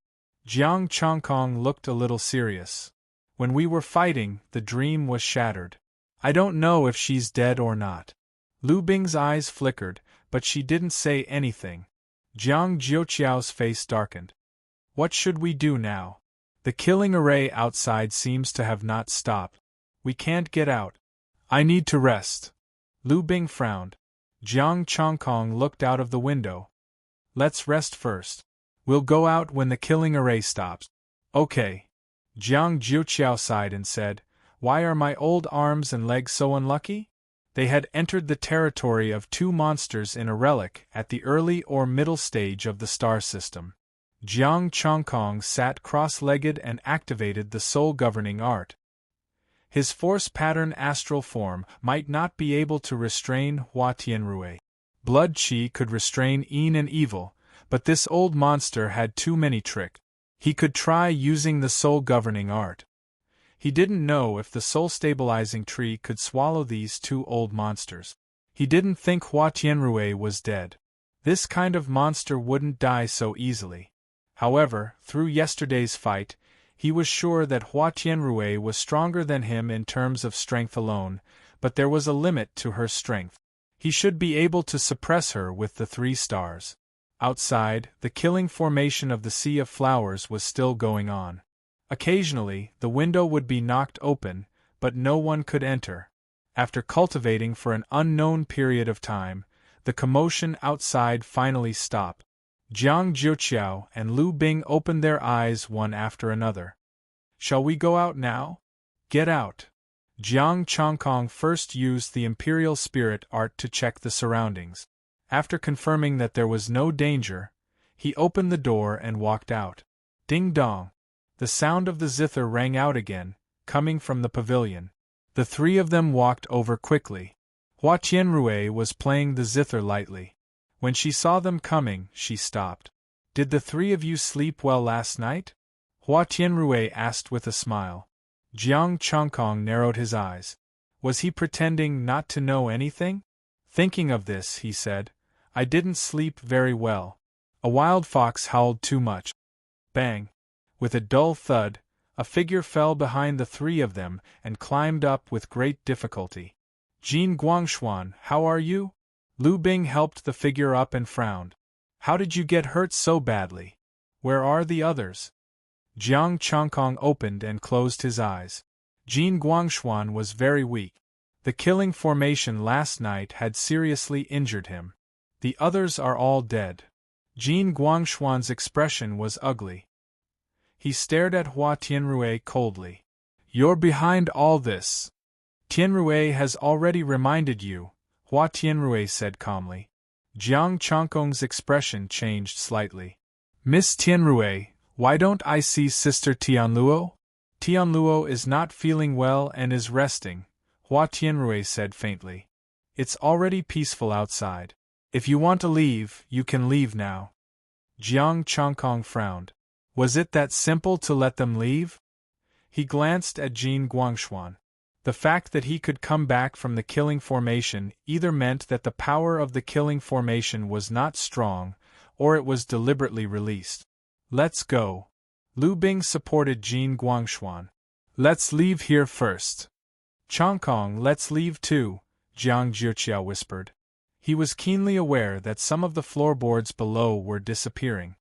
Jiang Chongkong looked a little serious. When we were fighting, the dream was shattered. I don't know if she's dead or not. Lu Bing's eyes flickered, but she didn't say anything. Jiang Jiuqiao's face darkened. What should we do now? The killing array outside seems to have not stopped. We can't get out. I need to rest. Lu Bing frowned. Jiang Chongkong looked out of the window. Let's rest first. We'll go out when the killing array stops. Okay. Jiang Jiuqiao sighed and said, Why are my old arms and legs so unlucky? They had entered the territory of two monsters in a relic at the early or middle stage of the star system. Jiang Chongkong sat cross-legged and activated the soul-governing art. His force-pattern astral form might not be able to restrain Hua Tianrui. Blood Qi could restrain Yin and evil, but this old monster had too many tricks. He could try using the soul-governing art. He didn't know if the soul-stabilizing tree could swallow these two old monsters. He didn't think Hua Tianrui was dead. This kind of monster wouldn't die so easily. However, through yesterday's fight, he was sure that Hua Tianrui was stronger than him in terms of strength alone, but there was a limit to her strength. He should be able to suppress her with the 3 stars. Outside, the killing formation of the Sea of Flowers was still going on. Occasionally, the window would be knocked open, but no one could enter. After cultivating for an unknown period of time, the commotion outside finally stopped. Jiang Jiuqiao and Lu Bing opened their eyes one after another. Shall we go out now? Get out. Jiang Chongkong first used the Imperial Spirit Art to check the surroundings. After confirming that there was no danger, he opened the door and walked out. Ding dong. The sound of the zither rang out again, coming from the pavilion. The 3 of them walked over quickly. Hua Tianrui was playing the zither lightly. When she saw them coming, she stopped. Did the three of you sleep well last night? Hua Tianrui asked with a smile. Jiang Chongkong narrowed his eyes. Was he pretending not to know anything? Thinking of this, he said, I didn't sleep very well. A wild fox howled too much. Bang! With a dull thud, a figure fell behind the three of them and climbed up with great difficulty. Jin Guangshuan, how are you? Lu Bing helped the figure up and frowned. How did you get hurt so badly? Where are the others? Jiang Chongkong opened and closed his eyes. Jin Guangshuan was very weak. The killing formation last night had seriously injured him. The others are all dead. Jin Guangshuan's expression was ugly. He stared at Hua Tianrui coldly. You're behind all this. Tianrui has already reminded you, Hua Tianrui said calmly. Jiang Chongkong's expression changed slightly. Miss Tianrui, why don't I see Sister Tianluo? Tianluo is not feeling well and is resting, Hua Tianrui said faintly. It's already peaceful outside. If you want to leave, you can leave now. Jiang Chongkong frowned. Was it that simple to let them leave? He glanced at Jin Guangshuan. The fact that he could come back from the killing formation either meant that the power of the killing formation was not strong, or it was deliberately released. Let's go. Lu Bing supported Jin Guangshuan. Let's leave here first. Chongkong, let's leave too, Jiang Jiuqiao whispered. He was keenly aware that some of the floorboards below were disappearing.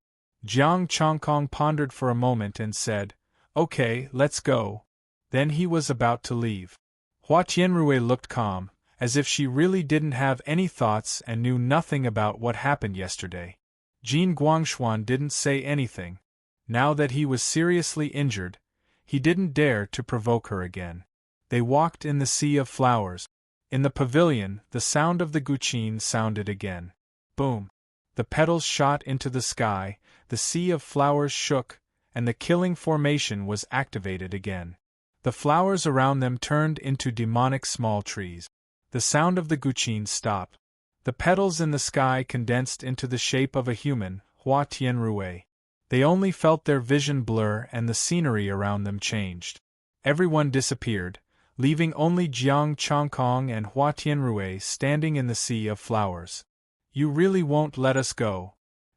Jiang Chongkong pondered for a moment and said, Okay, let's go. Then he was about to leave. Hua Tianrui looked calm, as if she really didn't have any thoughts and knew nothing about what happened yesterday. Jin Guangshuan didn't say anything. Now that he was seriously injured, he didn't dare to provoke her again. They walked in the sea of flowers. In the pavilion, the sound of the guqin sounded again. Boom! The petals shot into the sky, the sea of flowers shook, and the killing formation was activated again. The flowers around them turned into demonic small trees. The sound of the guqin stopped. The petals in the sky condensed into the shape of a human, Hua Tianrui. They only felt their vision blur and the scenery around them changed. Everyone disappeared, leaving only Jiang Chongkong and Hua Tianrui standing in the sea of flowers. You really won't let us go?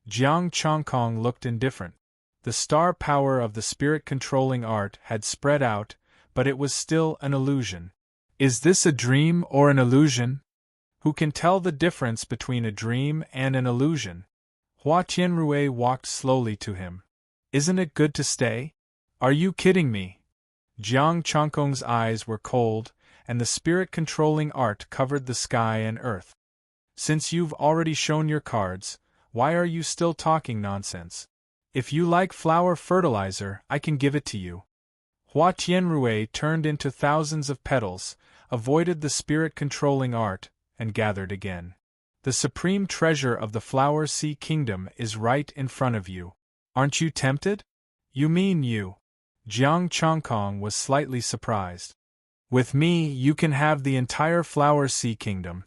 Jiang Chongkong looked indifferent. The star power of the spirit-controlling art had spread out, but it was still an illusion. Is this a dream or an illusion? Who can tell the difference between a dream and an illusion? Hua Tianrui walked slowly to him. Isn't it good to stay? Are you kidding me? Jiang Chongkong's eyes were cold, and the spirit-controlling art covered the sky and earth. Since you've already shown your cards, why are you still talking nonsense? If you like flower fertilizer, I can give it to you. Hua Tianrui turned into thousands of petals, avoided the spirit-controlling art, and gathered again. The supreme treasure of the Flower Sea Kingdom is right in front of you. Aren't you tempted? You mean you? Jiang Chongkong was slightly surprised. With me, you can have the entire Flower Sea Kingdom.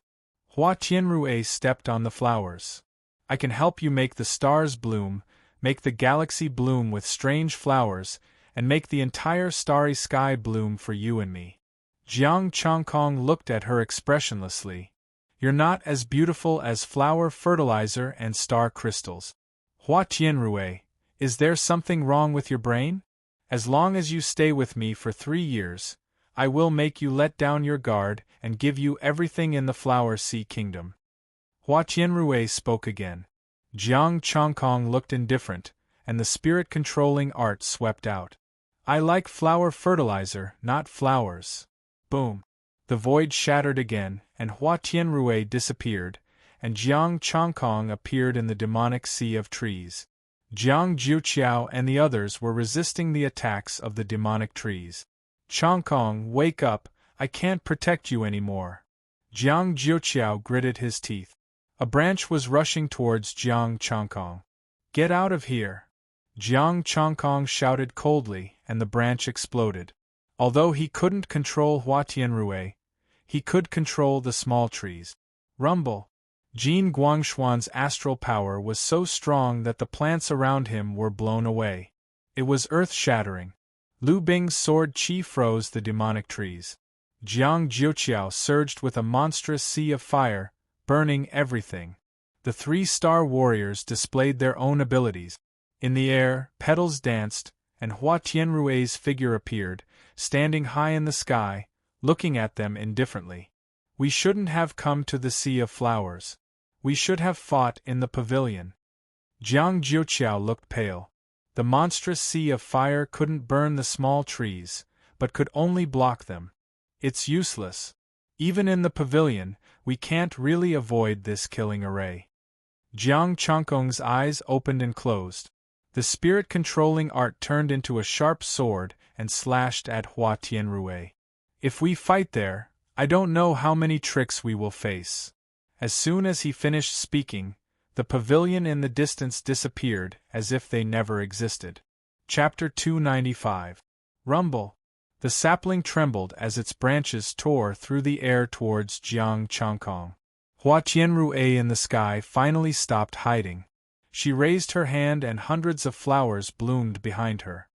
Hua Tianrui stepped on the flowers. I can help you make the stars bloom, make the galaxy bloom with strange flowers, and make the entire starry sky bloom for you and me. Jiang Chongkong looked at her expressionlessly. You're not as beautiful as flower fertilizer and star crystals. Hua Tianrui, is there something wrong with your brain? As long as you stay with me for 3 years, I will make you let down your guard and give you everything in the Flower Sea Kingdom. Hua Tianrui spoke again. Jiang Chongkong looked indifferent, and the spirit-controlling art swept out. I like flower fertilizer, not flowers. Boom! The void shattered again, and Hua Tianrui disappeared, and Jiang Chongkong appeared in the demonic sea of trees. Jiang Jiuqiao and the others were resisting the attacks of the demonic trees. Chongkong, wake up, I can't protect you anymore. Jiang Jiuqiao gritted his teeth. A branch was rushing towards Jiang Chongkong. Get out of here! Jiang Chongkong shouted coldly, and the branch exploded. Although he couldn't control Hua Tianrui, He could control the small trees. Rumble. Jin Guangshuan's astral power was so strong that the plants around him were blown away. It was earth-shattering. Lu Bing's sword qi froze the demonic trees. Jiang Jiuqiao surged with a monstrous sea of fire, burning everything. The 3 star warriors displayed their own abilities. In the air, petals danced, and Hua Tianrui's figure appeared, standing high in the sky, looking at them indifferently. We shouldn't have come to the Sea of Flowers. We should have fought in the pavilion. Jiang Jiuqiao looked pale. The monstrous sea of fire couldn't burn the small trees, but could only block them. It's useless. Even in the pavilion, we can't really avoid this killing array. Jiang Changkong's eyes opened and closed. The spirit-controlling art turned into a sharp sword and slashed at Hua Tianrui. If we fight there, I don't know how many tricks we will face. As soon as he finished speaking, the pavilion in the distance disappeared as if they never existed. Chapter 295. Rumble. The sapling trembled as its branches tore through the air towards Jiang Changkong. Hua Tianrui in the sky finally stopped hiding. She raised her hand and hundreds of flowers bloomed behind her.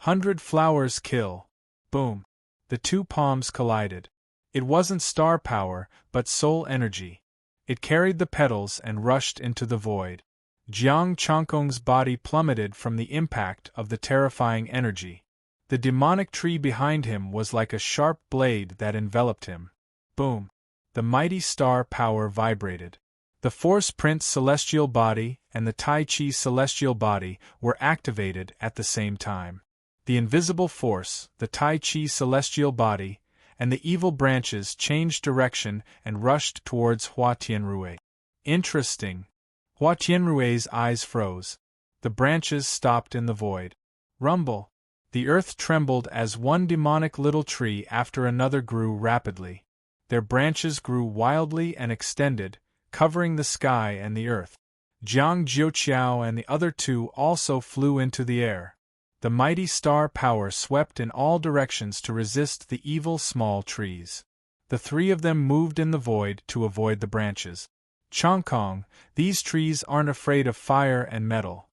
100 flowers kill. Boom. The 2 palms collided. It wasn't star power, but soul energy. It carried the petals and rushed into the void. Jiang Changkong's body plummeted from the impact of the terrifying energy. The demonic tree behind him was like a sharp blade that enveloped him. Boom. The mighty star power vibrated. The Force Prince celestial body and the Tai Chi celestial body were activated at the same time. The invisible force, the Tai Chi celestial body, and the evil branches changed direction and rushed towards Hua Tianrui. Interesting. Hua Tianrui's eyes froze. The branches stopped in the void. Rumble. The earth trembled as one demonic little tree after another grew rapidly. Their branches grew wildly and extended, covering the sky and the earth. Jiang Jiuqiao and the other 2 also flew into the air. The mighty star power swept in all directions to resist the evil small trees. The 3 of them moved in the void to avoid the branches. Changkong, these trees aren't afraid of fire and metal.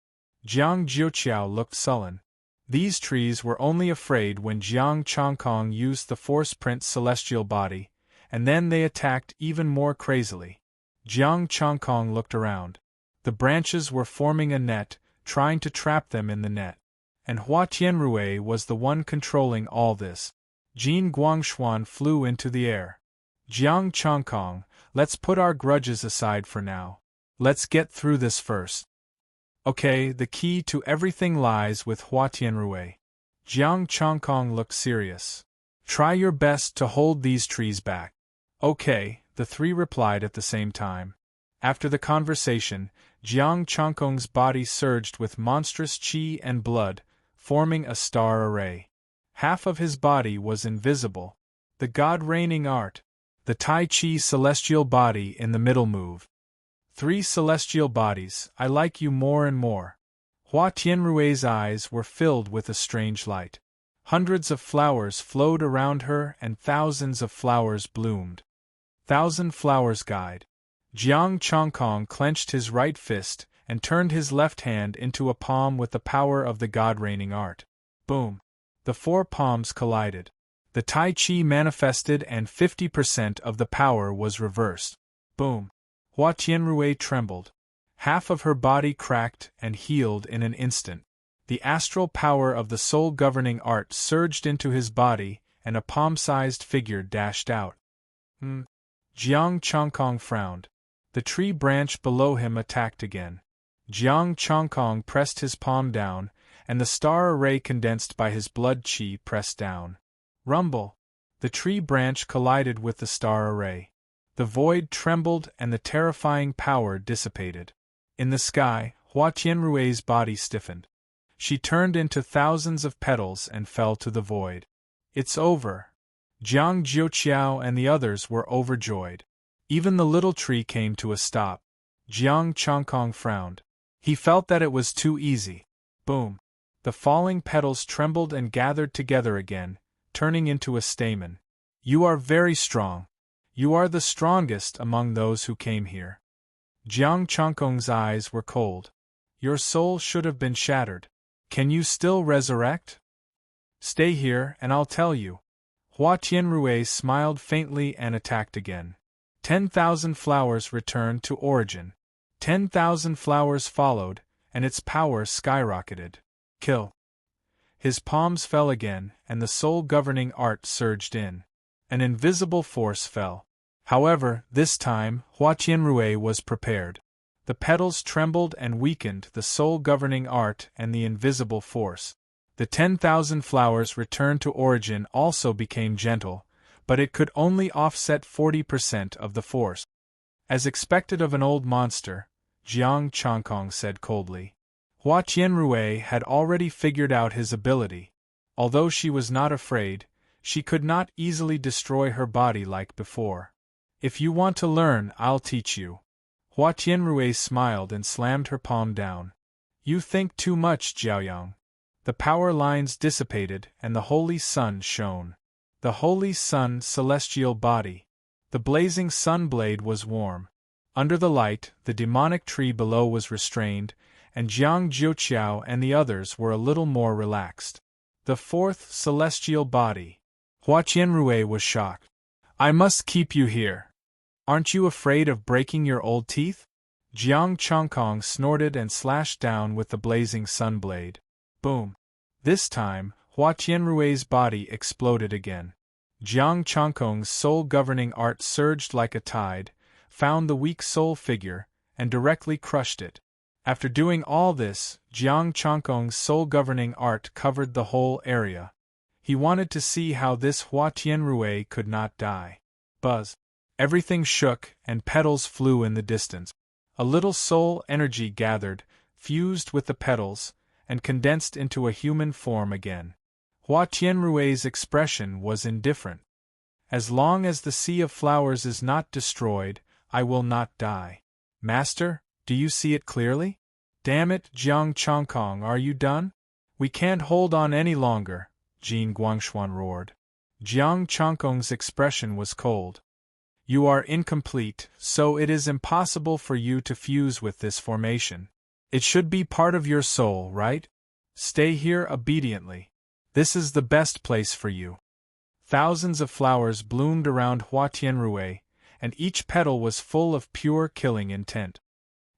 Jiang Jiuqiao looked sullen. These trees were only afraid when Jiang Changkong used the Force Prince celestial body, and then they attacked even more crazily. Jiang Changkong looked around. The branches were forming a net, trying to trap them in the net. And Hua Tianrui was the one controlling all this. Jin Guangshuan flew into the air. Jiang Changkong, let's put our grudges aside for now. Let's get through this first. Okay, the key to everything lies with Hua Tianrui. Jiang Changkong looked serious. Try your best to hold these trees back. Okay, the 3 replied at the same time. After the conversation, Jiang Changkong's body surged with monstrous qi and blood, forming a star array. Half of his body was invisible. The God-reigning art. The Tai Chi celestial body in the middle moved. 3 celestial bodies, I like you more and more. Hua Tianrui's eyes were filled with a strange light. Hundreds of flowers flowed around her and thousands of flowers bloomed. 1,000 flowers guide. Jiang Changkong clenched his right fist and turned his left hand into a palm with the power of the God-reigning art. Boom. The 4 palms collided. The Tai Chi manifested and 50% of the power was reversed. Boom. Hua Tianrui trembled. Half of her body cracked and healed in an instant. The astral power of the soul-governing art surged into his body, and a palm-sized figure dashed out. Jiang Changkong frowned. The tree branch below him attacked again. Jiang Changkong pressed his palm down, and the star array condensed by his blood qi pressed down. Rumble. The tree branch collided with the star array. The void trembled and the terrifying power dissipated. In the sky, Hua Tianrui's body stiffened. She turned into thousands of petals and fell to the void. It's over. Jiang Jiuqiao and the others were overjoyed. Even the little tree came to a stop. Jiang Changkong frowned. He felt that it was too easy. Boom. The falling petals trembled and gathered together again, turning into a stamen. You are very strong. You are the strongest among those who came here. Jiang Changkong's eyes were cold. Your soul should have been shattered. Can you still resurrect? Stay here and I'll tell you. Hua Tianrui smiled faintly and attacked again. 10,000 flowers returned to origin. 10,000 flowers followed, and its power skyrocketed. Kill. His palms fell again, and the soul-governing art surged in. An invisible force fell. However, this time, Hua Tianrui was prepared. The petals trembled and weakened the soul-governing art and the invisible force. The 10,000 flowers returned to origin also became gentle, but it could only offset 40% of the force. As expected of an old monster, Jiang Changkong said coldly. Hua Tianrui had already figured out his ability. Although she was not afraid, she could not easily destroy her body like before. If you want to learn, I'll teach you. Hua Tianrui smiled and slammed her palm down. You think too much, Jiaoyang. The power lines dissipated and the holy sun shone. The holy sun celestial body. The blazing sun blade was warm. Under the light, the demonic tree below was restrained, and Jiang Jiuqiao and the others were a little more relaxed. The fourth celestial body. Hua Tianrui was shocked. I must keep you here. Aren't you afraid of breaking your old teeth? Jiang Changkong snorted and slashed down with the blazing sun blade. Boom. This time, Hua Tianrui's body exploded again. Jiang Changkong's soul-governing art surged like a tide, found the weak soul figure, and directly crushed it. After doing all this, Jiang Changkong's soul-governing art covered the whole area. He wanted to see how this Hua Tianrui could not die. Buzz. Everything shook, and petals flew in the distance. A little soul energy gathered, fused with the petals, and condensed into a human form again. Hua Tianrui's expression was indifferent. As long as the sea of flowers is not destroyed, I will not die. Master, do you see it clearly? Damn it, Jiang Changkong, are you done? We can't hold on any longer, Jin Guangshuan roared. Jiang Changkong's expression was cold. You are incomplete, so it is impossible for you to fuse with this formation. It should be part of your soul, right? Stay here obediently. This is the best place for you. Thousands of flowers bloomed around Hua Tianrui, and each petal was full of pure killing intent.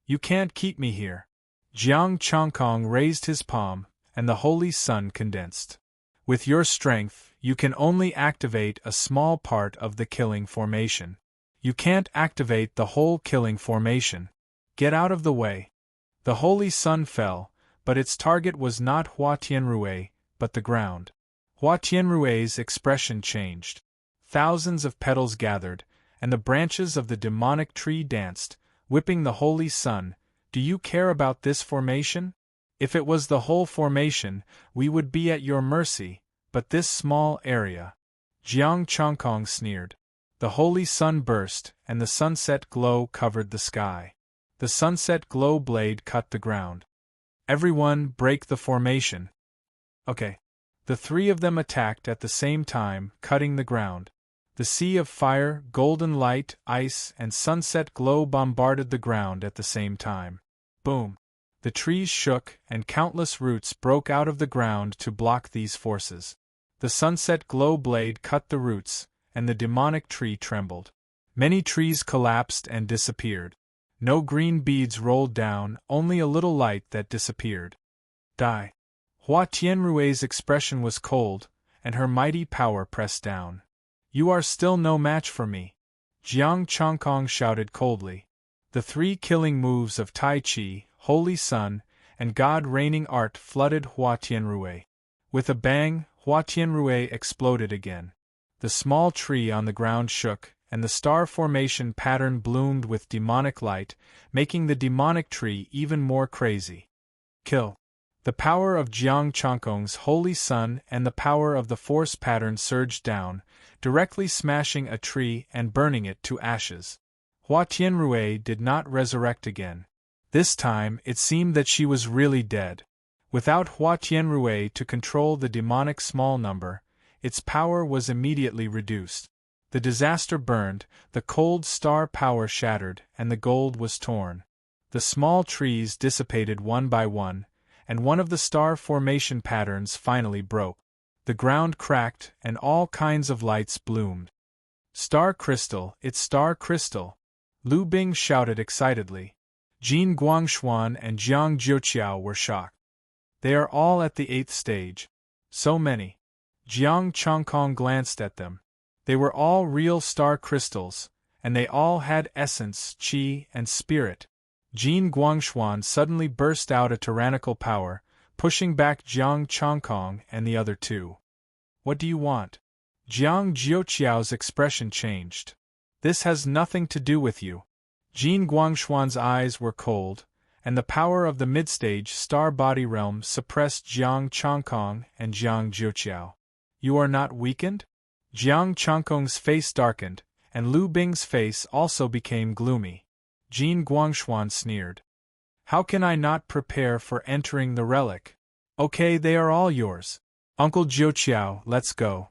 You can't keep me here. Jiang Changkong raised his palm, and the holy sun condensed. With your strength, you can only activate a small part of the killing formation. You can't activate the whole killing formation. Get out of the way. The holy sun fell, but its target was not Hua Tianrui, but the ground. Hua Tianrui's expression changed. Thousands of petals gathered, and the branches of the demonic tree danced, whipping the holy sun. Do you care about this formation? If it was the whole formation, we would be at your mercy, but this small area. Jiang Changkong sneered. The holy sun burst, and the sunset glow covered the sky. The sunset glow blade cut the ground. Everyone break the formation. Okay. The three of them attacked at the same time, cutting the ground. The sea of fire, golden light, ice, and sunset glow bombarded the ground at the same time. Boom! The trees shook, and countless roots broke out of the ground to block these forces. The sunset glow blade cut the roots, and the demonic tree trembled. Many trees collapsed and disappeared. No green beads rolled down, only a little light that disappeared. Die. Hua Tianrui's expression was cold, and her mighty power pressed down. You are still no match for me. Jiang Changkong shouted coldly. The three killing moves of Tai Chi, Holy Sun, and God Reigning Art flooded Hua Tianrui. With a bang, Hua Tianrui exploded again. The small tree on the ground shook, and the star formation pattern bloomed with demonic light, making the demonic tree even more crazy. Kill. The power of Jiang Changkong's Holy Sun and the power of the force pattern surged down, directly smashing a tree and burning it to ashes. Hua Tianrui did not resurrect again. This time it seemed that she was really dead. Without Hua Tianrui to control the demonic small number, its power was immediately reduced. The disaster burned, the cold star power shattered, and the gold was torn. The small trees dissipated one by one, and one of the star formation patterns finally broke. The ground cracked, and all kinds of lights bloomed. Star crystal, it's star crystal! Lu Bing shouted excitedly. Jin Guangshuan and Jiang Jiuqiao were shocked. They are all at the 8th stage. So many. Jiang Chongkong glanced at them. They were all real star crystals, and they all had essence, qi, and spirit. Jin Guangshuan suddenly burst out a tyrannical power, pushing back Jiang Chongkong and the other two. What do you want? Jiang Jiuqiao's expression changed. This has nothing to do with you. Jin Guangshuan's eyes were cold, and the power of the midstage star body realm suppressed Jiang Chongkong and Jiang Jiuqiao. You are not weakened? Jiang Chongkong's face darkened, and Lu Bing's face also became gloomy. Jin Guangshuan sneered. How can I not prepare for entering the relic? Okay, they are all yours. Uncle Jiuqiao, let's go.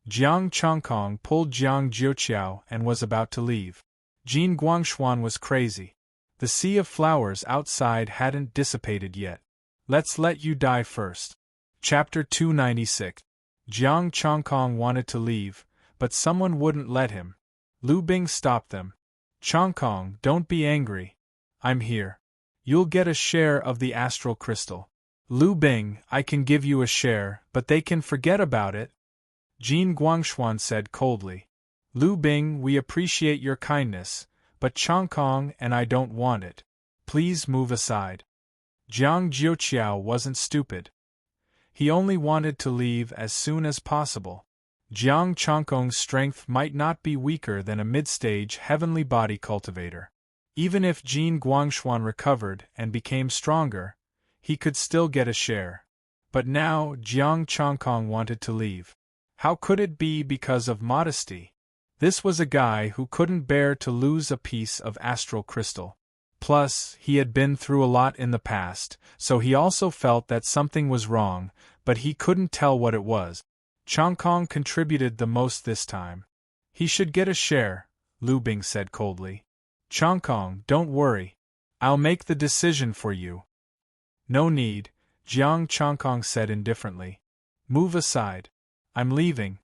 Jiang Chongkong pulled Jiang Jiuqiao and was about to leave. Jin Guangshuan was crazy. The sea of flowers outside hadn't dissipated yet. Let's let you die first. Chapter 296. Jiang Chongkong wanted to leave, but someone wouldn't let him. Lu Bing stopped them. Chongkong, don't be angry. I'm here. You'll get a share of the astral crystal. Lu Bing, I can give you a share, but they can forget about it. Jin Guangshuan said coldly. Lu Bing, we appreciate your kindness, but Chongkong and I don't want it. Please move aside. Jiang Jiuqiao wasn't stupid. He only wanted to leave as soon as possible. Jiang Chongkong's strength might not be weaker than a mid-stage heavenly body cultivator. Even if Jin Guangshuan recovered and became stronger, he could still get a share. But now Jiang Chongkong wanted to leave. How could it be because of modesty? This was a guy who couldn't bear to lose a piece of astral crystal. Plus, he had been through a lot in the past, so he also felt that something was wrong, but he couldn't tell what it was. Chongkong contributed the most this time. He should get a share, Lu Bing said coldly. Chongkong, don't worry. I'll make the decision for you. No need, Jiang Chongkong said indifferently. Move aside. I'm leaving.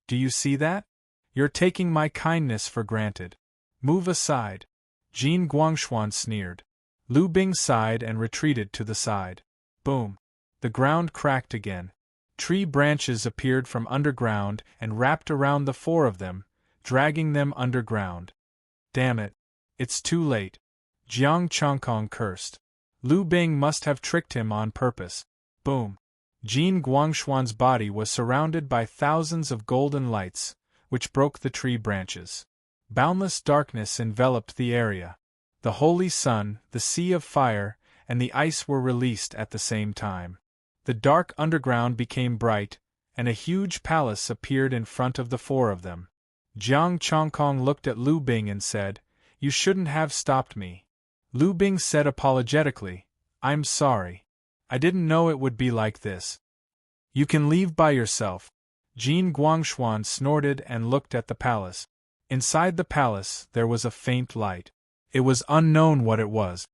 Do you see that? You're taking my kindness for granted. Move aside. Jin Guangshuan sneered. Lu Bing sighed and retreated to the side. Boom. The ground cracked again. Tree branches appeared from underground and wrapped around the four of them, dragging them underground. Damn it. It's too late. Jiang Chongkong cursed. Lu Bing must have tricked him on purpose. Boom. Jin Guangshuan's body was surrounded by thousands of golden lights, which broke the tree branches. Boundless darkness enveloped the area. The holy sun, the sea of fire, and the ice were released at the same time. The dark underground became bright, and a huge palace appeared in front of the four of them. Jiang Chongkong looked at Lu Bing and said, You shouldn't have stopped me. Lu Bing said apologetically, I'm sorry. I didn't know it would be like this. You can leave by yourself. Jin Guangshuan snorted and looked at the palace. Inside the palace there was a faint light. It was unknown what it was.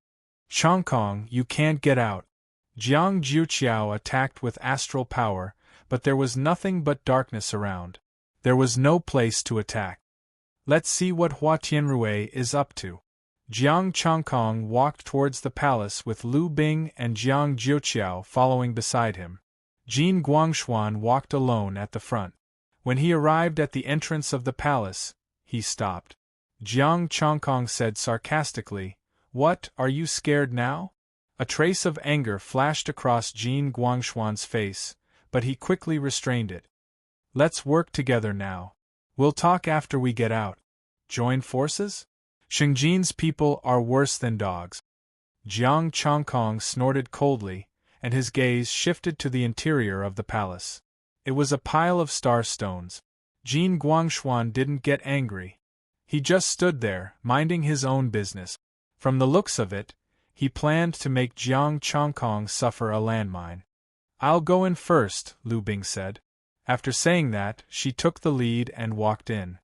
Chongkong, you can't get out. Jiang Jiuqiao attacked with astral power, but there was nothing but darkness around. There was no place to attack. Let's see what Hua Tianrui is up to. Jiang Chongkong walked towards the palace with Lu Bing and Jiang Jiuqiao following beside him. Jin Guangshuan walked alone at the front. When he arrived at the entrance of the palace, he stopped. Jiang Chongkong said sarcastically, What, are you scared now? A trace of anger flashed across Jin Guangshuan's face, but he quickly restrained it. Let's work together now. We'll talk after we get out. Join forces? Shengjin's people are worse than dogs. Jiang Chongkong snorted coldly, and his gaze shifted to the interior of the palace. It was a pile of star stones. Jin Guangshuan didn't get angry. He just stood there, minding his own business. From the looks of it, he planned to make Jiang Chongkong suffer a landmine. I'll go in first, Lu Bing said. After saying that, she took the lead and walked in.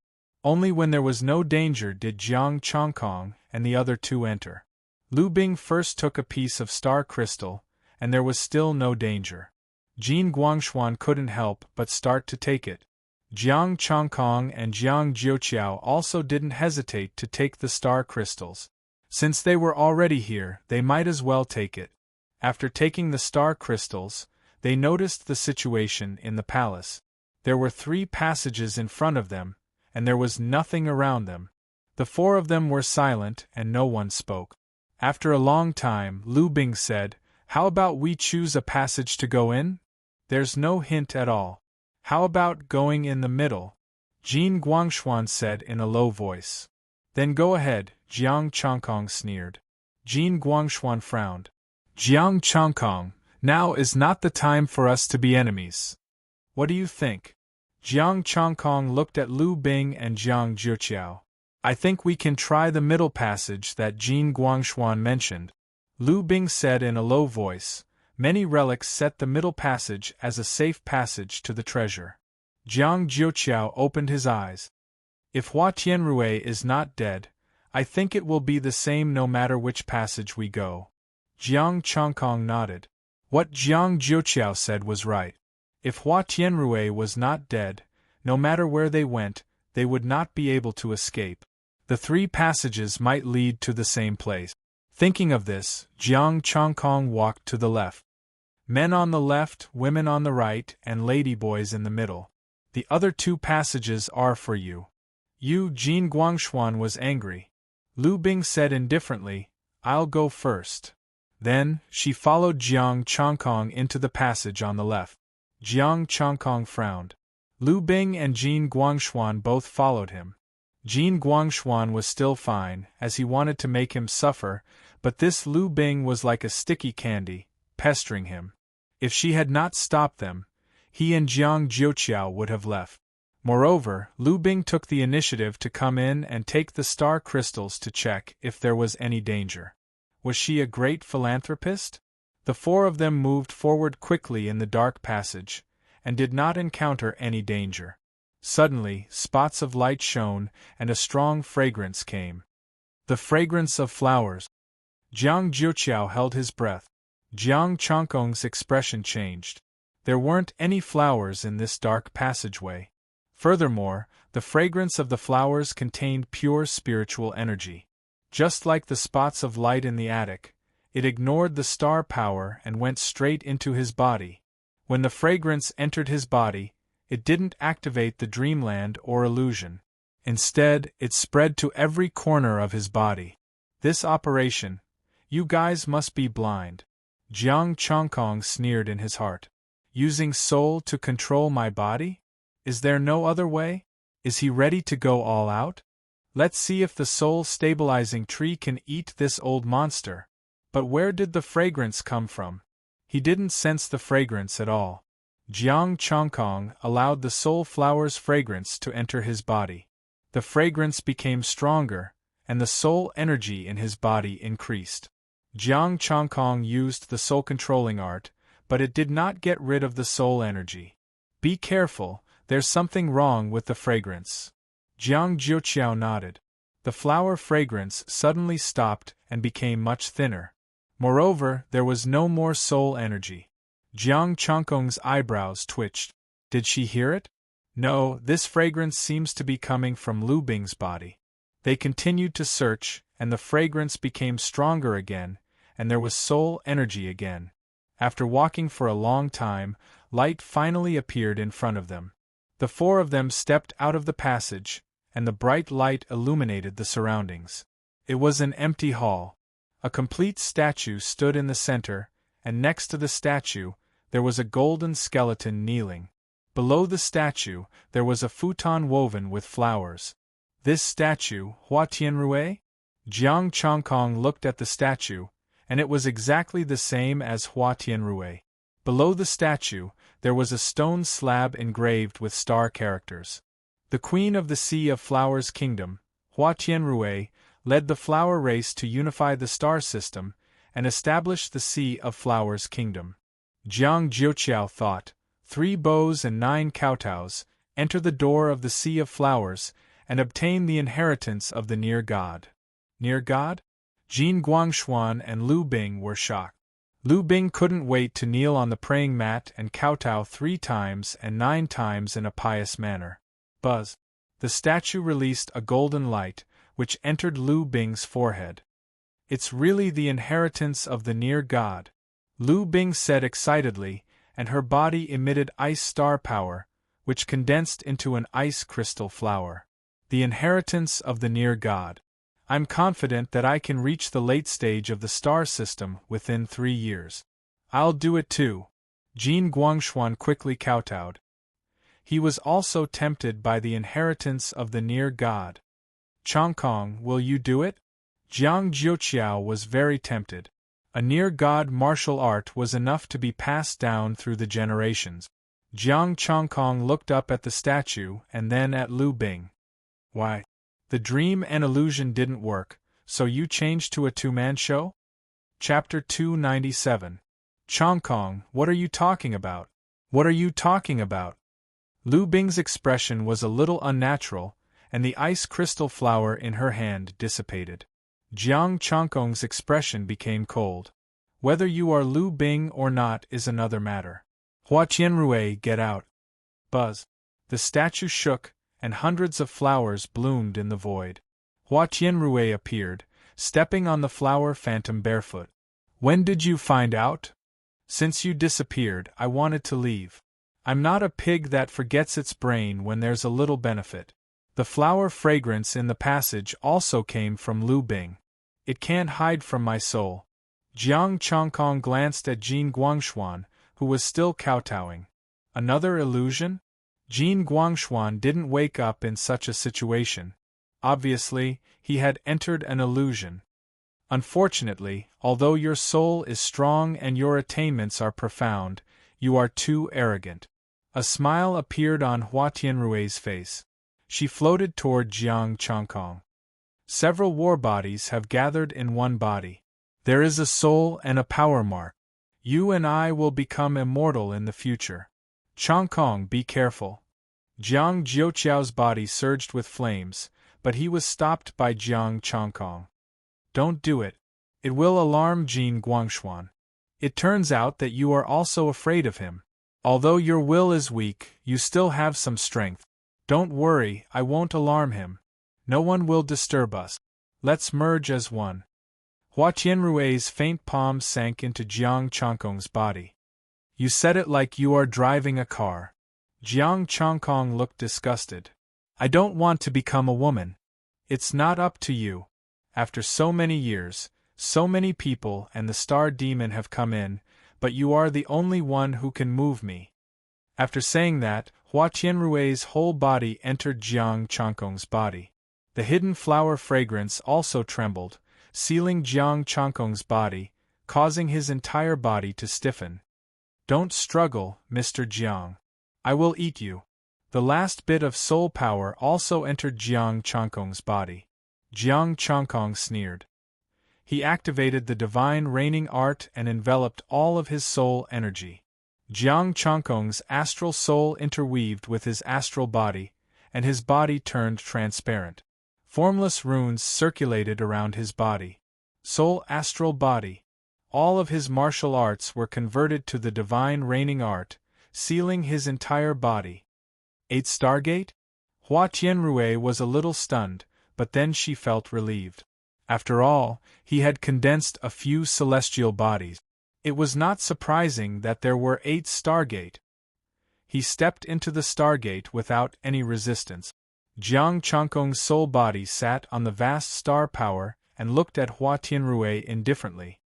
Only when there was no danger did Jiang Chongkong and the other two enter. Lu Bing first took a piece of star crystal, and there was still no danger. Jin Guangshuan couldn't help but start to take it. Jiang Chongkong and Jiang Jiuqiao also didn't hesitate to take the star crystals. Since they were already here, they might as well take it. After taking the star crystals, they noticed the situation in the palace. There were 3 passages in front of them, and there was nothing around them. The 4 of them were silent and no one spoke. After a long time, Lu Bing said, "How about we choose a passage to go in? There's no hint at all. How about going in the middle?" Jin Guangshuan said in a low voice. "Then go ahead," Jiang Chongkong sneered. Jin Guangshuan frowned. "Jiang Chongkong, now is not the time for us to be enemies. What do you think?" Jiang Chongkong looked at Lu Bing and Jiang Jiuqiao. "I think we can try the middle passage that Jin Guangshuan mentioned," Lu Bing said in a low voice. Many relics set the middle passage as a safe passage to the treasure. Jiang Jiuqiao opened his eyes. "If Hua Tianrui is not dead, I think it will be the same no matter which passage we go." Jiang Chongkong nodded. What Jiang Jiuqiao said was right. If Hua Tianrui was not dead, no matter where they went, they would not be able to escape. The 3 passages might lead to the same place. Thinking of this, Jiang Chongkong walked to the left. Men on the left, women on the right, and ladyboys in the middle. "The other 2 passages are for you." Jin Guangshuan was angry. Lu Bing said indifferently, "I'll go first." Then, she followed Jiang Chongkong into the passage on the left. Jiang Chongkong frowned. Lu Bing and Jin Guangshuan both followed him. Jin Guangshuan was still fine, as he wanted to make him suffer, but this Lu Bing was like a sticky candy, pestering him. If she had not stopped them, he and Jiang Jiuqiao would have left. Moreover, Lu Bing took the initiative to come in and take the star crystals to check if there was any danger. Was she a great philanthropist? The 4 of them moved forward quickly in the dark passage, and did not encounter any danger. Suddenly, spots of light shone, and a strong fragrance came. The fragrance of flowers. Jiang Jiuqiao held his breath. Jiang Chongkong's expression changed. There weren't any flowers in this dark passageway. Furthermore, the fragrance of the flowers contained pure spiritual energy. Just like the spots of light in the attic, it ignored the star power and went straight into his body. When the fragrance entered his body, it didn't activate the dreamland or illusion. Instead, it spread to every corner of his body. This operation, you guys must be blind. Jiang Chongkong sneered in his heart. Using soul to control my body? Is there no other way? Is he ready to go all out? Let's see if the soul-stabilizing tree can eat this old monster. But where did the fragrance come from? He didn't sense the fragrance at all. Jiang Chongkong allowed the soul flower's fragrance to enter his body. The fragrance became stronger, and the soul energy in his body increased. Jiang Chongkong used the soul-controlling art, but it did not get rid of the soul energy. Be careful, there's something wrong with the fragrance. Jiang Jiuqiao nodded. The flower fragrance suddenly stopped and became much thinner. Moreover, there was no more soul energy. Jiang Chongkong's eyebrows twitched. Did she hear it? No, this fragrance seems to be coming from Lu Bing's body. They continued to search, and the fragrance became stronger again, and there was soul energy again. After walking for a long time, light finally appeared in front of them. The 4 of them stepped out of the passage, and the bright light illuminated the surroundings. It was an empty hall. A complete statue stood in the center, and next to the statue, there was a golden skeleton kneeling. Below the statue, there was a futon woven with flowers. This statue, Hua Tianrui? Jiang Chongkong looked at the statue, and it was exactly the same as Hua Tianrui. Below the statue, there was a stone slab engraved with star characters. The Queen of the Sea of Flowers Kingdom, Hua Tianrui, led the flower race to unify the star system and establish the Sea of Flowers Kingdom. Jiang Jiuqiao thought, 3 bows and 9 kowtows, enter the door of the Sea of Flowers, and obtain the inheritance of the near god. Near god? Jin Guangshuan and Lu Bing were shocked. Lu Bing couldn't wait to kneel on the praying mat and kowtow 3 times and 9 times in a pious manner. Buzz. The statue released a golden light, which entered Lu Bing's forehead. It's really the inheritance of the near god, Lu Bing said excitedly, and her body emitted ice star power, which condensed into an ice crystal flower. The inheritance of the near god. I'm confident that I can reach the late stage of the star system within 3 years. I'll do it too. Jin Guangshuan quickly kowtowed. He was also tempted by the inheritance of the near god. Chongkong, will you do it? Jiang Jiuqiao was very tempted. A near-god martial art was enough to be passed down through the generations. Jiang Chongkong looked up at the statue and then at Lu Bing. Why? The dream and illusion didn't work, so you changed to a 2-man show? Chapter 297. Chongkong, what are you talking about? What are you talking about? Lu Bing's expression was a little unnatural, and the ice crystal flower in her hand dissipated. Jiang Chongkong's expression became cold. Whether you are Lu Bing or not is another matter. Hua Qianrui, get out. Buzz. The statue shook, and hundreds of flowers bloomed in the void. Hua Qianrui appeared, stepping on the flower phantom barefoot. When did you find out? Since you disappeared, I wanted to leave. I'm not a pig that forgets its brain when there's a little benefit. The flower fragrance in the passage also came from Lu Bing. It can't hide from my soul. Jiang Chongkong glanced at Jin Guangshuan, who was still kowtowing. Another illusion? Jin Guangshuan didn't wake up in such a situation. Obviously, he had entered an illusion. Unfortunately, although your soul is strong and your attainments are profound, you are too arrogant. A smile appeared on Hua Tianrui's face. She floated toward Jiang Chongkong. Several war bodies have gathered in one body. There is a soul and a power mark. You and I will become immortal in the future. Chongkong, be careful. Jiang Jiuqiao's body surged with flames, but he was stopped by Jiang Chongkong. Don't do it. It will alarm Jin Guangshuan. It turns out that you are also afraid of him. Although your will is weak, you still have some strength. Don't worry, I won't alarm him. No one will disturb us. Let's merge as one. Hua Tianrui's faint palm sank into Jiang Chongkong's body. You said it like you are driving a car. Jiang Chongkong looked disgusted. I don't want to become a woman. It's not up to you. After so many years, so many people and the star demon have come in, but you are the only one who can move me. After saying that, Hua Tianrui's whole body entered Jiang Chongkong's body. The hidden flower fragrance also trembled, sealing Jiang Chongkong's body, causing his entire body to stiffen. Don't struggle, Mr. Jiang. I will eat you. The last bit of soul power also entered Jiang Chongkong's body. Jiang Chongkong sneered. He activated the divine reigning art and enveloped all of his soul energy. Jiang Chongkong's astral soul interweaved with his astral body, and his body turned transparent. Formless runes circulated around his body. Soul astral body. All of his martial arts were converted to the divine reigning art, sealing his entire body. 8 Stargate? Hua Tianrui was a little stunned, but then she felt relieved. After all, he had condensed a few celestial bodies. It was not surprising that there were 8 Stargate. He stepped into the Stargate without any resistance. Jiang Chongkong's soul body sat on the vast star power and looked at Hua Tianrui indifferently.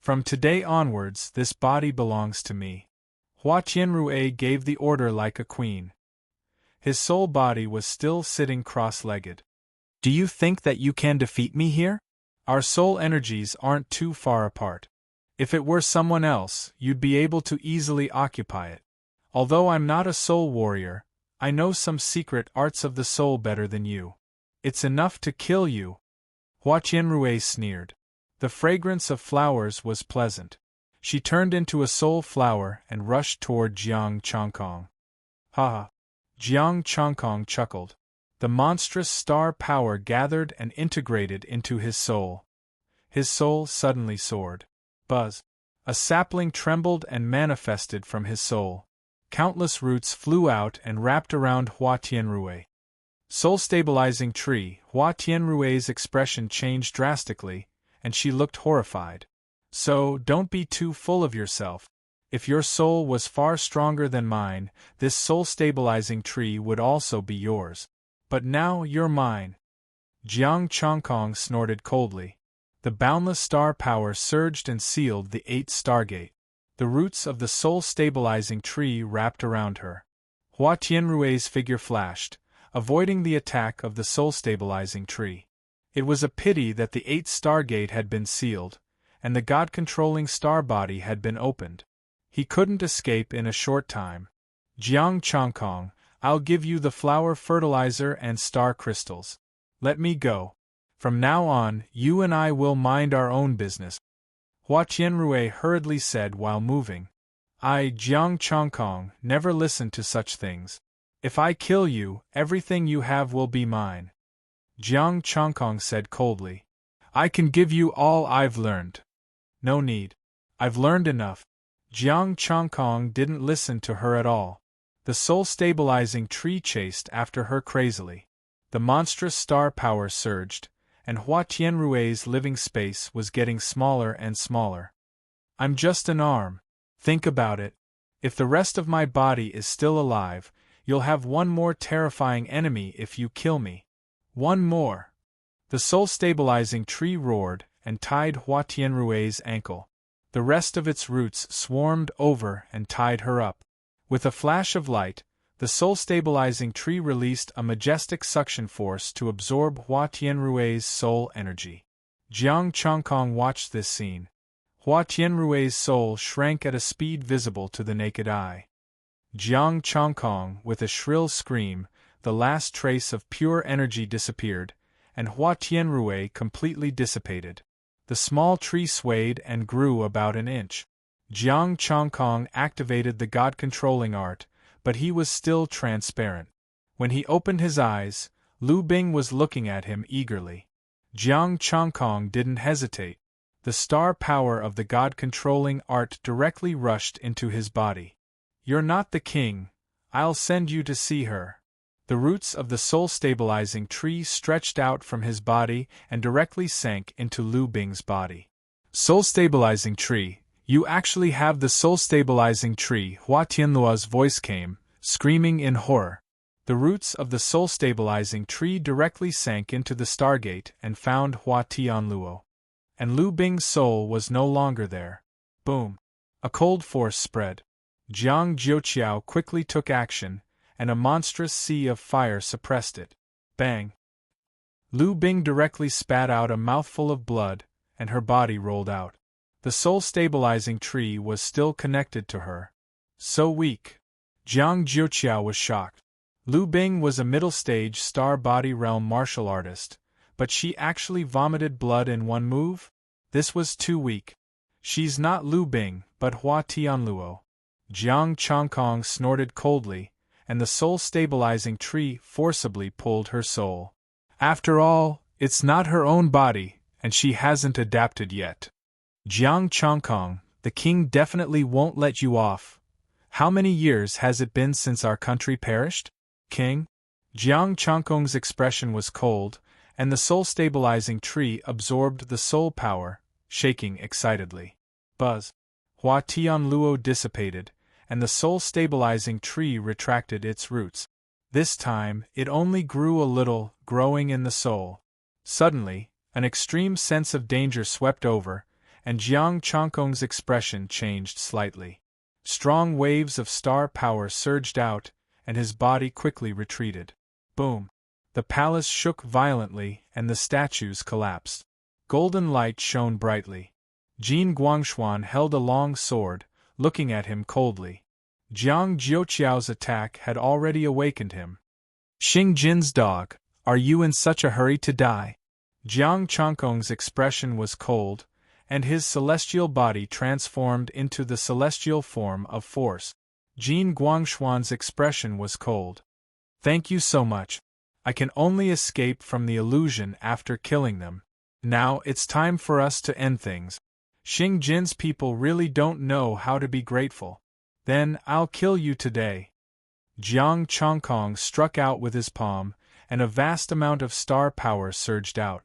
From today onwards, this body belongs to me. Hua Tianrui gave the order like a queen. His soul body was still sitting cross-legged. Do you think that you can defeat me here? Our soul energies aren't too far apart. If it were someone else, you'd be able to easily occupy it. Although I'm not a soul warrior, I know some secret arts of the soul better than you. It's enough to kill you. Hua Tianrui sneered. The fragrance of flowers was pleasant. She turned into a soul flower and rushed toward Jiang Chongkong. Ha ha! Jiang Chongkong chuckled. The monstrous star power gathered and integrated into his soul. His soul suddenly soared. Buzz! A sapling trembled and manifested from his soul. Countless roots flew out and wrapped around Hua Tianrui. Soul-stabilizing tree, Hua Tianrui's expression changed drastically, and she looked horrified. So, don't be too full of yourself. If your soul was far stronger than mine, this soul-stabilizing tree would also be yours. But now you're mine. Jiang Chongkong snorted coldly. The boundless star power surged and sealed the 8th stargate. The roots of the soul-stabilizing tree wrapped around her. Hua Tianrui's figure flashed, avoiding the attack of the soul-stabilizing tree. It was a pity that the 8th stargate had been sealed, and the God-controlling star body had been opened. He couldn't escape in a short time. Jiang Chongkong, I'll give you the flower fertilizer and star crystals. Let me go. From now on, you and I will mind our own business. Hua Tianrui hurriedly said while moving. I, Jiang Chongkong, never listen to such things. If I kill you, everything you have will be mine. Jiang Chongkong said coldly. I can give you all I've learned. No need. I've learned enough. Jiang Chongkong didn't listen to her at all. The soul-stabilizing tree chased after her crazily. The monstrous star power surged, and Hua Tianrui's living space was getting smaller and smaller. I'm just an arm. Think about it. If the rest of my body is still alive, you'll have one more terrifying enemy if you kill me. One more. The soul-stabilizing tree roared and tied Hua Tianrui's ankle. The rest of its roots swarmed over and tied her up. With a flash of light, the soul-stabilizing tree released a majestic suction force to absorb Hua Tianrui's soul energy. Jiang Chongkong watched this scene. Hua Tianrui's soul shrank at a speed visible to the naked eye. Jiang Chongkong, with a shrill scream, the last trace of pure energy disappeared, and Hua Tianrui completely dissipated. The small tree swayed and grew about an inch. Jiang Chongkong activated the God-controlling art, but he was still transparent. When he opened his eyes, Lu Bing was looking at him eagerly. Jiang Chongkong didn't hesitate. The star power of the God-controlling art directly rushed into his body. You're not the king. I'll send you to see her. The roots of the soul-stabilizing tree stretched out from his body and directly sank into Lu Bing's body. Soul-stabilizing tree, you actually have the soul-stabilizing tree, Hua Tianluo's voice came, screaming in horror. The roots of the soul-stabilizing tree directly sank into the stargate and found Hua Tianluo. And Lu Bing's soul was no longer there. Boom! A cold force spread. Jiang Jiuqiao quickly took action, and a monstrous sea of fire suppressed it. Bang! Lu Bing directly spat out a mouthful of blood, and her body rolled out. The soul-stabilizing tree was still connected to her. So weak. Jiang Jiuqiao was shocked. Lu Bing was a middle-stage star body realm martial artist, but she actually vomited blood in one move? This was too weak. She's not Lu Bing, but Hua Tianluo. Jiang Chongkong snorted coldly, and the soul-stabilizing tree forcibly pulled her soul. After all, it's not her own body, and she hasn't adapted yet. Jiang Chongkong, the king definitely won't let you off. How many years has it been since our country perished? King? Jiang Chongkong's expression was cold, and the soul-stabilizing tree absorbed the soul power, shaking excitedly. Buzz! Hua Tianluo dissipated, and the soul-stabilizing tree retracted its roots. This time, it only grew a little, growing in the soul. Suddenly, an extreme sense of danger swept over, and Jiang Chongkong's expression changed slightly. Strong waves of star power surged out, and his body quickly retreated. Boom! The palace shook violently, and the statues collapsed. Golden light shone brightly. Jin Guangshuan held a long sword, looking at him coldly. Jiang Jiuqiao's attack had already awakened him. Xing Jin's dog, are you in such a hurry to die? Jiang Chongkong's expression was cold, and his celestial body transformed into the celestial form of force. Jin Guangshuan's expression was cold. Thank you so much. I can only escape from the illusion after killing them. Now it's time for us to end things. Xing Jin's people really don't know how to be grateful. Then I'll kill you today. Jiang Chongkong struck out with his palm, and a vast amount of star power surged out.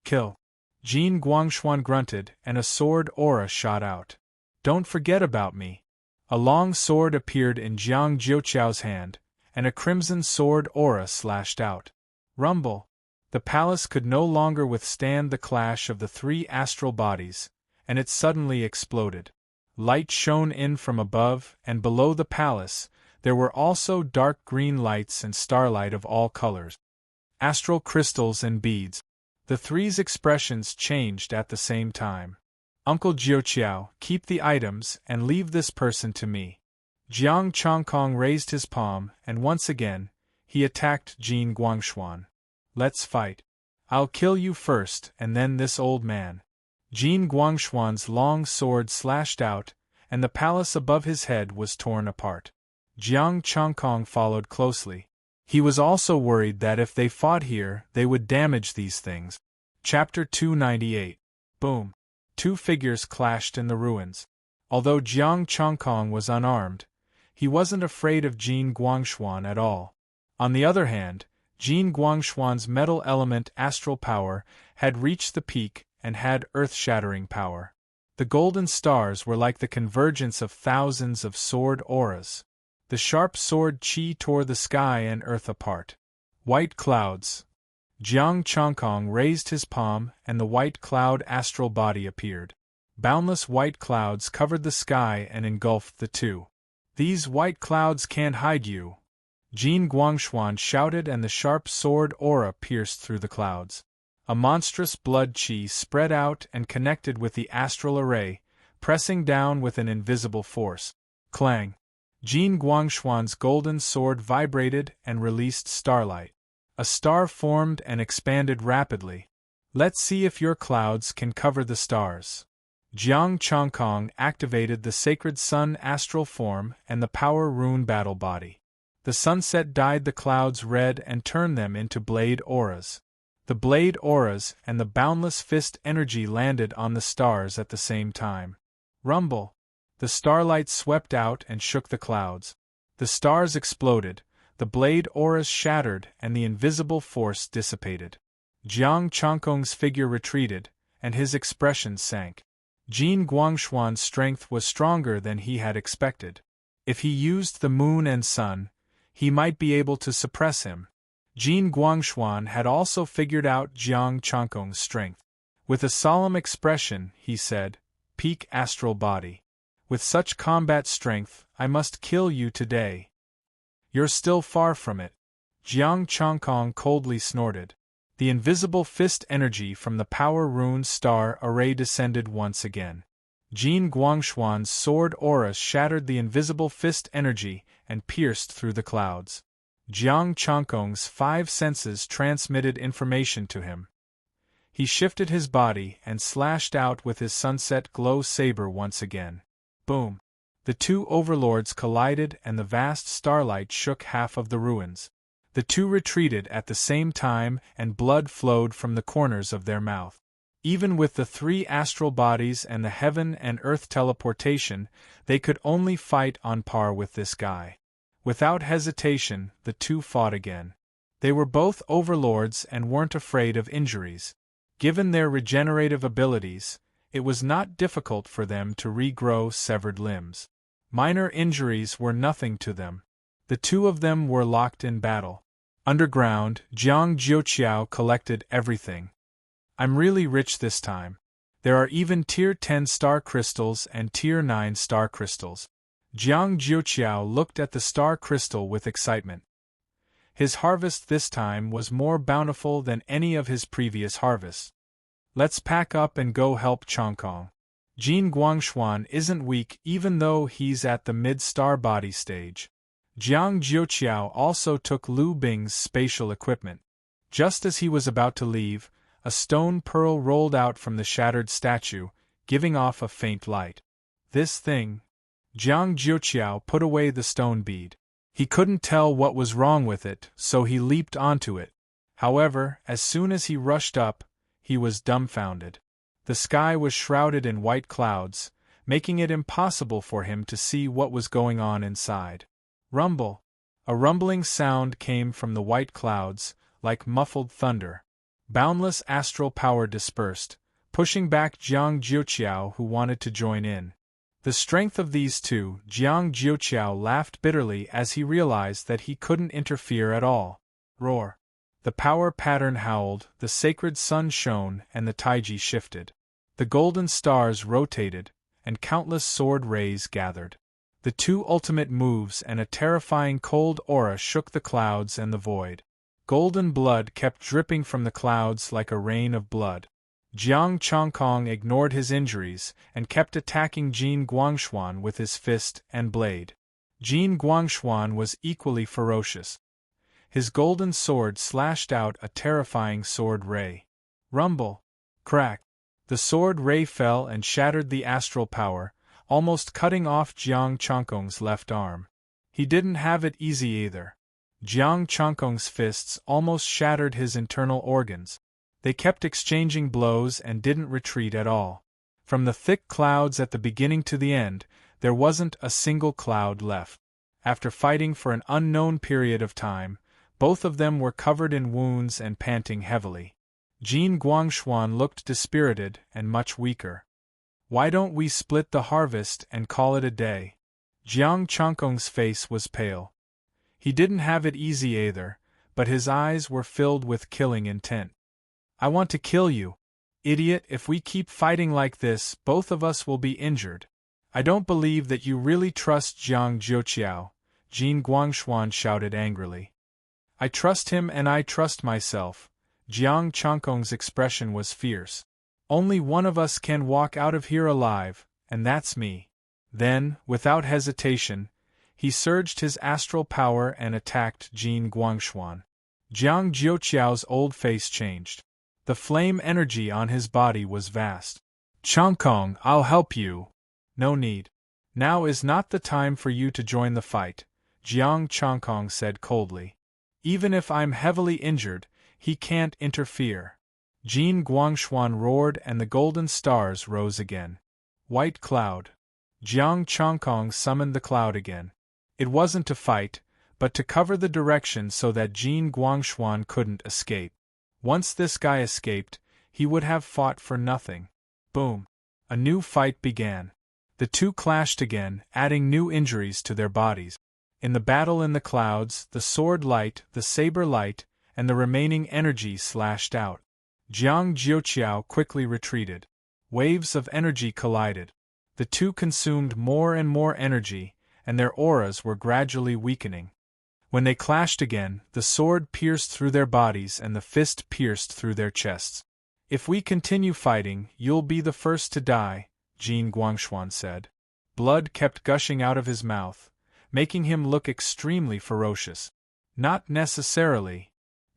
Kill. Jin Guangshuan grunted, and a sword aura shot out. Don't forget about me. A long sword appeared in Jiang Jiuqiao's hand, and a crimson sword aura slashed out. Rumble. The palace could no longer withstand the clash of the three astral bodies, and it suddenly exploded. Light shone in from above, and below the palace, there were also dark green lights and starlight of all colors. Astral crystals and beads. The three's expressions changed at the same time. Uncle Jiuqiao, keep the items and leave this person to me. Jiang Chongkong raised his palm, and once again, he attacked Jin Guangshuan. Let's fight. I'll kill you first and then this old man. Jin Guangshuan's long sword slashed out, and the palace above his head was torn apart. Jiang Chongkong followed closely. He was also worried that if they fought here, they would damage these things. Chapter 298. Boom. Two figures clashed in the ruins. Although Jiang Chongkong was unarmed, he wasn't afraid of Jin Guangshuan at all. On the other hand, Jin Guangshuan's metal element astral power had reached the peak and had earth-shattering power. The golden stars were like the convergence of thousands of sword auras. The sharp sword qi tore the sky and earth apart. White clouds. Jiang Chongkong raised his palm, and the white cloud astral body appeared. Boundless white clouds covered the sky and engulfed the two. These white clouds can't hide you. Jin Guangshuan shouted, and the sharp sword aura pierced through the clouds. A monstrous blood qi spread out and connected with the astral array, pressing down with an invisible force. Clang! Jin Guangshuan's golden sword vibrated and released starlight. A star formed and expanded rapidly. Let's see if your clouds can cover the stars. Jiang Chongkong activated the sacred sun astral form and the power rune battle body. The sunset dyed the clouds red and turned them into blade auras. The blade auras and the boundless fist energy landed on the stars at the same time. Rumble! The starlight swept out and shook the clouds. The stars exploded, the blade auras shattered, and the invisible force dissipated. Jiang Chongkong's figure retreated, and his expression sank. Jin Guangshuan's strength was stronger than he had expected. If he used the moon and sun, he might be able to suppress him. Jin Guangshuan had also figured out Jiang Chongkong's strength. With a solemn expression, he said, "Peak astral body. With such combat strength, I must kill you today." "You're still far from it." Jiang Chongkong coldly snorted. The invisible fist energy from the power rune star array descended once again. Jin Guangshuan's sword aura shattered the invisible fist energy and pierced through the clouds. Jiang Chongkong's 5 senses transmitted information to him. He shifted his body and slashed out with his sunset glow saber once again. Boom! The two overlords collided, and the vast starlight shook half of the ruins. The two retreated at the same time, and blood flowed from the corners of their mouth. Even with the 3 astral bodies and the heaven and earth teleportation, they could only fight on par with this guy. Without hesitation, the two fought again. They were both overlords and weren't afraid of injuries. Given their regenerative abilities, it was not difficult for them to regrow severed limbs. Minor injuries were nothing to them. The two of them were locked in battle. Underground, Jiang Jiuqiao collected everything. "I'm really rich this time. There are even Tier 10 star crystals and Tier 9 star crystals." Jiang Jiuqiao looked at the star crystal with excitement. His harvest this time was more bountiful than any of his previous harvests. "Let's pack up and go help Chongkong. Jin Guangshuan isn't weak even though he's at the mid-star body stage." Jiang Jiuqiao also took Lu Bing's spatial equipment. Just as he was about to leave, a stone pearl rolled out from the shattered statue, giving off a faint light. "This thing." Jiang Jiuqiao put away the stone bead. He couldn't tell what was wrong with it, so he leaped onto it. However, as soon as he rushed up, he was dumbfounded. The sky was shrouded in white clouds, making it impossible for him to see what was going on inside. Rumble! A rumbling sound came from the white clouds, like muffled thunder. Boundless astral power dispersed, pushing back Jiang Jiuqiao, who wanted to join in. The strength of these two, Jiang Jiuqiao laughed bitterly as he realized that he couldn't interfere at all. Roar! The power pattern howled, the sacred sun shone, and the taiji shifted. The golden stars rotated, and countless sword rays gathered. The two ultimate moves and a terrifying cold aura shook the clouds and the void. Golden blood kept dripping from the clouds like a rain of blood. Jiang Chongkong ignored his injuries and kept attacking Jin Guangshuan with his fist and blade. Jin Guangshuan was equally ferocious. His golden sword slashed out a terrifying sword ray. Rumble! Crack! The sword ray fell and shattered the astral power, almost cutting off Jiang Chongkong's left arm. He didn't have it easy either. Jiang Chongkong's fists almost shattered his internal organs. They kept exchanging blows and didn't retreat at all. From the thick clouds at the beginning to the end, there wasn't a single cloud left. After fighting for an unknown period of time, both of them were covered in wounds and panting heavily. Jin Guangshuan looked dispirited and much weaker. Why don't we split the harvest and call it a day? Jiang Chongkong's face was pale. He didn't have it easy either, but his eyes were filled with killing intent. I want to kill you. Idiot, if we keep fighting like this, both of us will be injured. I don't believe that you really trust Jiang Jiuqiao, Jin Guangshuan shouted angrily. I trust him and I trust myself. Jiang Chongkong's expression was fierce. Only one of us can walk out of here alive, and that's me. Then, without hesitation, he surged his astral power and attacked Jin Guangshuan. Jiang Jiuqiao's old face changed. The flame energy on his body was vast. Chongkong, I'll help you. No need. Now is not the time for you to join the fight, Jiang Chongkong said coldly. Even if I'm heavily injured, he can't interfere. Jin Guangshuan roared and the golden stars rose again. White cloud. Jiang Chongkong summoned the cloud again. It wasn't to fight, but to cover the direction so that Jin Guangshuan couldn't escape. Once this guy escaped, he would have fought for nothing. Boom! A new fight began. The two clashed again, adding new injuries to their bodies. In the battle in the clouds, the sword light, the saber light, and the remaining energy slashed out. Jiang Jiuqiao quickly retreated. Waves of energy collided. The two consumed more and more energy, and their auras were gradually weakening. When they clashed again, the sword pierced through their bodies and the fist pierced through their chests. If we continue fighting, you'll be the first to die, Jin Guangshuan said. Blood kept gushing out of his mouth, making him look extremely ferocious. Not necessarily.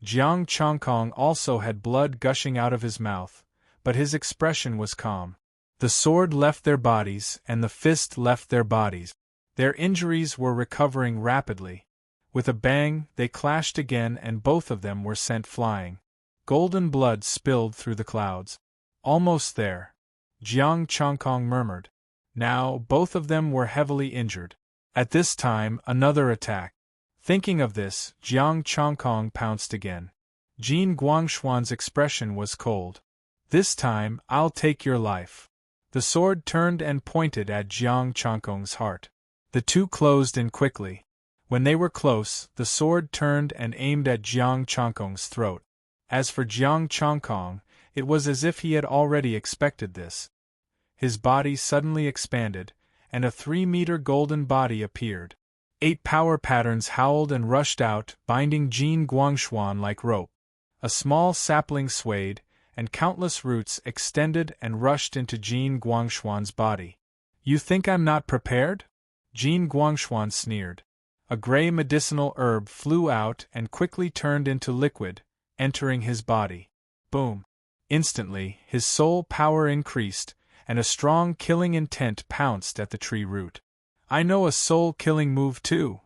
Jiang Chongkong also had blood gushing out of his mouth, but his expression was calm. The sword left their bodies and the fist left their bodies. Their injuries were recovering rapidly. With a bang, they clashed again and both of them were sent flying. Golden blood spilled through the clouds. Almost there. Jiang Chongkong murmured. Now, both of them were heavily injured. At this time, another attack. Thinking of this, Jiang Chongkong pounced again. Jin Guangshuan's expression was cold. This time, I'll take your life. The sword turned and pointed at Jiang Chongkong's heart. The two closed in quickly. When they were close, the sword turned and aimed at Jiang Chongkong's throat. As for Jiang Chongkong, it was as if he had already expected this. His body suddenly expanded, and a 3-meter golden body appeared. 8 power patterns howled and rushed out, binding Jin Guangshuan like rope. A small sapling swayed, and countless roots extended and rushed into Jin Guangshuan's body. You think I'm not prepared? Jin Guangshuan sneered. A gray medicinal herb flew out and quickly turned into liquid, entering his body. Boom! Instantly, his soul power increased, and a strong killing intent pounced at the tree root. I know a soul-killing move too.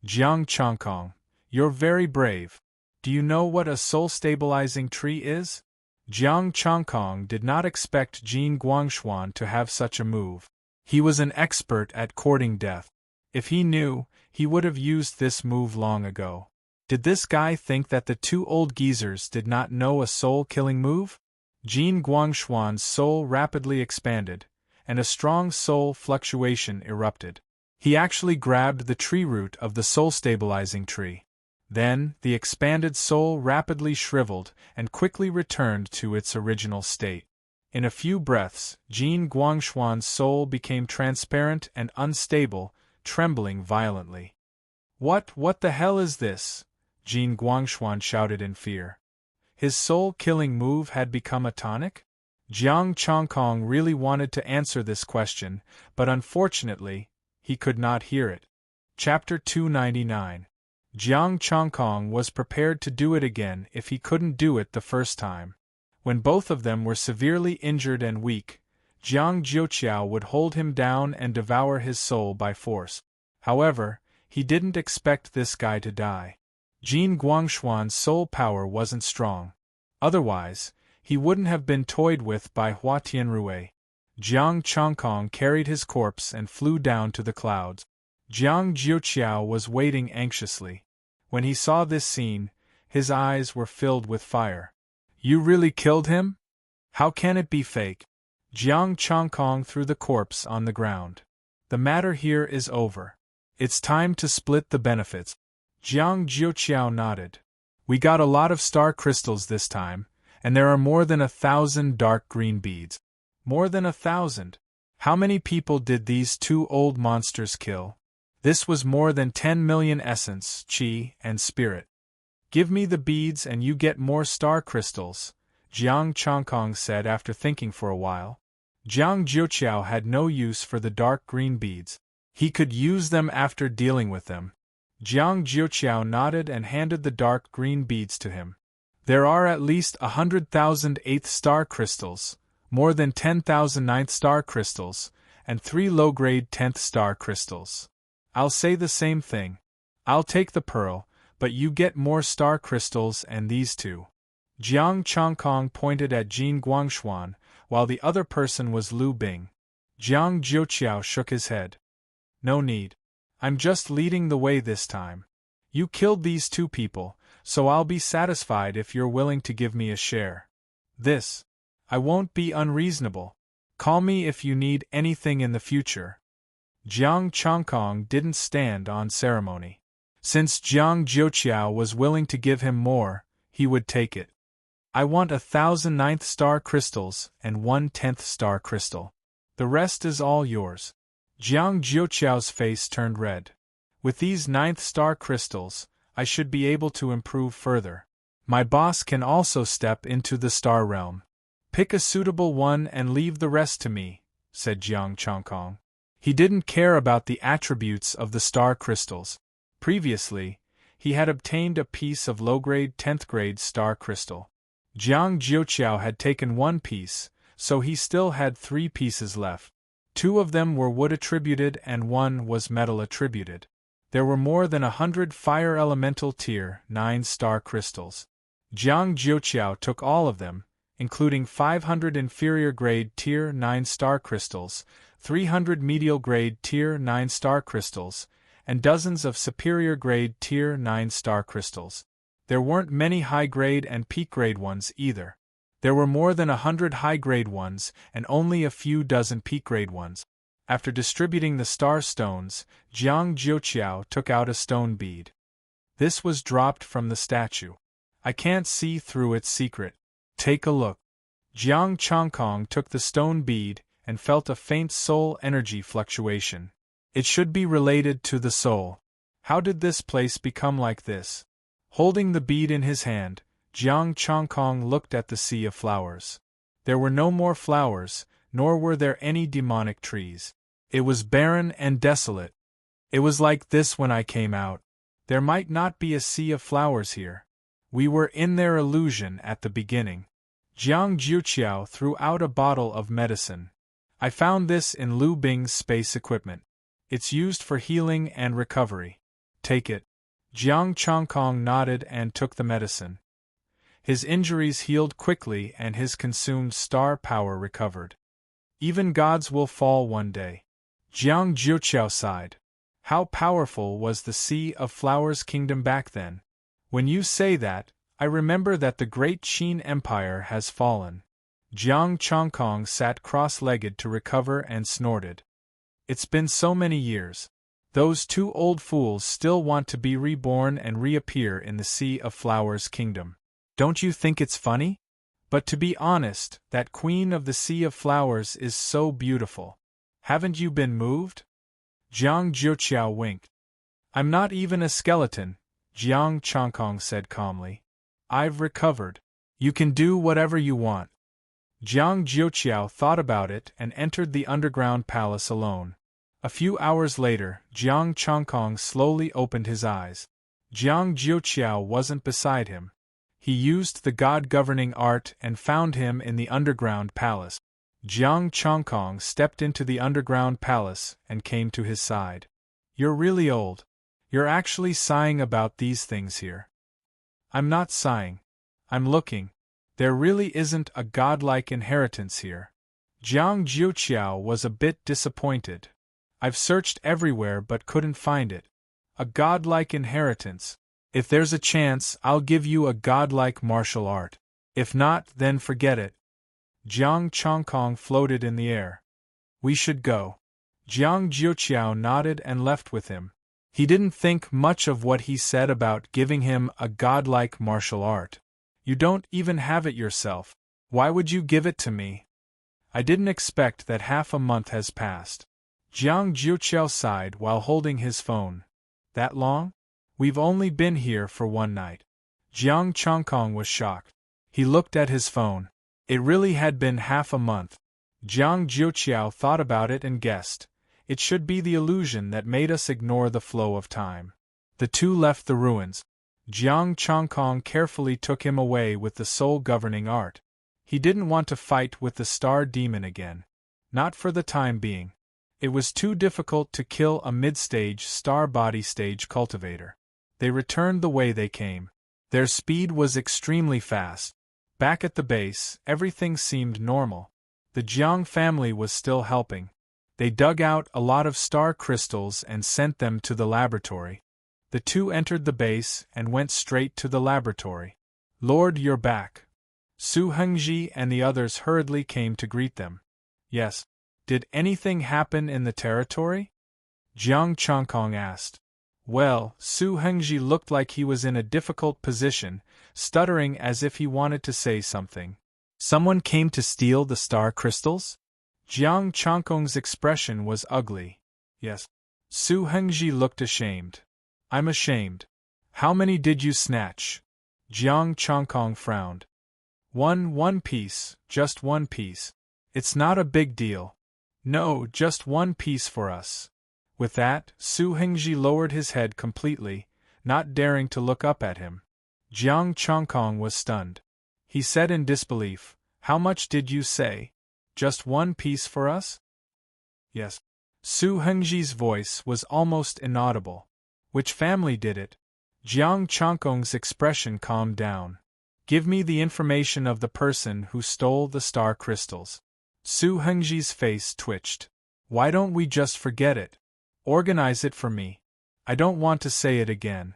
Jiang Chongkong, you're very brave. Do you know what a soul-stabilizing tree is? Jiang Chongkong did not expect Jin Guangshuan to have such a move. He was an expert at courting death. If he knew, he would have used this move long ago. Did this guy think that the two old geezers did not know a soul-killing move? Jin Guangshuan's soul rapidly expanded, and a strong soul fluctuation erupted. He actually grabbed the tree root of the soul-stabilizing tree. Then, the expanded soul rapidly shriveled and quickly returned to its original state. In a few breaths, Jin Guangshuan's soul became transparent and unstable, trembling violently. What the hell is this? Jin Guangshuan shouted in fear. His soul-killing move had become a tonic? Jiang Chongkong really wanted to answer this question, but unfortunately, he could not hear it. Chapter 299. Jiang Chongkong was prepared to do it again if he couldn't do it the first time. When both of them were severely injured and weak, Jiang Jiuqiao would hold him down and devour his soul by force. However, he didn't expect this guy to die. Jin Guangshuan's soul power wasn't strong. Otherwise, he wouldn't have been toyed with by Hua Tianrui. Jiang Chongkong carried his corpse and flew down to the clouds. Jiang Jiuqiao was waiting anxiously. When he saw this scene, his eyes were filled with fire. You really killed him? How can it be fake? Jiang Chongkong threw the corpse on the ground. The matter here is over. It's time to split the benefits. Jiang Jiuqiao nodded. We got a lot of star crystals this time, and there are more than 1,000 dark green beads. More than 1,000. How many people did these two old monsters kill? This was more than 10 million essence, qi, and spirit. Give me the beads and you get more star crystals, Jiang Chongkong said after thinking for a while. Jiang Jiuqiao had no use for the dark green beads. He could use them after dealing with them. Jiang Jiuqiao nodded and handed the dark green beads to him. There are at least 100,000 8th star crystals, more than 10,000 9th star crystals, and 3 low-grade 10th star crystals. I'll say the same thing. I'll take the pearl, but you get more star crystals and these two. Jiang Chongkong pointed at Jin Guangshuan, while the other person was Lu Bing. Jiang Jiuqiao shook his head. No need. I'm just leading the way this time. You killed these two people, so I'll be satisfied if you're willing to give me a share. I won't be unreasonable. Call me if you need anything in the future. Jiang Chongkong didn't stand on ceremony. Since Jiang Jiuqiao was willing to give him more, he would take it. I want 1,000 9th star crystals and 1 10th star crystal. The rest is all yours. Jiang Jiuqiao's face turned red. With these 9th star crystals, I should be able to improve further. My boss can also step into the star realm. Pick a suitable one and leave the rest to me, said Jiang Chongkong. He didn't care about the attributes of the star crystals. Previously, he had obtained a piece of low-grade 10th grade star crystal. Jiang Jiuqiao had taken one piece, so he still had 3 pieces left. 2 of them were wood attributed and 1 was metal attributed. There were more than 100 fire elemental tier 9 star crystals. Jiang Jiuqiao took all of them, including 500 inferior grade tier 9 star crystals, 300 medial grade tier 9 star crystals, and dozens of superior grade tier 9 star crystals. There weren't many high-grade and peak-grade ones either. There were more than 100 high-grade ones and only a few dozen peak-grade ones. After distributing the star stones, Jiang Jiuqiao took out a stone bead. This was dropped from the statue. I can't see through its secret. Take a look. Jiang Chongkong took the stone bead and felt a faint soul energy fluctuation. It should be related to the soul. How did this place become like this? Holding the bead in his hand, Jiang Chongkong looked at the sea of flowers. There were no more flowers, nor were there any demonic trees. It was barren and desolate. It was like this when I came out. There might not be a sea of flowers here. We were in their illusion at the beginning. Jiang Jiuqiao threw out a bottle of medicine. I found this in Lu Bing's space equipment. It's used for healing and recovery. Take it. Jiang Changkong nodded and took the medicine. His injuries healed quickly and his consumed star power recovered. Even gods will fall one day. Jiang Jiuqiao sighed. How powerful was the Sea of Flowers kingdom back then? When you say that, I remember that the great Qin Empire has fallen. Jiang Changkong sat cross-legged to recover and snorted. It's been so many years. Those two old fools still want to be reborn and reappear in the Sea of Flowers kingdom. Don't you think it's funny? But to be honest, that Queen of the Sea of Flowers is so beautiful. Haven't you been moved? Jiang Jiuqiao winked. I'm not even a skeleton, Jiang Changkong said calmly. I've recovered. You can do whatever you want. Jiang Jiuqiao thought about it and entered the underground palace alone. A few hours later, Jiang Changkong slowly opened his eyes. Jiang Jiuqiao wasn't beside him. He used the god-governing art and found him in the underground palace. Jiang Changkong stepped into the underground palace and came to his side. You're really old. You're actually sighing about these things here. I'm not sighing. I'm looking. There really isn't a godlike inheritance here. Jiang Jiuqiao was a bit disappointed. I've searched everywhere but couldn't find it. A godlike inheritance. If there's a chance, I'll give you a godlike martial art. If not, then forget it. Jiang Changkong floated in the air. We should go. Jiang Jiuqiao nodded and left with him. He didn't think much of what he said about giving him a godlike martial art. You don't even have it yourself. Why would you give it to me? I didn't expect that half a month has passed. Jiang Jiuqiao sighed while holding his phone. That long? We've only been here for one night. Jiang Changkong was shocked. He looked at his phone. It really had been half a month. Jiang Jiuqiao thought about it and guessed. It should be the illusion that made us ignore the flow of time. The two left the ruins. Jiang Changkong carefully took him away with the soul governing art. He didn't want to fight with the star demon again. Not for the time being. It was too difficult to kill a mid-stage star body stage cultivator. They returned the way they came. Their speed was extremely fast. Back at the base, everything seemed normal. The Jiang family was still helping. They dug out a lot of star crystals and sent them to the laboratory. The two entered the base and went straight to the laboratory. Lord, you're back. Su Hengji and the others hurriedly came to greet them. Yes. Did anything happen in the territory? Jiang Changkong asked. Well, Su Hengji looked like he was in a difficult position, stuttering as if he wanted to say something. Someone came to steal the star crystals? Jiang Changkong's expression was ugly. Yes. Su Hengji looked ashamed. I'm ashamed. How many did you snatch? Jiang Changkong frowned. One piece, just one piece. It's not a big deal. No, just one piece for us. With that, Su Hengji lowered his head completely, not daring to look up at him. Jiang Changkong was stunned. He said in disbelief, How much did you say? Just one piece for us? Yes. Su Hengji's voice was almost inaudible. Which family did it? Jiang Changkong's expression calmed down. Give me the information of the person who stole the star crystals. Su Hengji's face twitched. Why don't we just forget it? Organize it for me. I don't want to say it again.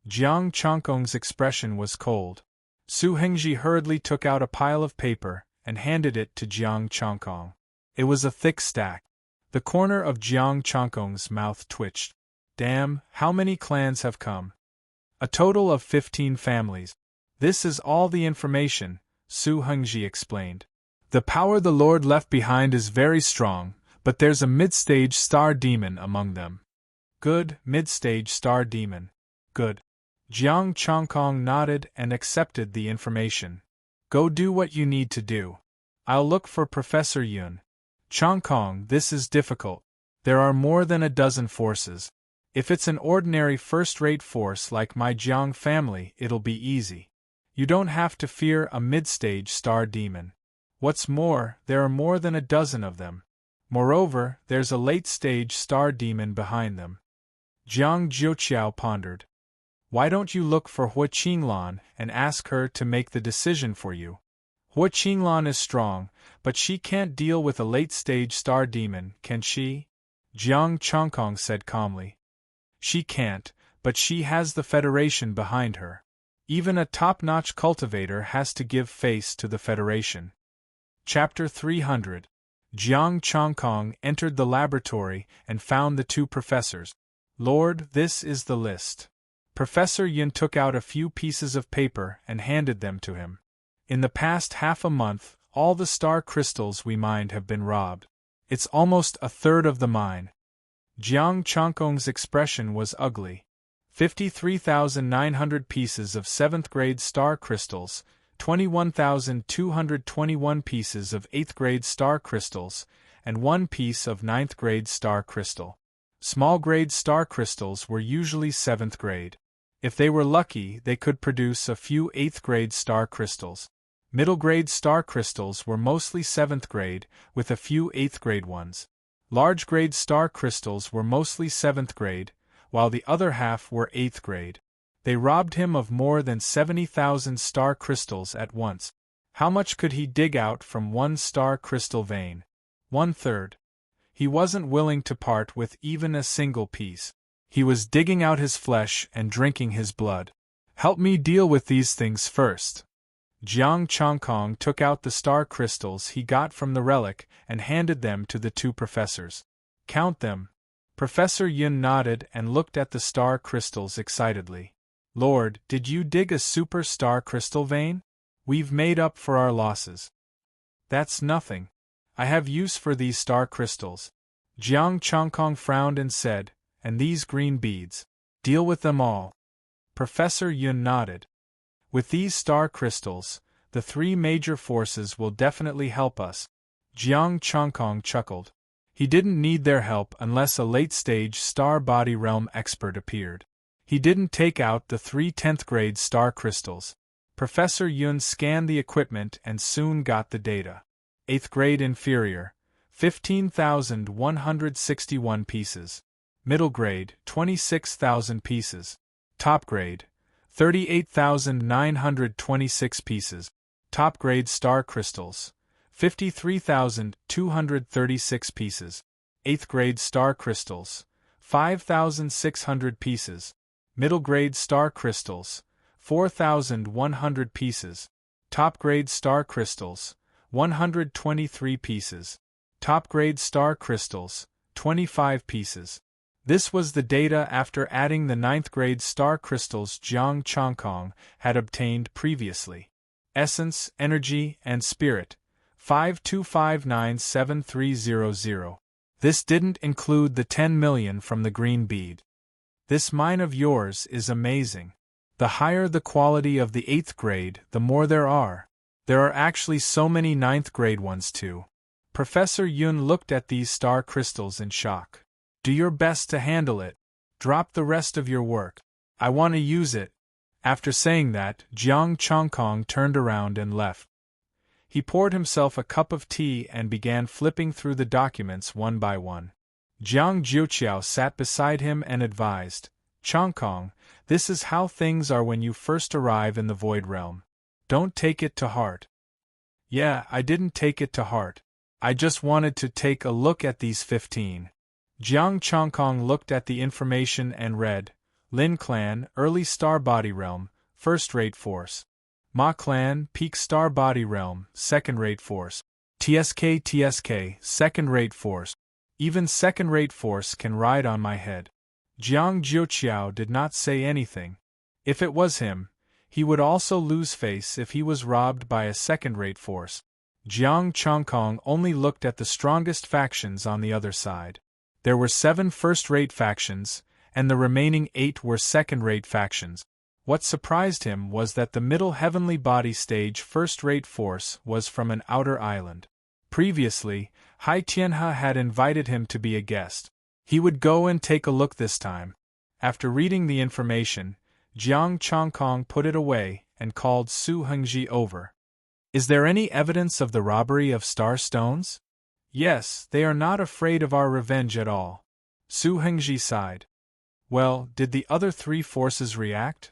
Jiang Changkong's expression was cold. Su Hengji hurriedly took out a pile of paper and handed it to Jiang Changkong. It was a thick stack. The corner of Jiang Changkong's mouth twitched. Damn, how many clans have come? A total of 15 families. This is all the information, Su Hengji explained. The power the Lord left behind is very strong, but there's a mid-stage star demon among them. Good, mid-stage star demon. Good. Jiang Changkong nodded and accepted the information. Go do what you need to do. I'll look for Professor Yun. Changkong, this is difficult. There are more than a dozen forces. If it's an ordinary first-rate force like my Jiang family, it'll be easy. You don't have to fear a mid-stage star demon. What's more, there are more than a dozen of them. Moreover, there's a late-stage star demon behind them. Jiang Jiuqiao pondered. Why don't you look for Hua Qinglan and ask her to make the decision for you? Hua Qinglan is strong, but she can't deal with a late-stage star demon, can she? Jiang Chongkong said calmly. She can't, but she has the Federation behind her. Even a top-notch cultivator has to give face to the Federation. Chapter 300. Jiang Chongkong entered the laboratory and found the two professors. Lord, this is the list. Professor Yin took out a few pieces of paper and handed them to him. In the past half a month, all the star crystals we mined have been robbed. It's almost a third of the mine. Jiang Chongkong's expression was ugly. 53,900 pieces of 7th-grade star crystals, 21,221 pieces of 8th-grade star crystals, and 1 piece of 9th-grade star crystal. Small-grade star crystals were usually 7th grade. If they were lucky, they could produce a few 8th-grade star crystals. Middle-grade star crystals were mostly 7th grade, with a few 8th-grade ones. Large-grade star crystals were mostly 7th grade, while the other half were 8th grade. They robbed him of more than 70,000 star crystals at once. How much could he dig out from one star crystal vein? 1/3. He wasn't willing to part with even a single piece. He was digging out his flesh and drinking his blood. Help me deal with these things first. Jiang Chongkong took out the star crystals he got from the relic and handed them to the two professors. Count them. Professor Yin nodded and looked at the star crystals excitedly. Lord, did you dig a super star crystal vein? We've made up for our losses. That's nothing. I have use for these star crystals. Jiang Chongkong frowned and said, and these green beads. Deal with them all. Professor Yun nodded. With these star crystals, the 3 major forces will definitely help us. Jiang Chongkong chuckled. He didn't need their help unless a late-stage star body realm expert appeared. He didn't take out the 3 10th-grade star crystals. Professor Yun scanned the equipment and soon got the data. 8th grade inferior, 15,161 pieces. Middle grade, 26,000 pieces. Top grade, 38,926 pieces. Top grade star crystals, 53,236 pieces. 8th grade star crystals, 5,600 pieces. Middle grade star crystals, 4,100 pieces. Top grade star crystals, 123 pieces. Top grade star crystals, 25 pieces. This was the data after adding the 9th grade star crystals Jiang Chongkong had obtained previously. Essence, Energy, and Spirit, 52597,300. This didn't include the 10 million from the green bead. This mine of yours is amazing. The higher the quality of the 8th grade, the more there are. There are actually so many 9th grade ones too. Professor Yun looked at these star crystals in shock. Do your best to handle it. Drop the rest of your work. I want to use it. After saying that, Jiang Chongkong turned around and left. He poured himself a cup of tea and began flipping through the documents one by one. Jiang Jiuqiao sat beside him and advised, Chongkong, this is how things are when you first arrive in the Void Realm. Don't take it to heart. Yeah, I didn't take it to heart. I just wanted to take a look at these 15. Jiang Chongkong looked at the information and read, Lin Clan, Early Star Body Realm, First-Rate Force. Ma Clan, Peak Star Body Realm, Second-Rate Force. TSK, Second-Rate Force. Even Second-Rate Force can ride on my head. Jiang Jiuqiao did not say anything. If it was him, he would also lose face if he was robbed by a second-rate force. Jiang Chongkong only looked at the strongest factions on the other side. There were 7 first-rate factions, and the remaining 8 were second-rate factions. What surprised him was that the middle heavenly body stage first-rate force was from an outer island. Previously, Hai Tianhe had invited him to be a guest. He would go and take a look this time. After reading the information, Jiang Chongkong put it away and called Su Hengji over. Is there any evidence of the robbery of star stones? Yes, they are not afraid of our revenge at all. Su Hengji sighed. Well, did the other three forces react?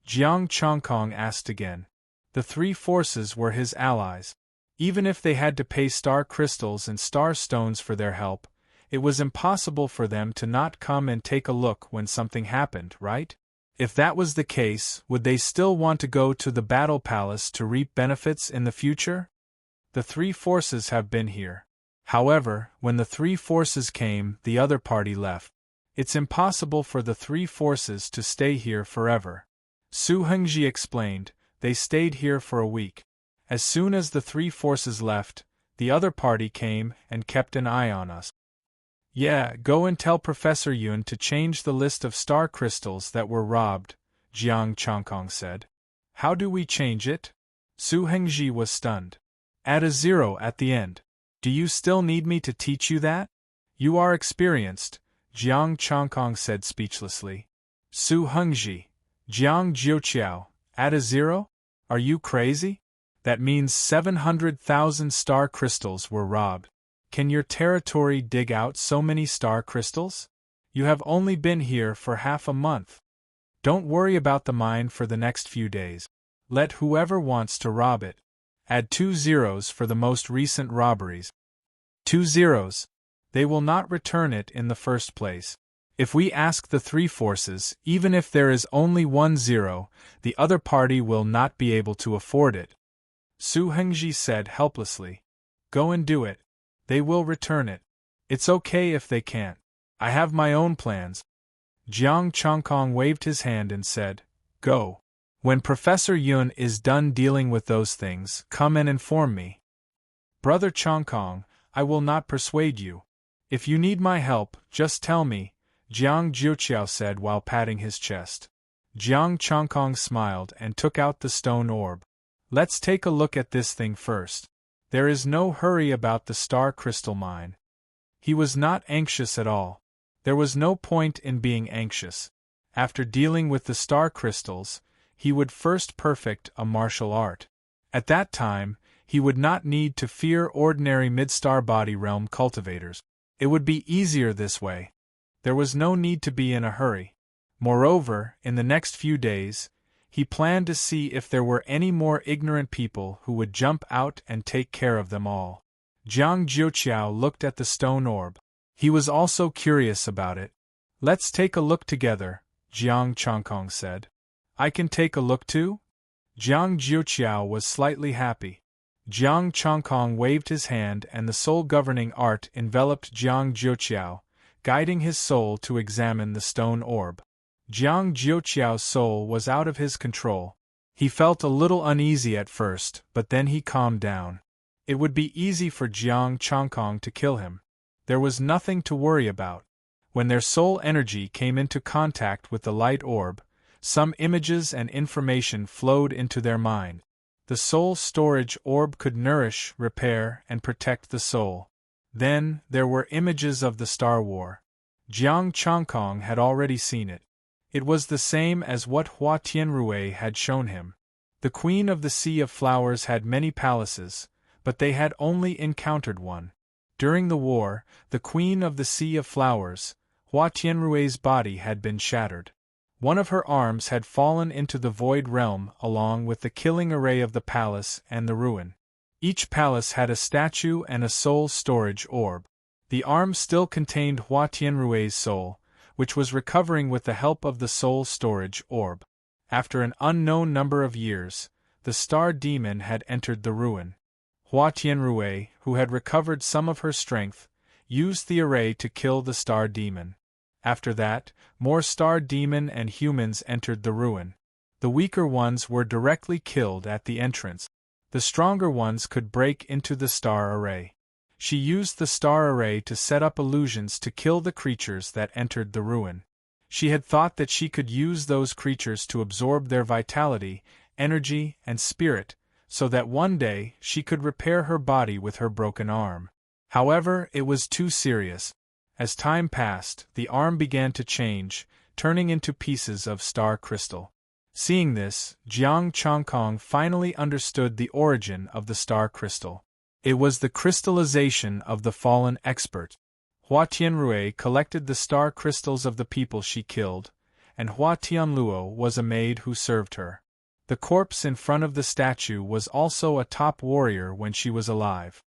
Jiang Chongkong asked again. The three forces were his allies. Even if they had to pay star crystals and star stones for their help, it was impossible for them to not come and take a look when something happened, right? If that was the case, would they still want to go to the Battle Palace to reap benefits in the future? The three forces have been here. However, when the three forces came, the other party left. It's impossible for the three forces to stay here forever. Su Hengji explained. They stayed here for a week. As soon as the three forces left, the other party came and kept an eye on us. Yeah, go and tell Professor Yun to change the list of star crystals that were robbed, Jiang Chongkong said. How do we change it? Su Hengji was stunned. Add a 0 at the end. Do you still need me to teach you that? You are experienced, Jiang Chongkong said speechlessly. Su Hengji, Jiang Jiuqiao, add a 0? Are you crazy? That means 700,000 star crystals were robbed. Can your territory dig out so many star crystals? You have only been here for half a month. Don't worry about the mine for the next few days. Let whoever wants to rob it. Add 2 zeros for the most recent robberies. 2 zeros. They will not return it in the first place. If we ask the three forces, even if there is only 1 zero, the other party will not be able to afford it. Su Hengji said helplessly. Go and do it. They will return it. It's okay if they can't. I have my own plans. Jiang Chongkong waved his hand and said, Go. When Professor Yun is done dealing with those things, come and inform me. Brother Chongkong, I will not persuade you. If you need my help, just tell me, Jiang Jiuqiao said while patting his chest. Jiang Chongkong smiled and took out the stone orb. Let's take a look at this thing first. There is no hurry about the star crystal mine. He was not anxious at all. There was no point in being anxious. After dealing with the star crystals, he would first perfect a martial art. At that time, he would not need to fear ordinary mid-star body realm cultivators. It would be easier this way. There was no need to be in a hurry. Moreover, in the next few days, he planned to see if there were any more ignorant people who would jump out and take care of them all. Jiang Jiuqiao looked at the stone orb. He was also curious about it. Let's take a look together, Jiang Chongkong said. I can take a look too? Jiang Jiuqiao was slightly happy. Jiang Chongkong waved his hand and the soul-governing art enveloped Jiang Jiuqiao, guiding his soul to examine the stone orb. Jiang Jiuqiao's soul was out of his control. He felt a little uneasy at first, but then he calmed down. It would be easy for Jiang Chongkong to kill him. There was nothing to worry about. When their soul energy came into contact with the light orb, some images and information flowed into their mind. The soul storage orb could nourish, repair, and protect the soul. Then, there were images of the Star War. Jiang Chongkong had already seen it. It was the same as what Hua Tianrui had shown him. The Queen of the Sea of Flowers had many palaces, but they had only encountered one. During the war, the Queen of the Sea of Flowers, Hua Tianrui's body had been shattered. One of her arms had fallen into the void realm along with the killing array of the palace and the ruin. Each palace had a statue and a soul storage orb. The arm still contained Hua Tianrui's soul, which was recovering with the help of the soul storage orb. After an unknown number of years, the star demon had entered the ruin. Hua Tianrui, who had recovered some of her strength, used the array to kill the star demon. After that, more star demon and humans entered the ruin. The weaker ones were directly killed at the entrance. The stronger ones could break into the star array. She used the star array to set up illusions to kill the creatures that entered the ruin. She had thought that she could use those creatures to absorb their vitality, energy, and spirit, so that one day she could repair her body with her broken arm. However, it was too serious. As time passed, the arm began to change, turning into pieces of star crystal. Seeing this, Jiang Chongkong finally understood the origin of the star crystal. It was the crystallization of the fallen expert. Hua Tianrui collected the star crystals of the people she killed, and Hua Tianluo was a maid who served her. The corpse in front of the statue was also a top warrior when she was alive.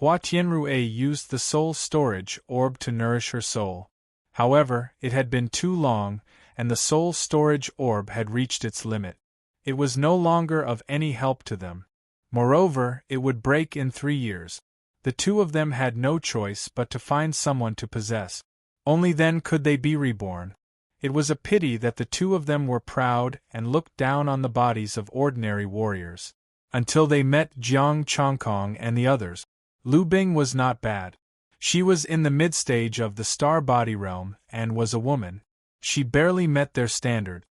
Hua Tianrui used the soul storage orb to nourish her soul. However, it had been too long, and the soul storage orb had reached its limit. It was no longer of any help to them. Moreover, it would break in 3 years. The two of them had no choice but to find someone to possess. Only then could they be reborn. It was a pity that the two of them were proud and looked down on the bodies of ordinary warriors. Until they met Jiang Chongkong and the others. Lu Bing was not bad. She was in the mid-stage of the star body realm and was a woman. She barely met their standard.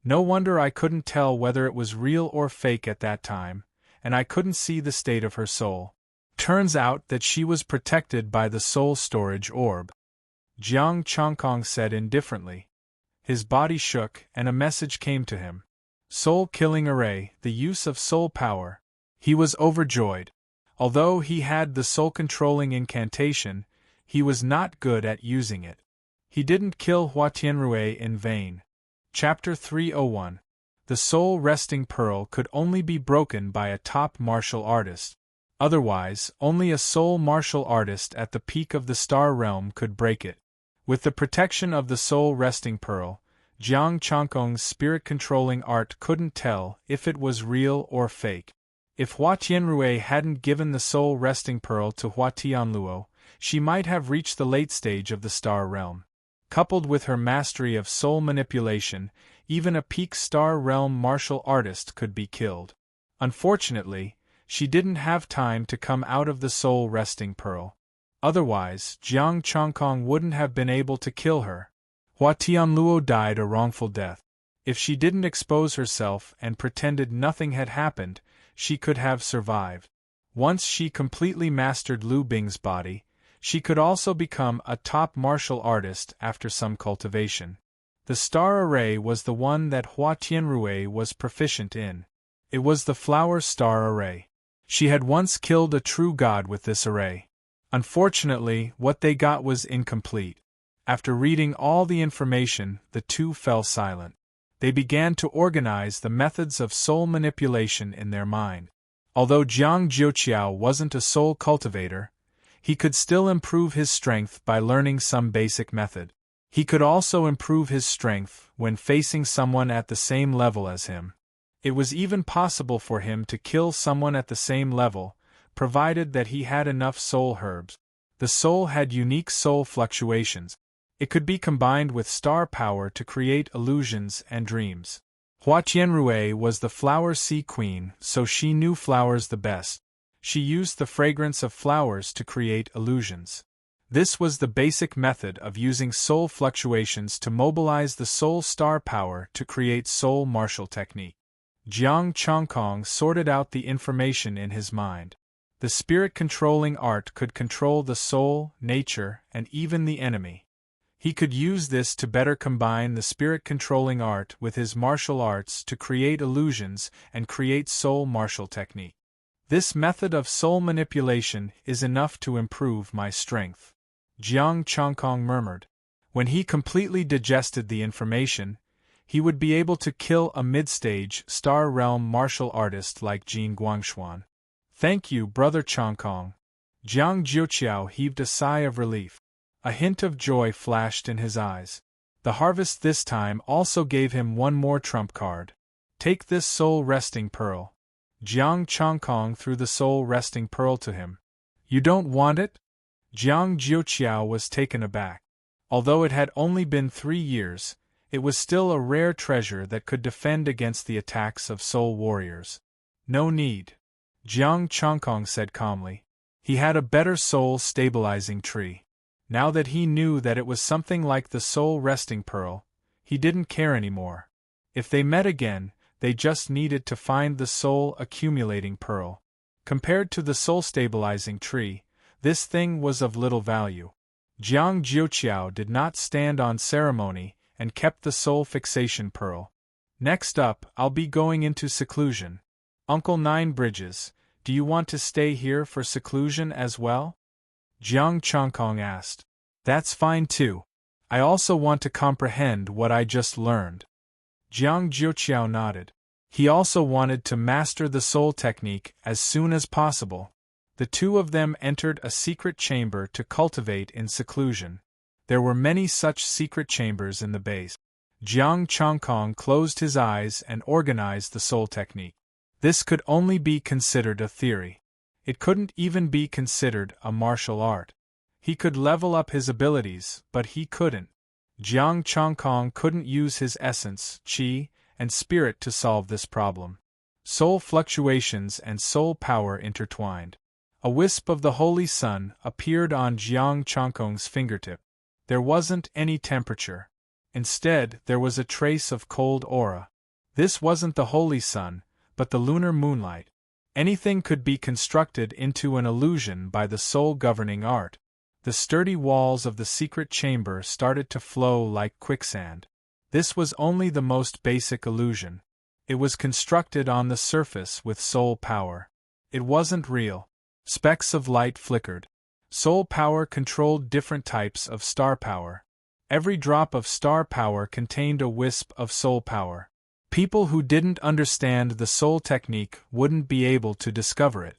No wonder I couldn't tell whether it was real or fake at that time, and I couldn't see the state of her soul. Turns out that she was protected by the soul storage orb. Jiang Chongkong said indifferently. His body shook and a message came to him. Soul-killing array, the use of soul power. He was overjoyed. Although he had the soul-controlling incantation, he was not good at using it. He didn't kill Hua Tianrui in vain. Chapter 301. The soul resting pearl could only be broken by a top martial artist. Otherwise, only a soul martial artist at the peak of the star realm could break it. With the protection of the soul resting pearl, Jiang Chongkong's spirit-controlling art couldn't tell if it was real or fake. If Hua Tianrui hadn't given the soul resting pearl to Hua Tianluo, she might have reached the late stage of the star realm. Coupled with her mastery of soul manipulation, even a peak star realm martial artist could be killed. Unfortunately, she didn't have time to come out of the soul resting pearl. Otherwise, Jiang Chongkong wouldn't have been able to kill her. Hua Tianluo died a wrongful death. If she didn't expose herself and pretended nothing had happened, she could have survived. Once she completely mastered Lu Bing's body, she could also become a top martial artist after some cultivation. The star array was the one that Hua Tianrui was proficient in. It was the flower star array. She had once killed a true god with this array. Unfortunately, what they got was incomplete. After reading all the information, the two fell silent. They began to organize the methods of soul manipulation in their mind. Although Jiang Jiuqiao wasn't a soul cultivator, he could still improve his strength by learning some basic method. He could also improve his strength when facing someone at the same level as him. It was even possible for him to kill someone at the same level, provided that he had enough soul herbs. The soul had unique soul fluctuations. It could be combined with star power to create illusions and dreams. Hua Tianrui was the flower sea queen, so she knew flowers the best. She used the fragrance of flowers to create illusions. This was the basic method of using soul fluctuations to mobilize the soul star power to create soul martial technique. Jiang Chongkong sorted out the information in his mind. The spirit-controlling art could control the soul, nature, and even the enemy. He could use this to better combine the spirit-controlling art with his martial arts to create illusions and create soul martial technique. This method of soul manipulation is enough to improve my strength, Jiang Chongkong murmured. When he completely digested the information, he would be able to kill a mid-stage star realm martial artist like Jin Guangshuan. Thank you, Brother Chongkong. Jiang Jiuqiao heaved a sigh of relief. A hint of joy flashed in his eyes. The harvest this time also gave him one more trump card. Take this soul resting pearl. Jiang Chongkong threw the soul resting pearl to him. You don't want it? Jiang Jiuqiao was taken aback. Although it had only been 3 years, it was still a rare treasure that could defend against the attacks of soul warriors. No need. Jiang Chongkong said calmly. He had a better soul stabilizing tree. Now that he knew that it was something like the soul resting pearl, he didn't care anymore. If they met again, they just needed to find the soul accumulating pearl. Compared to the soul stabilizing tree, this thing was of little value. Jiang Jiuqiao did not stand on ceremony and kept the soul fixation pearl. Next up, I'll be going into seclusion. Uncle Nine Bridges, do you want to stay here for seclusion as well? Jiang Chongkong asked. That's fine too. I also want to comprehend what I just learned. Jiang Zhuoqiao nodded. He also wanted to master the soul technique as soon as possible. The two of them entered a secret chamber to cultivate in seclusion. There were many such secret chambers in the base. Jiang Changkong closed his eyes and organized the soul technique. This could only be considered a theory. It couldn't even be considered a martial art. He could level up his abilities, but he couldn't. Jiang Changkong couldn't use his essence, qi, and spirit to solve this problem. Soul fluctuations and soul power intertwined. A wisp of the holy sun appeared on Jiang Changkong's fingertip. There wasn't any temperature. Instead, there was a trace of cold aura. This wasn't the holy sun, but the lunar moonlight. Anything could be constructed into an illusion by the soul-governing art. The sturdy walls of the secret chamber started to flow like quicksand. This was only the most basic illusion. It was constructed on the surface with soul power. It wasn't real. Specks of light flickered. Soul power controlled different types of star power. Every drop of star power contained a wisp of soul power. People who didn't understand the soul technique wouldn't be able to discover it.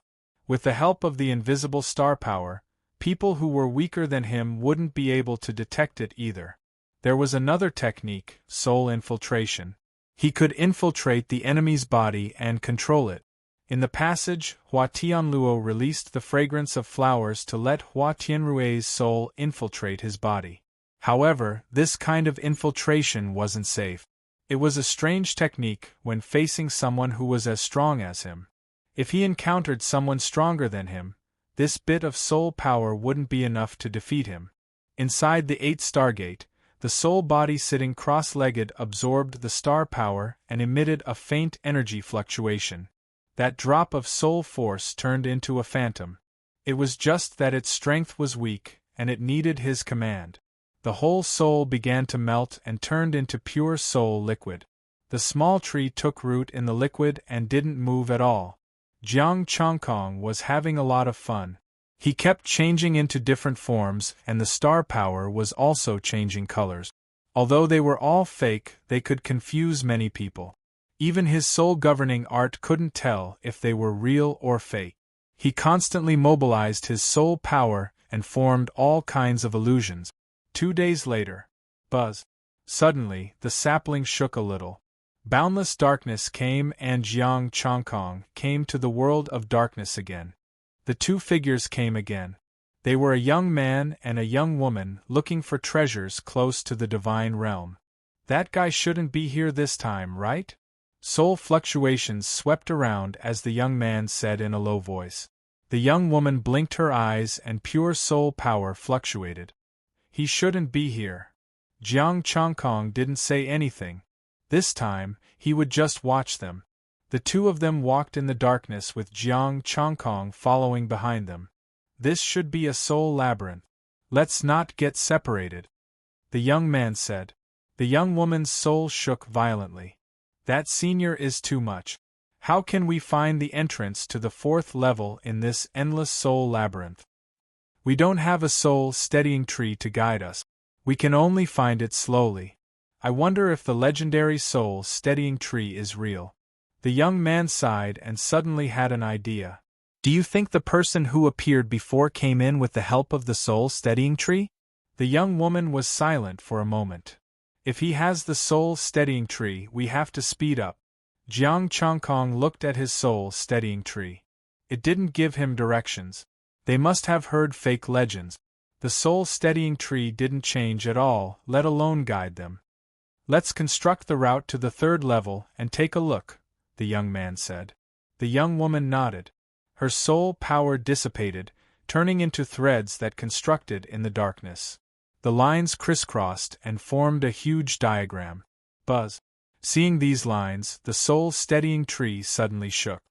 With the help of the invisible star power, people who were weaker than him wouldn't be able to detect it either. There was another technique, soul infiltration. He could infiltrate the enemy's body and control it. In the passage, Hua Tianluo released the fragrance of flowers to let Hua Tianrue's soul infiltrate his body. However, this kind of infiltration wasn't safe. It was a strange technique when facing someone who was as strong as him. If he encountered someone stronger than him, this bit of soul power wouldn't be enough to defeat him. Inside the 8th Stargate, the soul body sitting cross-legged absorbed the star power and emitted a faint energy fluctuation. That drop of soul force turned into a phantom. It was just that its strength was weak, and it needed his command. The whole soul began to melt and turned into pure soul liquid. The small tree took root in the liquid and didn't move at all. Jiang Changkong was having a lot of fun. He kept changing into different forms, and the star power was also changing colors. Although they were all fake, they could confuse many people. Even his soul-governing art couldn't tell if they were real or fake. He constantly mobilized his soul power and formed all kinds of illusions. 2 days later. Buzz. Suddenly, the sapling shook a little. Boundless darkness came and Jiang Changkong came to the world of darkness again. The two figures came again. They were a young man and a young woman looking for treasures close to the divine realm. That guy shouldn't be here this time, right? Soul fluctuations swept around as the young man said in a low voice. The young woman blinked her eyes and pure soul power fluctuated. He shouldn't be here. Jiang Changkong didn't say anything. This time, he would just watch them. The two of them walked in the darkness with Jiang Changkong following behind them. This should be a soul labyrinth. Let's not get separated, the young man said. The young woman's soul shook violently. That senior is too much. How can we find the entrance to the 4th level in this endless soul labyrinth? We don't have a soul steadying tree to guide us. We can only find it slowly. I wonder if the legendary soul steadying tree is real. The young man sighed and suddenly had an idea. Do you think the person who appeared before came in with the help of the soul steadying tree? The young woman was silent for a moment. If he has the soul steadying tree, we have to speed up. Jiang Changkong looked at his soul steadying tree. It didn't give him directions. They must have heard fake legends. The soul steadying tree didn't change at all, let alone guide them. Let's construct the route to the 3rd level and take a look, the young man said. The young woman nodded. Her soul power dissipated, turning into threads that constructed in the darkness. The lines crisscrossed and formed a huge diagram. Buzz. Seeing these lines, the soul-steadying tree suddenly shook.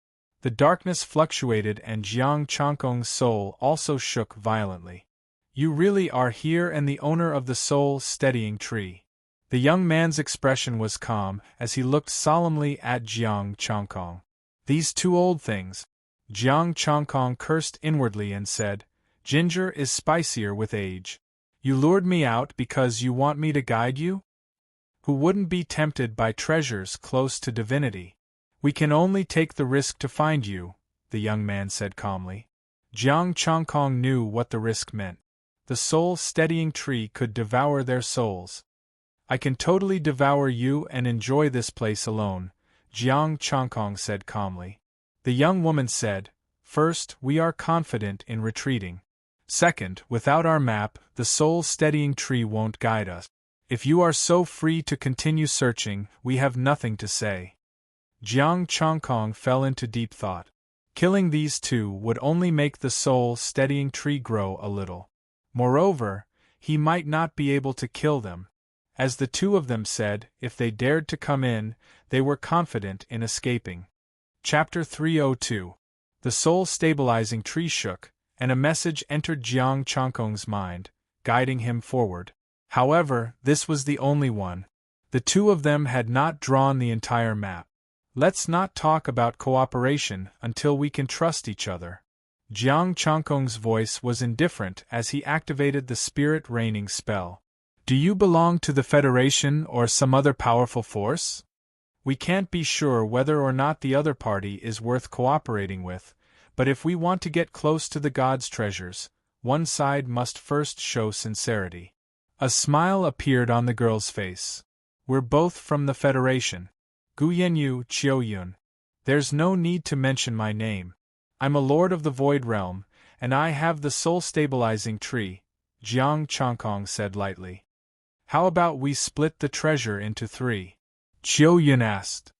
The darkness fluctuated and Jiang Changkong's soul also shook violently. You really are here and the owner of the soul-steadying tree. The young man's expression was calm as he looked solemnly at Jiang Changkong. These two old things. Jiang Changkong cursed inwardly and said, Ginger is spicier with age. You lured me out because you want me to guide you? Who wouldn't be tempted by treasures close to divinity? We can only take the risk to find you, the young man said calmly. Jiang Chongkong knew what the risk meant. The soul-steadying tree could devour their souls. I can totally devour you and enjoy this place alone, Jiang Chongkong said calmly. The young woman said, First, we are confident in retreating. Second, without our map, the soul-steadying tree won't guide us. If you are so free to continue searching, we have nothing to say. Jiang Chongkong fell into deep thought. Killing these two would only make the soul-steadying tree grow a little. Moreover, he might not be able to kill them. As the two of them said, if they dared to come in, they were confident in escaping. Chapter 302. The soul-stabilizing tree shook, and a message entered Jiang Chongkong's mind, guiding him forward. However, this was the only one. The two of them had not drawn the entire map. Let's not talk about cooperation until we can trust each other. Jiang Chongkong's voice was indifferent as he activated the spirit raining spell. Do you belong to the Federation or some other powerful force? We can't be sure whether or not the other party is worth cooperating with, but if we want to get close to the gods' treasures, one side must first show sincerity. A smile appeared on the girl's face. We're both from the Federation. Gu Yanyu Qiuyun. There's no need to mention my name. I'm a lord of the Void Realm, and I have the soul-stabilizing tree, Jiang Chongkong said lightly. How about we split the treasure into 3? Qiuyun asked.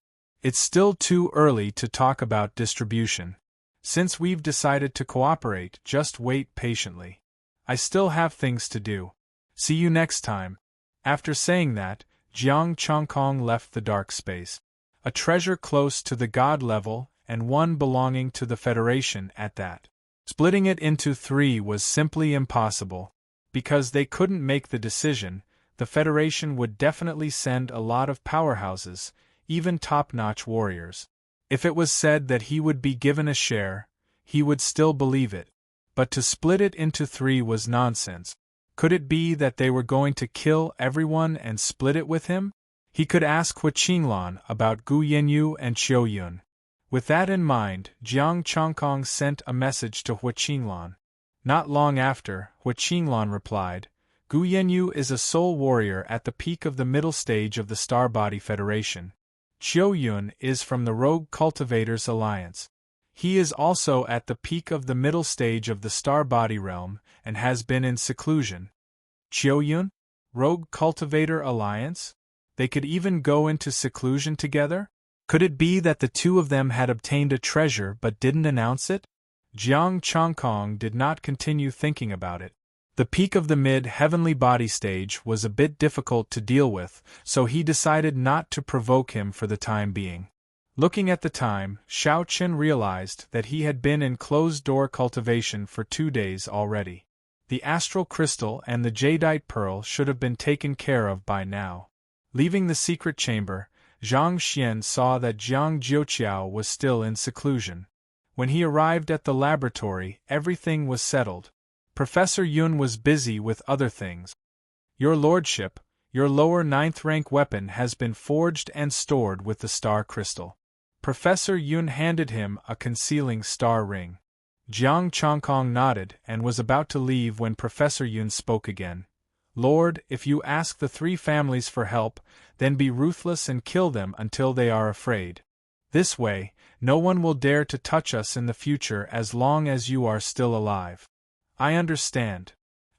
It's still too early to talk about distribution. Since we've decided to cooperate, just wait patiently. I still have things to do. See you next time. After saying that, Jiang Chongkong left the dark space. A treasure close to the god level, and one belonging to the Federation at that. Splitting it into 3 was simply impossible. Because they couldn't make the decision, the Federation would definitely send a lot of powerhouses, even top-notch warriors. If it was said that he would be given a share, he would still believe it. But to split it into 3 was nonsense. Could it be that they were going to kill everyone and split it with him? He could ask Hua Qinglan about Gu Yanyu and Qiuyun. With that in mind, Jiang Chongkong sent a message to Hua Qinglan. Not long after, Hua Qinglan replied, Gu Yanyu is a soul warrior at the peak of the middle stage of the Star Body Federation. Qiuyun is from the Rogue Cultivators Alliance. He is also at the peak of the middle stage of the Star Body Realm and has been in seclusion. Qiuyun? Rogue Cultivator Alliance? They could even go into seclusion together? Could it be that the two of them had obtained a treasure but didn't announce it? Jiang Chongkong did not continue thinking about it. The peak of the mid-heavenly body stage was a bit difficult to deal with, so he decided not to provoke him for the time being. Looking at the time, Shao Qian realized that he had been in closed-door cultivation for 2 days already. The astral crystal and the jadeite pearl should have been taken care of by now. Leaving the secret chamber, Zhang Xian saw that Jiang Jiuqiao was still in seclusion. When he arrived at the laboratory, everything was settled. Professor Yun was busy with other things. Your lordship, your lower 9th rank weapon has been forged and stored with the star crystal. Professor Yun handed him a concealing star ring. Jiang Chongkong nodded and was about to leave when Professor Yun spoke again. Lord, if you ask the 3 families for help, then be ruthless and kill them until they are afraid. This way, no one will dare to touch us in the future as long as you are still alive. I understand.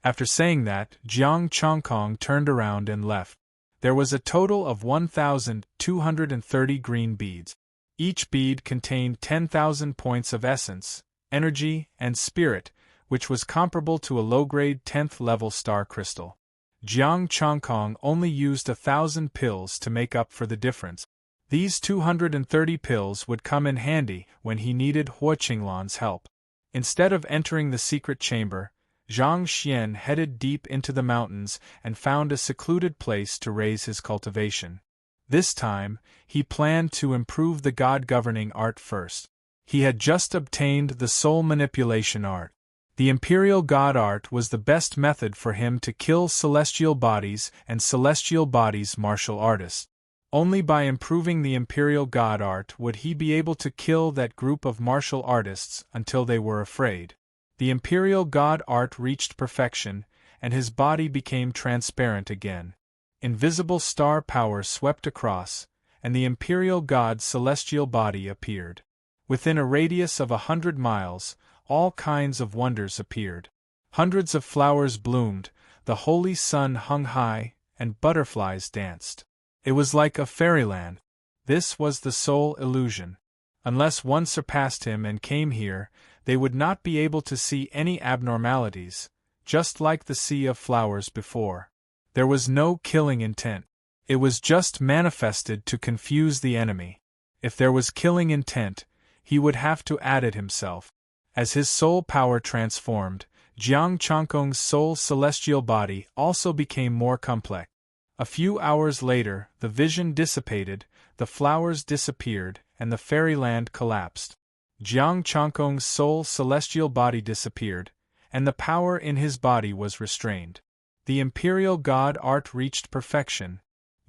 After saying that, Jiang Chongkong turned around and left. There was a total of 1,230 green beads. Each bead contained 10,000 points of essence, energy, and spirit, which was comparable to a low-grade 10th-level star crystal. Jiang Chongkong only used 1,000 pills to make up for the difference. These 230 pills would come in handy when he needed Hua Qinglan's help. Instead of entering the secret chamber, Zhang Xian headed deep into the mountains and found a secluded place to raise his cultivation. This time, he planned to improve the god-governing art first. He had just obtained the soul manipulation art. The Imperial God Art was the best method for him to kill celestial bodies and celestial bodies martial artists. Only by improving the Imperial God Art would he be able to kill that group of martial artists until they were afraid. The Imperial God Art reached perfection, and his body became transparent again. Invisible star power swept across, and the Imperial God's celestial body appeared. Within a radius of 100 miles, all kinds of wonders appeared. Hundreds of flowers bloomed, the holy sun hung high, and butterflies danced. It was like a fairyland. This was the sole illusion. Unless one surpassed him and came here, they would not be able to see any abnormalities, just like the sea of flowers before. There was no killing intent. It was just manifested to confuse the enemy. If there was killing intent, he would have to add it himself. As his soul power transformed, Jiang Changkong's soul celestial body also became more complex. A few hours later, the vision dissipated, the flowers disappeared, and the fairyland collapsed. Jiang Changkong's soul celestial body disappeared, and the power in his body was restrained. The Imperial God Art reached perfection.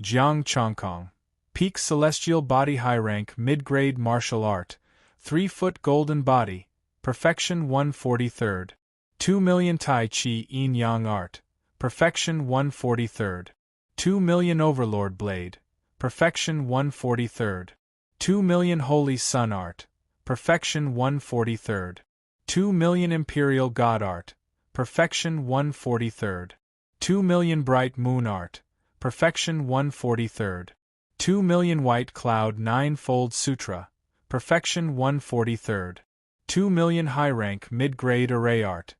Jiang Changkong, peak celestial body, high rank mid-grade martial art, 3-foot golden body, perfection 143rd. 2 million Tai Chi Yin Yang art, perfection 143rd. 2 million Overlord blade, perfection 143rd. 2 million Holy Sun art, perfection 143rd. 2 million Imperial God art, perfection 143rd. 2 million Bright Moon art, perfection 143rd. 2 million White Cloud 9-fold sutra, perfection 143rd. 2 million high rank mid-grade array art,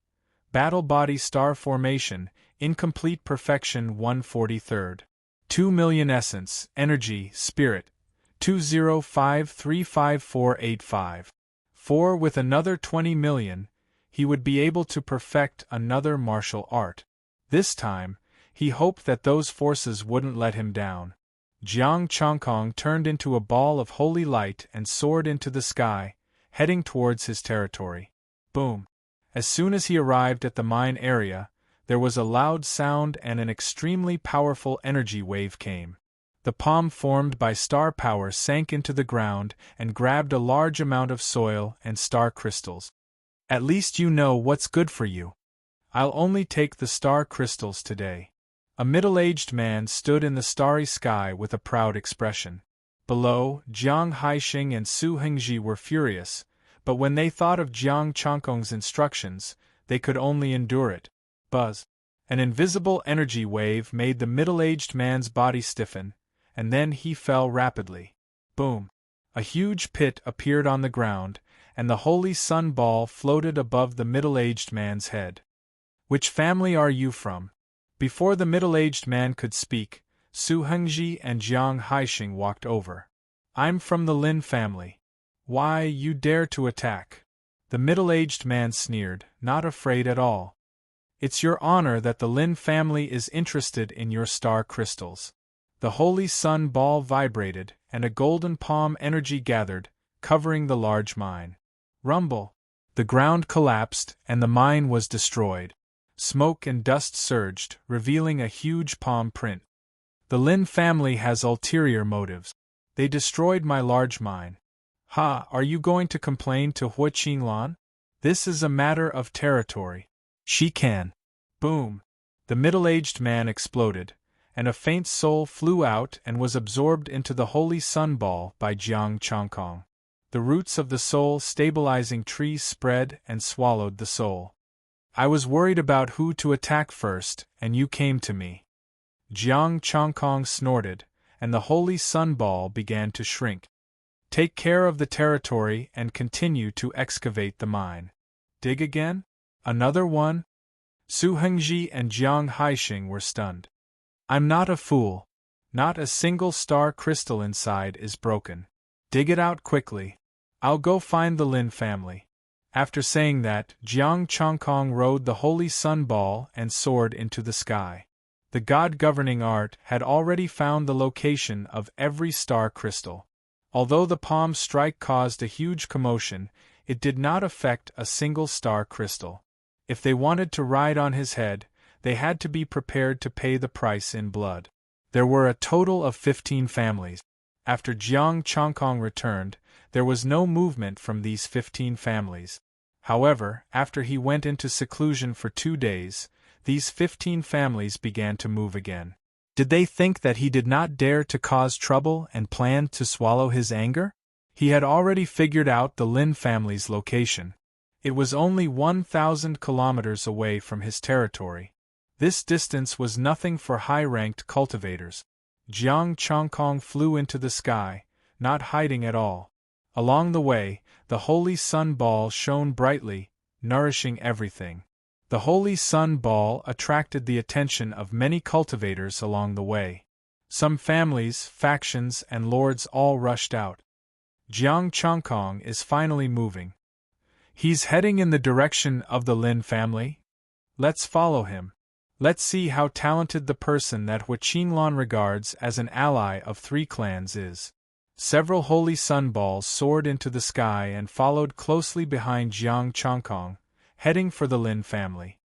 battle body star formation, incomplete perfection 143rd. 2 million essence, energy, spirit, 205354855. 4 with another 20 million, he would be able to perfect another martial art. This time, he hoped that those forces wouldn't let him down. Jiang Changkong turned into a ball of holy light and soared into the sky, heading towards his territory. Boom! As soon as he arrived at the mine area, there was a loud sound and an extremely powerful energy wave came. The palm formed by star power sank into the ground and grabbed a large amount of soil and star crystals. At least you know what's good for you. I'll only take the star crystals today. A middle-aged man stood in the starry sky with a proud expression. Below, Jiang Haixing and Su Hengji were furious, but when they thought of Jiang Changkong's instructions, they could only endure it. Buzz! An invisible energy wave made the middle-aged man's body stiffen, and then he fell rapidly. Boom! A huge pit appeared on the ground, and the holy sun ball floated above the middle-aged man's head. Which family are you from? Before the middle-aged man could speak, Su Hengji and Jiang Haixing walked over. I'm from the Lin family. Why, you dare to attack? The middle-aged man sneered, not afraid at all. It's your honor that the Lin family is interested in your star crystals. The holy sun ball vibrated, and a golden palm energy gathered, covering the large mine. Rumble! The ground collapsed, and the mine was destroyed. Smoke and dust surged, revealing a huge palm print. The Lin family has ulterior motives. They destroyed my large mine. Ha! Are you going to complain to Hui Qinglan? This is a matter of territory. She can. Boom! The middle-aged man exploded, and a faint soul flew out and was absorbed into the holy sun ball by Jiang Changkong. The roots of the soul stabilizing tree spread and swallowed the soul. I was worried about who to attack first, and you came to me. Jiang Changkong snorted, and the holy sun ball began to shrink. Take care of the territory and continue to excavate the mine. Dig again? Another one? Su Hengji and Jiang Haixing were stunned. I'm not a fool. Not a single star crystal inside is broken. Dig it out quickly. I'll go find the Lin family. After saying that, Jiang Changkong rode the holy sun ball and soared into the sky. The god-governing art had already found the location of every star crystal. Although the palm strike caused a huge commotion, it did not affect a single star crystal. If they wanted to ride on his head, they had to be prepared to pay the price in blood. There were a total of 15 families. After Jiang Chongkong returned, there was no movement from these 15 families. However, after he went into seclusion for 2 days, these 15 families began to move again. Did they think that he did not dare to cause trouble and planned to swallow his anger? He had already figured out the Lin family's location. It was only 1,000 kilometers away from his territory. This distance was nothing for high-ranked cultivators. Jiang Chongkong flew into the sky, not hiding at all. Along the way, the holy sun ball shone brightly, nourishing everything. The holy sun ball attracted the attention of many cultivators along the way. Some families, factions, and lords all rushed out. Jiang Chongkong is finally moving. He's heading in the direction of the Lin family? Let's follow him. Let's see how talented the person that Hua Qinglan regards as an ally of 3 clans is. Several holy sun balls soared into the sky and followed closely behind Jiang Chongkong, heading for the Lin family.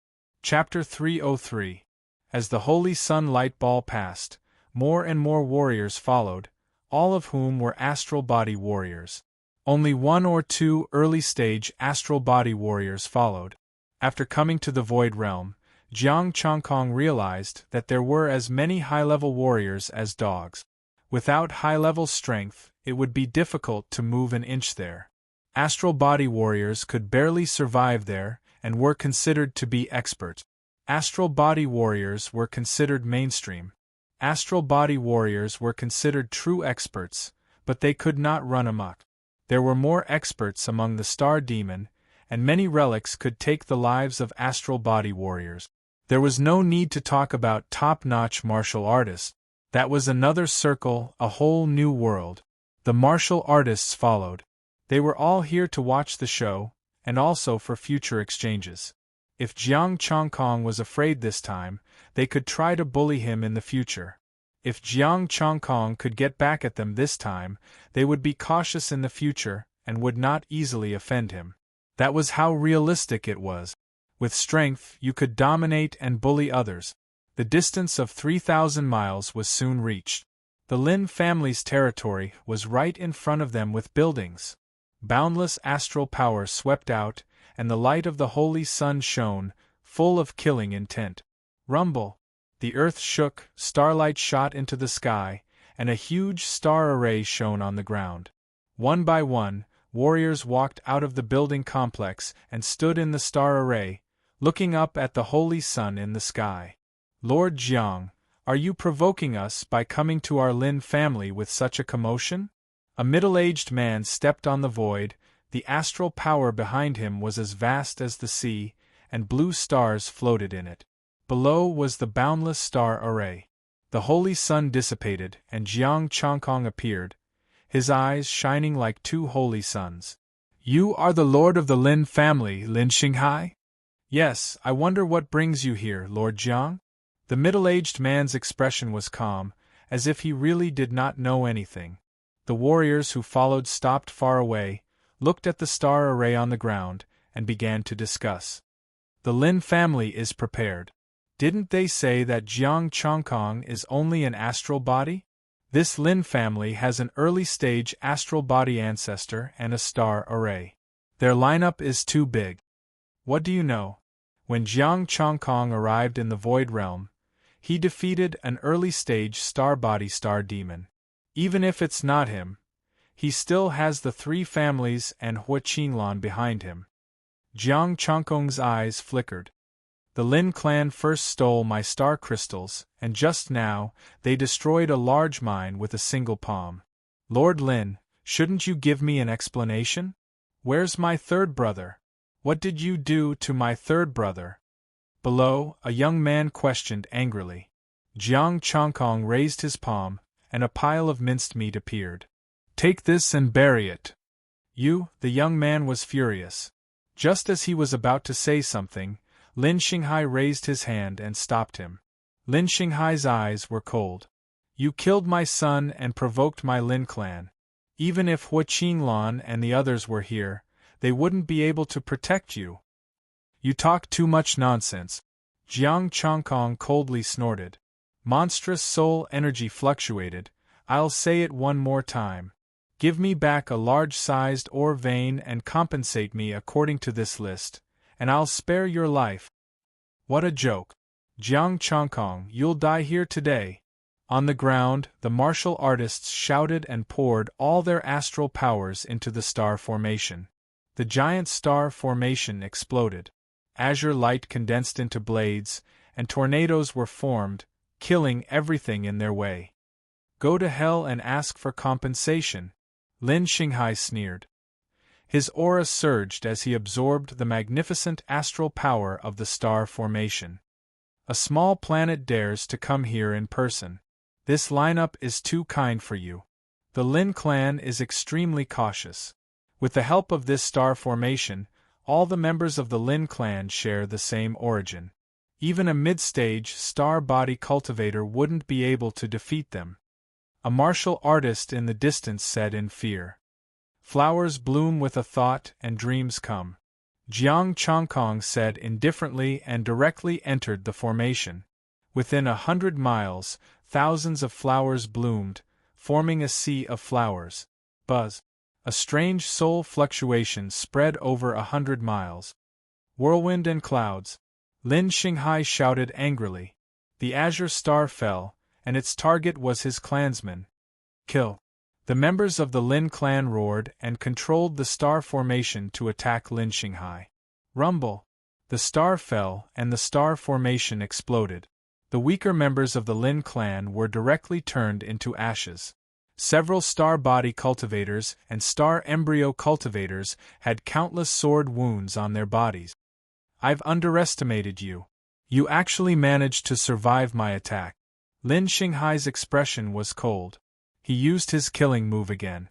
Chapter 303. As the holy sun light ball passed, more and more warriors followed, all of whom were astral body warriors. Only 1 or 2 early-stage astral body warriors followed. After coming to the Void Realm, Jiang Chongkong realized that there were as many high-level warriors as dogs. Without high-level strength, it would be difficult to move an inch there. Astral body warriors could barely survive there and were considered to be expert. Astral body warriors were considered mainstream. Astral body warriors were considered true experts, but they could not run amok. There were more experts among the Star Demon, and many relics could take the lives of astral body warriors. There was no need to talk about top-notch martial artists. That was another circle, a whole new world. The martial artists followed. They were all here to watch the show, and also for future exchanges. If Jiang Chongkong was afraid this time, they could try to bully him in the future. If Jiang Chongkong could get back at them this time, they would be cautious in the future and would not easily offend him. That was how realistic it was. With strength, you could dominate and bully others. The distance of 3,000 miles was soon reached. The Lin family's territory was right in front of them with buildings. Boundless astral power swept out, and the light of the holy sun shone, full of killing intent. Rumble! The earth shook, starlight shot into the sky, and a huge star array shone on the ground. One by one, warriors walked out of the building complex and stood in the star array, looking up at the holy sun in the sky. Lord Jiang, are you provoking us by coming to our Lin family with such a commotion? A middle-aged man stepped on the void. The astral power behind him was as vast as the sea, and blue stars floated in it. Below was the boundless star array. The holy sun dissipated, and Jiang Chongkong appeared, his eyes shining like 2 holy suns. You are the lord of the Lin family, Lin Xinghai? Yes, I wonder what brings you here, Lord Jiang? The middle-aged man's expression was calm, as if he really did not know anything. The warriors who followed stopped far away, looked at the star array on the ground, and began to discuss. The Lin family is prepared. Didn't they say that Jiang Chongkong is only an astral body? This Lin family has an early-stage astral body ancestor and a star array. Their lineup is too big. What do you know? When Jiang Chongkong arrived in the Void Realm, he defeated an early-stage star body star demon. Even if it's not him, he still has the 3 families and Hua Qinglan behind him. Jiang Chongkong's eyes flickered. The Lin clan first stole my star crystals, and just now, they destroyed a large mine with a single palm. Lord Lin, shouldn't you give me an explanation? Where's my 3rd brother? What did you do to my 3rd brother? Below, a young man questioned angrily. Jiang Chongkong raised his palm, and a pile of minced meat appeared. Take this and bury it. You, the young man was furious. Just as he was about to say something, Lin Xinghai raised his hand and stopped him. Lin Xinghai's eyes were cold. You killed my son and provoked my Lin clan. Even if Hua Qinglan and the others were here, they wouldn't be able to protect you. You talk too much nonsense. Jiang Chongkong coldly snorted. Monstrous soul energy fluctuated. I'll say it one more time. Give me back a large-sized ore vein and compensate me according to this list, and I'll spare your life. What a joke. Jiang Chongkong, you'll die here today. On the ground, the martial artists shouted and poured all their astral powers into the star formation. The giant star formation exploded. Azure light condensed into blades, and tornadoes were formed, killing everything in their way. Go to hell and ask for compensation, Lin Xinghai sneered. His aura surged as he absorbed the magnificent astral power of the star formation. A small planet dares to come here in person. This lineup is too kind for you. The Lin clan is extremely cautious. With the help of this star formation, all the members of the Lin clan share the same origin. Even a mid-stage star body cultivator wouldn't be able to defeat them. A martial artist in the distance said in fear. Flowers bloom with a thought and dreams come. Jiang Chongkong said indifferently and directly entered the formation. Within 100 miles, thousands of flowers bloomed, forming a sea of flowers. Buzz. A strange soul fluctuation spread over 100 miles. Whirlwind and clouds. Lin Xinghai shouted angrily. The azure star fell, and its target was his clansman. Kill. The members of the Lin clan roared and controlled the star formation to attack Lin Xinghai. Rumble. The star fell and the star formation exploded. The weaker members of the Lin clan were directly turned into ashes. Several star body cultivators and star embryo cultivators had countless sword wounds on their bodies. I've underestimated you. You actually managed to survive my attack. Lin Xinghai's expression was cold. He used his killing move again.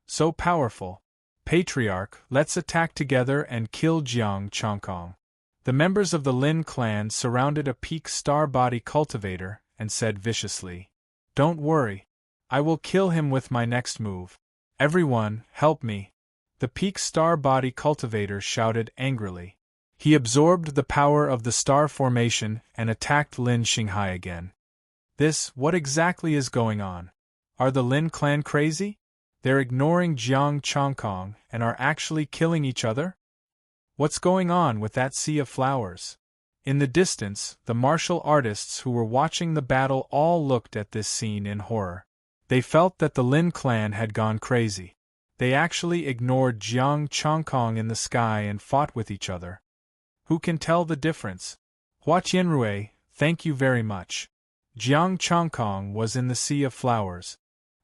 So powerful. Patriarch, let's attack together and kill Jiang Chongkong. The members of the Lin clan surrounded a peak star body cultivator and said viciously, Don't worry. I will kill him with my next move. Everyone, help me. The peak star body cultivator shouted angrily. He absorbed the power of the star formation and attacked Lin Xinghai again. What exactly is going on? Are the Lin clan crazy? They're ignoring Jiang Chongkong and are actually killing each other? What's going on with that sea of flowers? In the distance, the martial artists who were watching the battle all looked at this scene in horror. They felt that the Lin clan had gone crazy. They actually ignored Jiang Chongkong in the sky and fought with each other. Who can tell the difference? Hua Tianrui, thank you very much. Jiang Chongkong was in the sea of flowers.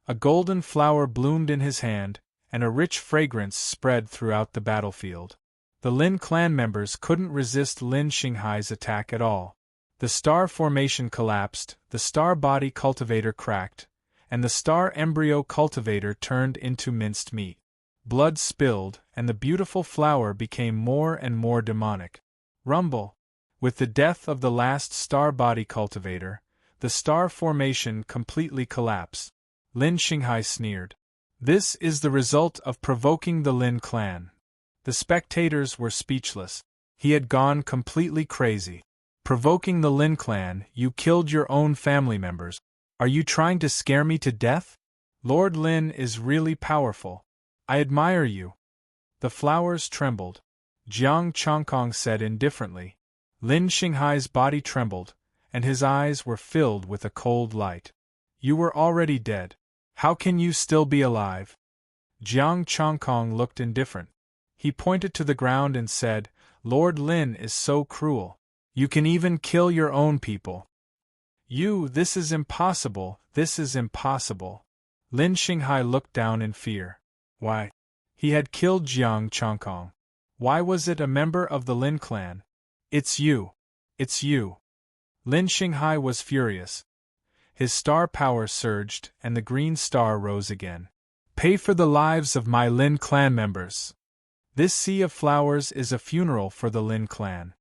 A golden flower bloomed in his hand, and a rich fragrance spread throughout the battlefield. The Lin clan members couldn't resist Lin Xinghai's attack at all. The star formation collapsed, the star body cultivator cracked, and the star embryo cultivator turned into minced meat. Blood spilled, and the beautiful flower became more and more demonic. Rumble. With the death of the last star body cultivator, the star formation completely collapsed. Lin Xinghai sneered. This is the result of provoking the Lin clan. The spectators were speechless. He had gone completely crazy. Provoking the Lin clan, you killed your own family members. Are you trying to scare me to death? Lord Lin is really powerful. I admire you. The flowers trembled. Jiang Chongkong said indifferently. Lin Xinghai's body trembled, and his eyes were filled with a cold light. You were already dead. How can you still be alive? Jiang Chongkong looked indifferent. He pointed to the ground and said, Lord Lin is so cruel. You can even kill your own people. This is impossible, this is impossible. Lin Xinghai looked down in fear. Why? He had killed Jiang Chongkong. Why was it a member of the Lin clan? It's you. It's you. Lin Xinghai was furious. His star power surged, and the green star rose again. Pay for the lives of my Lin clan members. This sea of flowers is a funeral for the Lin clan.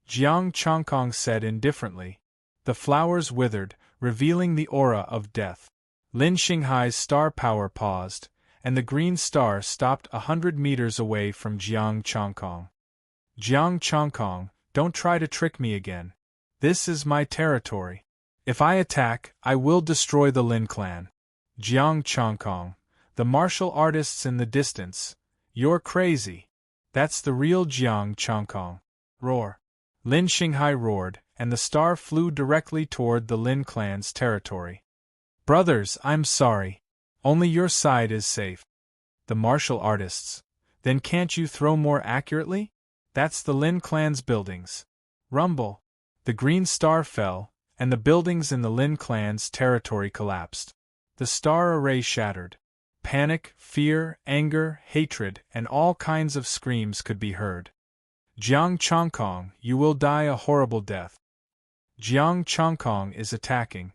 Jiang Chongkong said indifferently. The flowers withered, revealing the aura of death. Lin Xinghai's star power paused, and the green star stopped 100 meters away from Jiang Chongkong. Jiang Chongkong, don't try to trick me again. This is my territory. If I attack, I will destroy the Lin clan. Jiang Chongkong, the martial artists in the distance. You're crazy. That's the real Jiang Chongkong. Roar. Lin Xinghai roared, and the star flew directly toward the Lin clan's territory. Brothers, I'm sorry. Only your side is safe. The martial artists. Then can't you throw more accurately? That's the Lin clan's buildings. Rumble. The green star fell, and the buildings in the Lin clan's territory collapsed. The star array shattered. Panic, fear, anger, hatred, and all kinds of screams could be heard. Jiang Chongkong, you will die a horrible death. Jiang Chongkong is attacking.